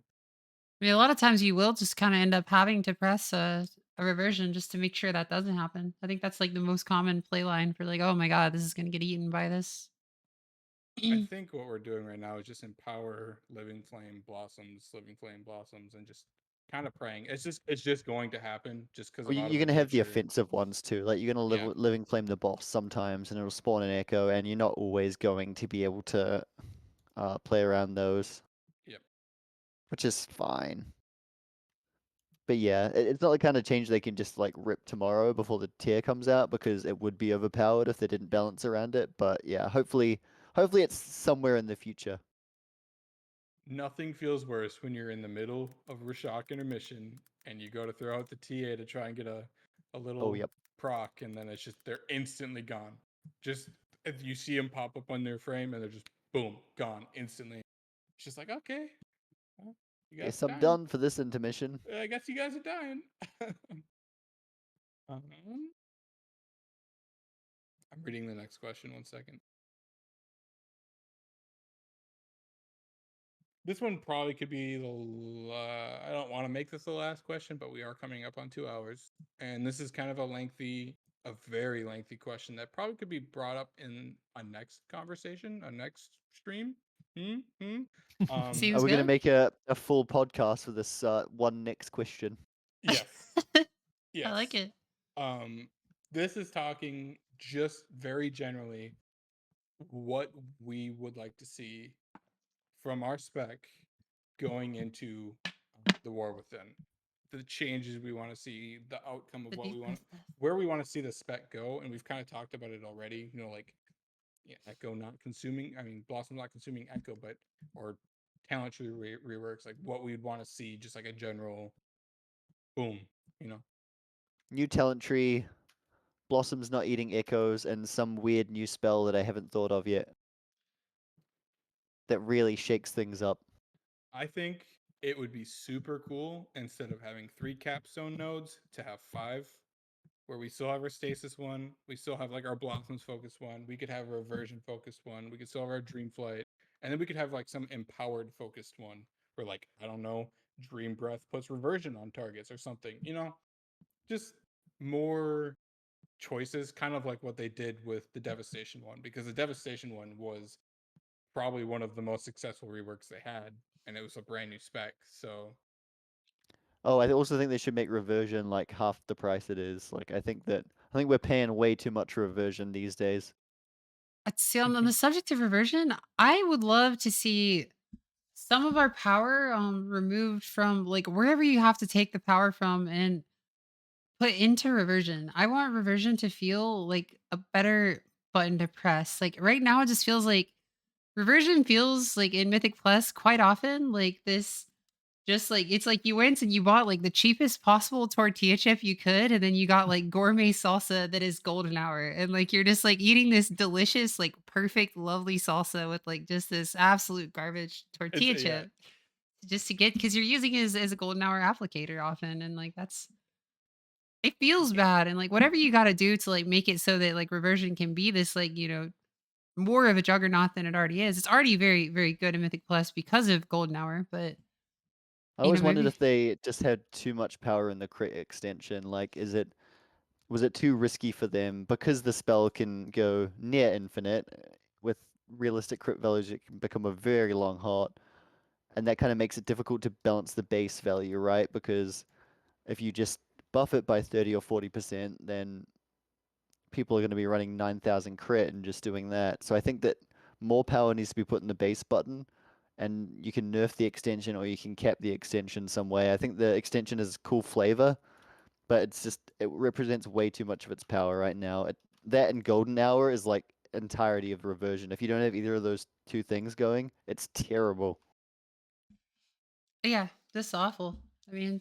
I mean, a lot of times you will just kind of end up having to press a reversion just to make sure that doesn't happen. I think that's like the most common play line for like, oh my god, this is gonna get eaten by this. I think what we're doing right now is just empower living flame blossoms, and just kind of praying. It's just going to happen just because Well, of out of you're the gonna have the nature. offensive ones too. Like you're gonna Yeah. living flame the boss sometimes, and it'll spawn an echo, and you're not always going to be able to play around those, Yep. which is fine. But yeah, it's not the kind of change they can just like rip tomorrow before the tier comes out, because it would be overpowered if they didn't balance around it. But yeah, hopefully it's somewhere in the future. Nothing feels worse when you're in the middle of Rashok intermission and you go to throw out the TA to try and get a Oh little yep. proc, and then it's just they're instantly gone. Just if you see them pop up on their frame and they're just boom gone instantly. It's just like, okay, well, you guys Guess are I'm dying. done for this intermission. I guess you guys are dying. um, I'm reading the next question. 1 second. This one probably could be the. I don't want to make this the last question, but we are coming up on 2 hours, and this is kind of a very lengthy question that probably could be brought up in a next conversation, a next stream. Seems Are we gonna good. make a full podcast for this one next question? Yes, I like yes. it. This is talking just very generally what we would like to see from our spec going into the war within, the changes we want to see, the outcome of The what we deep want, breath. where we want to see the spec go. And we've kind of talked about it already, like echo not consuming, I mean blossom not consuming echo, but or talent tree reworks, like what we'd want to see, just like a general boom. New talent tree, blossoms not eating echoes, and some weird new spell that I haven't thought of yet that really shakes things up. I think it would be super cool, instead of having 3 capstone nodes, to have 5. where we still have our stasis one, we still have like our blossoms focused one, we could have a reversion focused one, we could still have our dream flight, and then we could have like some empowered focused one where like, I don't know, dream breath puts reversion on targets or something, you know, just more choices, kind of like what they did with the devastation one, because the devastation one was probably one of the most successful reworks they had, and it was a brand new spec. So Oh, I also think they should make reversion like half the price it is. Like I think we're paying way too much for reversion these days. I'd say on the subject of reversion, I would love to see some of our power removed from like wherever you have to take the power from and put into reversion. I want reversion to feel like a better button to press. Like right now, it just feels like reversion feels like in Mythic Plus quite often like this. Just like it's like you went and you bought like the cheapest possible tortilla chip you could, and then you got like gourmet salsa that is golden hour, and like you're just like eating this delicious, like perfect, lovely salsa with like just this absolute garbage it's tortilla yeah, chip just to get because you're using it as a golden hour applicator often, and like that's it feels bad, and like whatever you got to do to like make it so that like reversion can be this like more of a juggernaut than it already is. It's already very very good in Mythic Plus because of golden hour, but I always wondered maybe if they just had too much power in the crit extension. Like, was it too risky for them because the spell can go near infinite with realistic crit values? It can become a very long hot, and that kind of makes it difficult to balance the base value, right? Because if you just buff it by 30 or 40%, then people are going to be running 9,000 crit and just doing that. So I think that more power needs to be put in the base button, and you can nerf the extension or you can cap the extension some way. I think the extension is cool flavor, but it represents way too much of its power right now. That and Golden Hour is like entirety of reversion. If you don't have either of those two things going, it's terrible. yeah, just awful. I mean,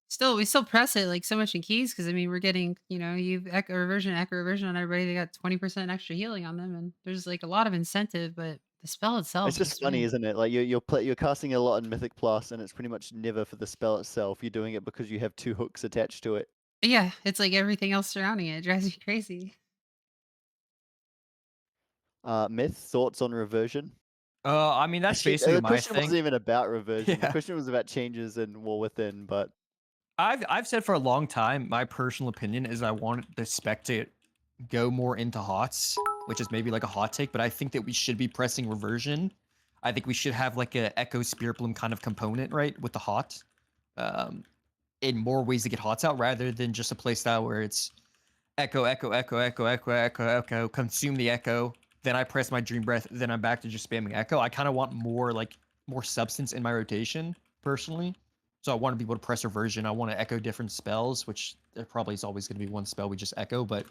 still, we still press it like so much in keys because I mean, we're getting, you've echo reversion on everybody. They got 20% extra healing on them, and there's like a lot of incentive, but the spell It's itself, just just funny, man. isn't it? Like you're casting a lot in Mythic Plus, and it's pretty much never for the spell itself. You're doing it because you have two hooks attached to it. Yeah, it's like everything else surrounding it. It drives me crazy. Myth, thoughts on reversion? I mean, that's Actually, basically the my question wasn't thing. even about reversion. The Yeah. question was about changes in War Within, but I've said for a long time, my personal opinion is I want the spec to go more into hots, which is maybe like a hot take, but I think that we should be pressing reversion. I think we should have like a Echo Spirit Bloom kind of component, right, with the hot, um, in more ways to get hots out rather than just a playstyle where it's echo, echo, echo, echo, echo, echo, echo, consume the echo. Then I press my dream breath. Then I'm back to just spamming echo. I kind of want more substance in my rotation personally. So I want to be able to press reversion. I want to echo different spells, which there probably is always going to be one spell we just echo. But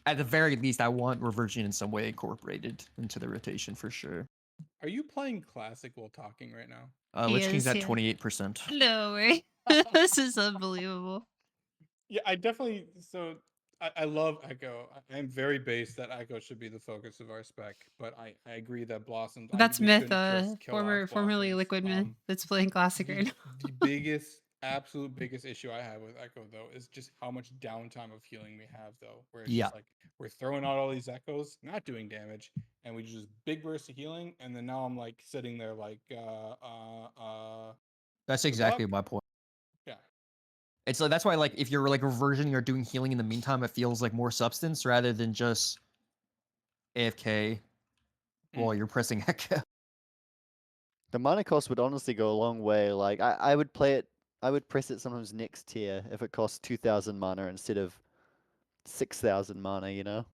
at the very least, I want reversion in some way incorporated into the rotation for sure. are you playing classic while talking right now? He Lich King's is, at yeah. 28%. No way. This is unbelievable. Yeah, I definitely. So I love Echo. I'm very base that Echo should be the focus of our spec, but I agree that Blossoms. That's We Myth, shouldn't just kill off formerly Blossoms. Liquid Myth that's playing Classic right The now. the biggest, absolute biggest issue I have with Echo though is just how much downtime of healing we have though, where it's Yeah. just like we're throwing out all these echoes, not doing damage, and we just big burst of healing, and then now I'm like sitting there like That's good exactly luck. my point. Yeah. It's like that's why like if you're like reversioning or doing healing in the meantime, it feels like more substance rather than just AFK while you're pressing echo. the mana cost would honestly go a long way. Like I would play it. I would press it sometimes next tier if it costs 2,000 mana instead of 6,000 mana. You know.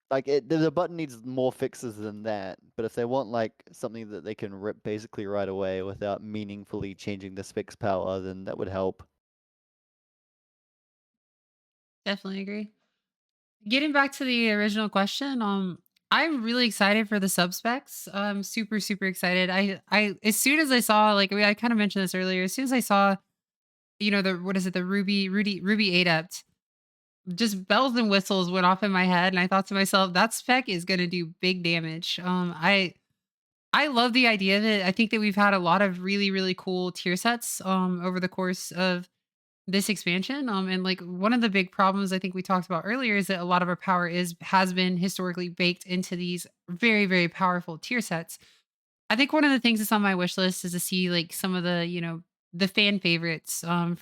Like the button needs more fixes than that, but if they want like something that they can rip basically right away without meaningfully changing the spec's power, then that would help. Definitely agree. Getting back to the original question, I'm really excited for the sub specs. I'm super super excited. I as soon as I saw like I kind of mentioned this earlier. As soon as I saw the what is it the Ruby Adept, just bells and whistles went off in my head, and I thought to myself that spec is going to do big damage. I love the idea that I think that we've had a lot of really really cool tier sets over the course of this expansion. And like one of the big problems I think we talked about earlier is that a lot of our power has been historically baked into these very, very powerful tier sets. I think one of the things that's on my wish list is to see like some of the, the fan favorites from,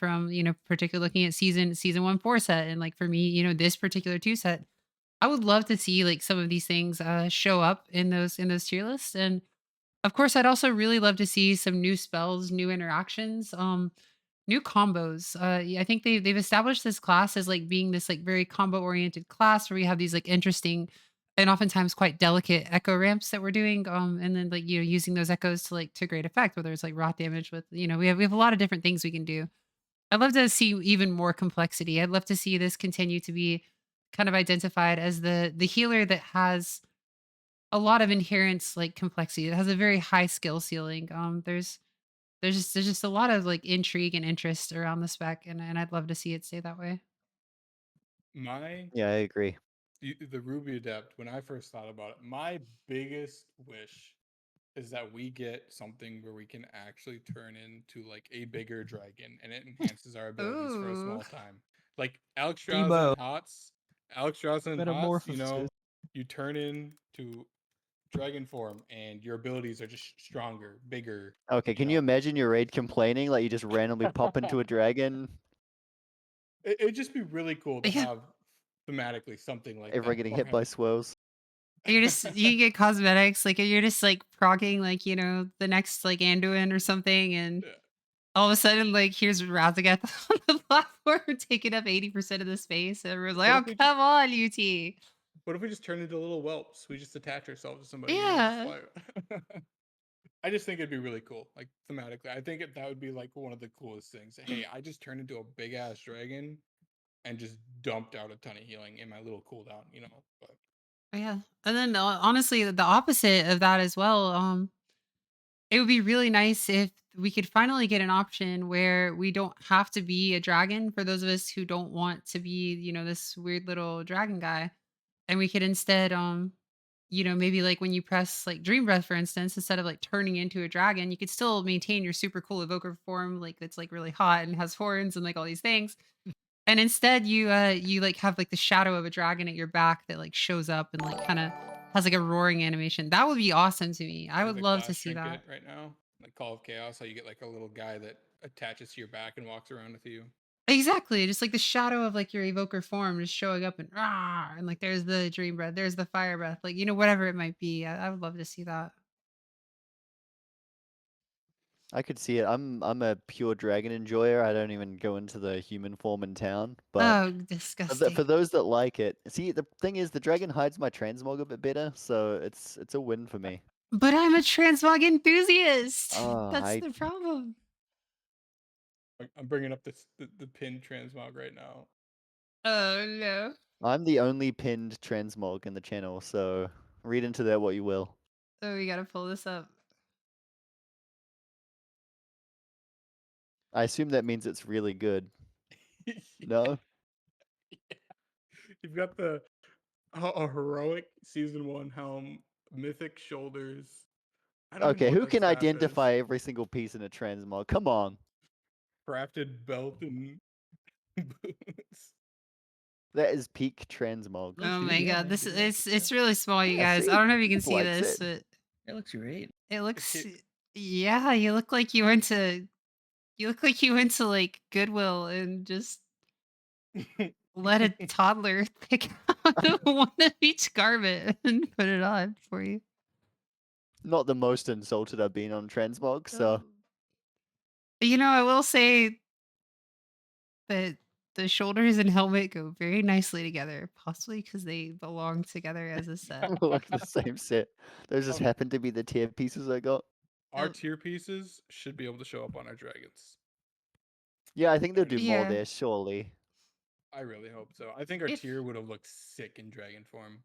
particularly looking at season 1 4 set. And like for me, this particular 2 set, I would love to see like some of these things show up in those tier lists. And of course, I'd also really love to see some new spells, new interactions, new combos. Yeah, I think they've established this class as like being this like very combo oriented class where we have these like interesting and oftentimes quite delicate echo ramps that we're doing. And then like using those echoes to great effect, whether it's like rot damage with we have a lot of different things we can do. I'd love to see even more complexity. I'd love to see this continue to be kind of identified as the healer that has a lot of inherent like complexity. It has a very high skill ceiling. There's just a lot of like intrigue and interest around the spec, and I'd love to see it stay that way. My Yeah, I agree. the Ruby Adept, when I first thought about it, my biggest wish is that we get something where we can actually turn into like a bigger dragon and it enhances our abilities for a Ooh. small time. Like Alex Emo. Strauss and Hots, Metamorphosis. you turn into dragon form and your abilities are just stronger, bigger. Okay, can you imagine your raid complaining like you just randomly pop into a dragon? It'd just be really cool to Yeah. have thematically something like Everyone that. getting for hit by him. swirls. You get cosmetics, like you're just like progging like, the next like Anduin or something, and Yeah. all of a sudden, like here's Razagath on the platform taking up 80% of the space. And everyone's like, What oh if we come on, UT. What if we just turn into little whelps? We just attach ourselves to somebody and they just Yeah. fly. I just think it'd be really cool, like thematically. I think that would be like one of the coolest things. Hey, I just turned into a big ass dragon and just dumped out a ton of healing in my little cooldown, But Yeah. And then honestly, the opposite of that as well. It would be really nice if we could finally get an option where we don't have to be a dragon for those of us who don't want to be, this weird little dragon guy. And we could instead, maybe like when you press like Dream Breath, for instance, instead of like turning into a dragon, you could still maintain your super cool evoker form, like that's like really hot and has horns and like all these things. And instead you like have like the shadow of a dragon at your back that like shows up and like kind of has like a roaring animation. That would be awesome to me. I there's would a love to class see that. trinket right now, like Call of Chaos, how you get like a little guy that attaches to your back and walks around with you. Exactly, just like the shadow of like your evoker form just showing up and rah, and like there's the dream breath, there's the fire breath, like whatever it might be. I would love to see that. I could see it. I'm a pure dragon enjoyer. I don't even go into the human form in town. But Oh, for disgusting. those that like it, see, the thing is, the dragon hides my transmog a bit better, so it's a win for me. But I'm a transmog enthusiast. Oh, That's the problem. I'm bringing up the pinned transmog right now. Oh no. I'm the only pinned transmog in the channel, so read into that what you will. Oh, we gotta pull this up. I assume that means it's really good. No? You've got a heroic season 1 helm, mythic shoulders. I don't even know Okay, what who their can staff identify is. every single piece in a transmog? Come on. Crafted belt and boots. That is peak transmog. Looks Oh good, my yeah, god, man, this do is that. it's really small, you Yeah, guys. I see? don't know if you can Keith see likes this, it. but It looks great. it looks It- yeah, you look like you went to like Goodwill and just let a toddler pick out one of each garment and put it on for you. Not the most insulted I've been on transmog, so I will say that the shoulders and helmet go very nicely together, possibly because they belong together as a set. like the same set. Those just Um, happen to be the tier pieces I got. Our Oh, tier pieces should be able to show up on our dragons. Yeah, I think they'll do more yeah. there, surely. I really hope so. I think our If tier would have looked sick in dragon form.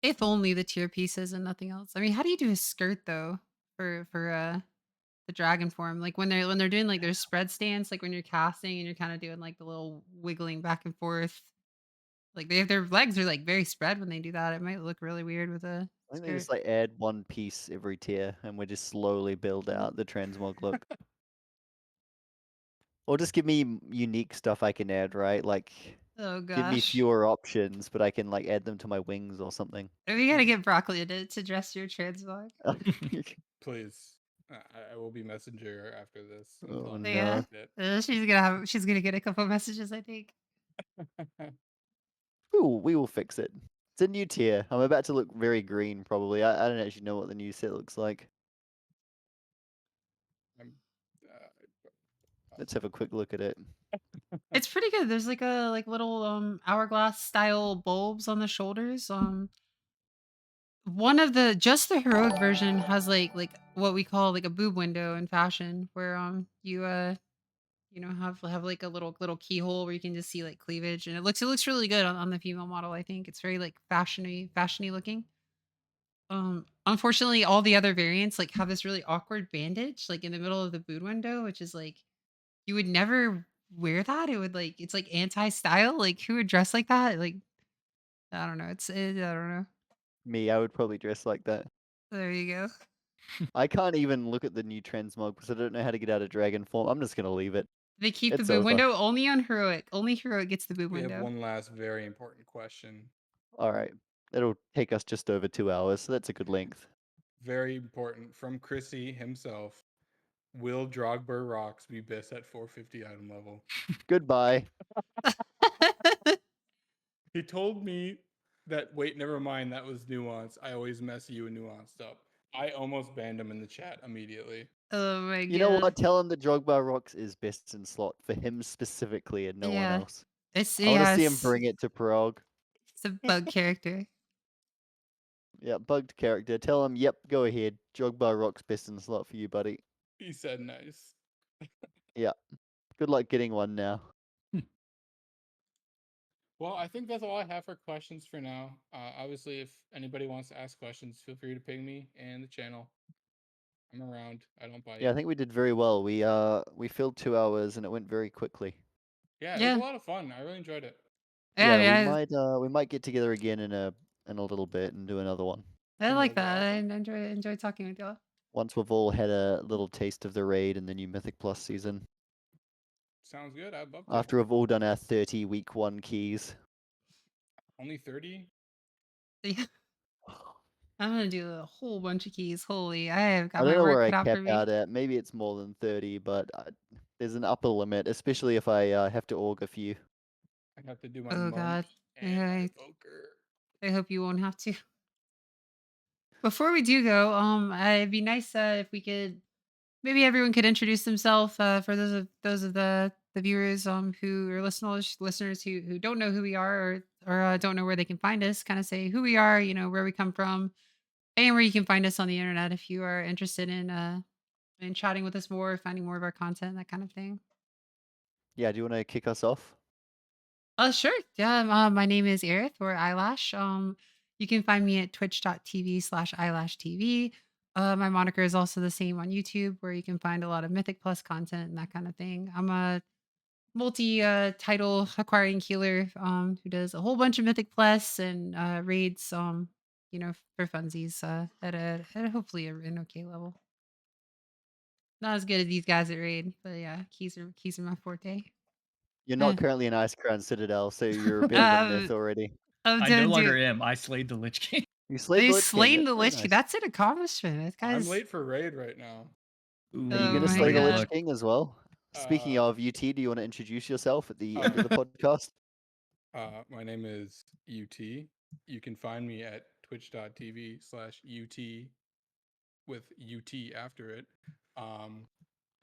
if only the tier pieces and nothing else. I mean, how do you do a skirt though for the dragon form? Like when they're doing like their spread stance, like when you're casting and you're kind of doing like the little wiggling back and forth. Like their legs are like very spread when they do that. It might look really weird with a I think they skirt. just like add one piece every tier and we just slowly build out the transmog look. Or just give me unique stuff I can add, right? Like, Oh give me gosh. fewer options, but I can like add them to my wings or something. We gotta get Broccoli to dress your transmog. Please. I will be messenger after this. Oh, until I no. get She's gonna get a couple messages, I think. it. We will fix it. It's a new tier. I'm about to look very green, probably. I don't actually know what the new set looks like. I'm, Let's have a quick look at it. It's pretty good. There's like a little hourglass style bulbs on the shoulders. One of the heroic version has like what we call like a boob window in fashion, where you have like a little keyhole where you can just see like cleavage, and it looks really good on the female model. I think it's very like fashiony looking. Unfortunately, all the other variants like have this really awkward bandage like in the middle of the boob window, which is like you would never wear that. It would like it's like anti-style. Like who would dress like that? Like I don't know. I don't know. Me, I would probably dress like that. There you go. I can't even look at the new transmog because I don't know how to get out of dragon form. I'm just gonna leave it. They keep the It's boob over. window only on heroic. Only heroic gets the boob We have window. one last very important question. All right. It'll take us just over 2 hours, so that's a good length. Very important from Chrissy himself. Will Drogber Rocks be best at 450 item level? Goodbye. He told me that, wait, never mind, that was nuance. I always mess you and nuanced up. I almost banned him in the chat immediately. Oh my You know what? god. Tell him that Drogba Rocks is best in slot for him specifically and no one Yeah. else. It's I want to see him yes. bring it to Prague. It's a bug character. Yeah, bugged character. Tell him, yep, go ahead. Drogba Rocks best in slot for you, buddy. He said nice. Yeah. Good luck getting one now. Well, I think that's all I have for questions for now. Obviously, if anybody wants to ask questions, feel free to ping me and the channel. I'm around. I don't bite. Yeah, I think we did very well. We filled 2 hours and it went very quickly. Yeah, it was a Yeah. lot of fun. I really enjoyed it. Yeah, Yeah, we might get together again in a little bit and do another one. I like That'd be that. I awesome. enjoy talking with y'all. Once we've all had a little taste of the raid and the new Mythic Plus season. Sounds good. I'd love to. After we've all done our 30 week 1 keys. Only 30? Yeah. I'm gonna do a whole bunch of keys. Holy, I have I got don't my know work where I cut out cap for me. out at. Maybe it's more than 30, but there's an upper limit, especially if I have to org a few. I have to do my Oh monk god. and Yeah, my evoker. I hope you won't have to. Before we do go, it'd be nice if we could maybe everyone could introduce themselves for those of the viewers who are listeners who don't know who we are or don't know where they can find us. Kind of say who we are, where we come from, and where you can find us on the internet if you are interested in chatting with us more, finding more of our content, that kind of thing. Yeah, do you want to kick us off? Sure. Yeah. My name is Aerith or Eyelash. You can find me at twitch.tv/eyelashtv. My moniker is also the same on YouTube, where you can find a lot of Mythic Plus content and that kind of thing. I'm a multi title acquiring healer who does a whole bunch of Mythic Plus and raids for funsies at hopefully an okay level. Not as good as these guys at raid, but yeah, keys are my forte. You're Eh. not currently in Icecrown Citadel, so you're better than Myth already. I'm I no doing longer am. I slayed the Lich King. You slayed the They Lich King. slain That's the very Lich King. nice. That's an accomplishment. This I'm guy's late for raid right now. Are you Oh going to my slay the God. Lich King as well? Speaking Uh, of UT, do you want to introduce yourself at the end of the podcast? My name is YouTee. You can find me at twitch.tv/UT with UT after it.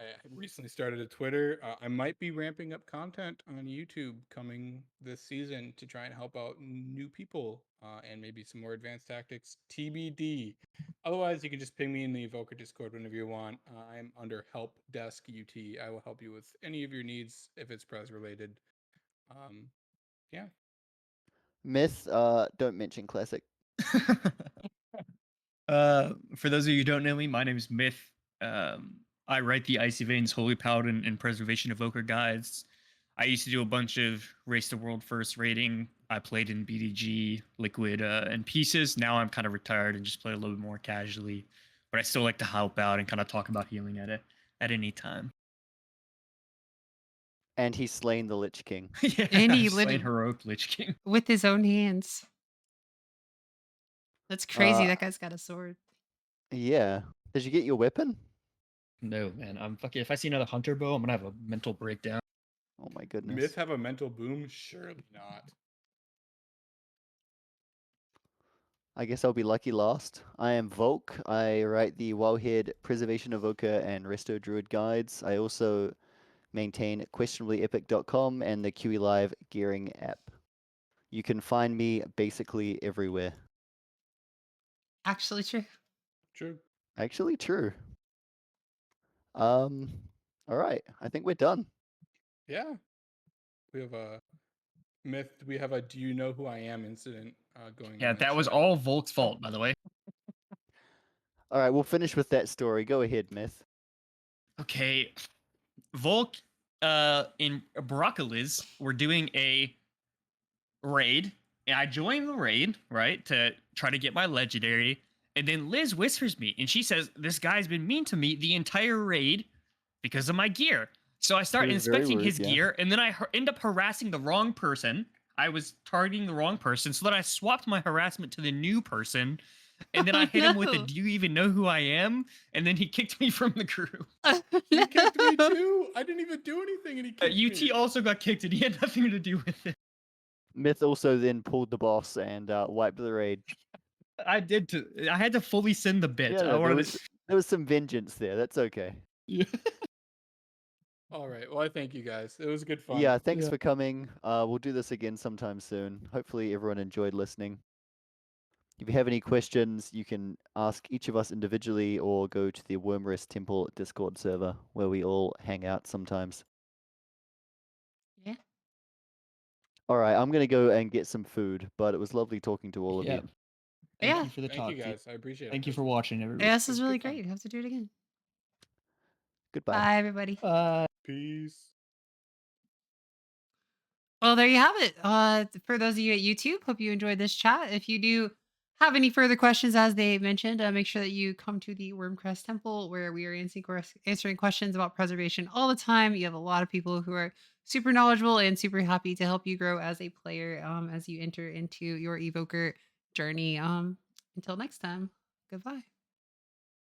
I recently started a Twitter. I might be ramping up content on YouTube coming this season to try and help out new people and maybe some more advanced tactics. TBD. Otherwise, you can just ping me in the Evoker Discord whenever you want. I'm under Help Desk UT. I will help you with any of your needs if it's Prez related. Yeah. Myth, don't mention Classic. For those of you who don't know me, my name is Myth. I write the Icy Veins Holy Paladin and Preservation Evoker guides. I used to do a bunch of Race the World First rating. I played in BDG, Liquid, and Pieces. Now I'm kind of retired and just play a little bit more casually. But I still like to help out and kind of talk about healing at any time. And he's slain the Lich King. Yeah, And he slain lit heroic Lich King. with his own hands. That's crazy. Uh, That guy's got a sword. yeah. Did you get your weapon? No, man. I'm fucking. If I see another hunter bow, I'm gonna have a mental breakdown. Oh my goodness. Myth have a mental boom? Surely not. I guess I'll be lucky last. I am Voulk. I write the Wildhead Preservation Evoker and Resto Druid guides. I also maintain questionablyepic.com and the QE Live gearing app. You can find me basically everywhere. Actually true. True. Actually, true. All right. I think we're done. Yeah. We have a Myth. We have a "Do you know who I am" incident going. Yeah, on in that was chat. all Volk's fault, by the way. All right, we'll finish with that story. Go ahead, Myth. Okay, Volk in Broccoliz were doing a raid, and I joined the raid, right, to try to get my legendary. And then Liz whispers me, and she says, "This guy's been mean to me the entire raid because of my gear." So I start He was very inspecting rude, his yeah. gear, and then I end up harassing the wrong person. I was targeting the wrong person, so then I swapped my harassment to the new person, and then I hit him with a No. "Do you even know who I am?" And then he kicked me from the crew. He kicked me too. I didn't even do anything, and he kicked UT me. also got kicked, and he had nothing to do with it. Myth also then pulled the boss and wiped the raid. I did to. I had to fully send the bit. Yeah, I no, wanted there was some vengeance there. That's okay. Yeah. All right. Well, I thank you guys. It was good fun. Yeah, thanks Yeah. for coming. We'll do this again sometime soon. Hopefully everyone enjoyed listening. If you have any questions, you can ask each of us individually or go to the Wormrest Temple Discord server where we all hang out sometimes. Yeah. All right, I'm going to go and get some food, but it was lovely talking to all of Yeah. you. Thank Yeah. you for the Thank talk. you dude. guys. I appreciate it. Thank you This for was- watching, everybody. Yeah, this It is was really good fun. great. Have to do it again. Goodbye. Bye, everybody. Peace. Well, there you have it. For those of you at YouTube, hope you enjoyed this chat. If you do have any further questions, as they mentioned, make sure that you come to the Wormcrest Temple where we are answering questions about preservation all the time. You have a lot of people who are super knowledgeable and super happy to help you grow as a player as you enter into your Evoker journey. Until next time, goodbye.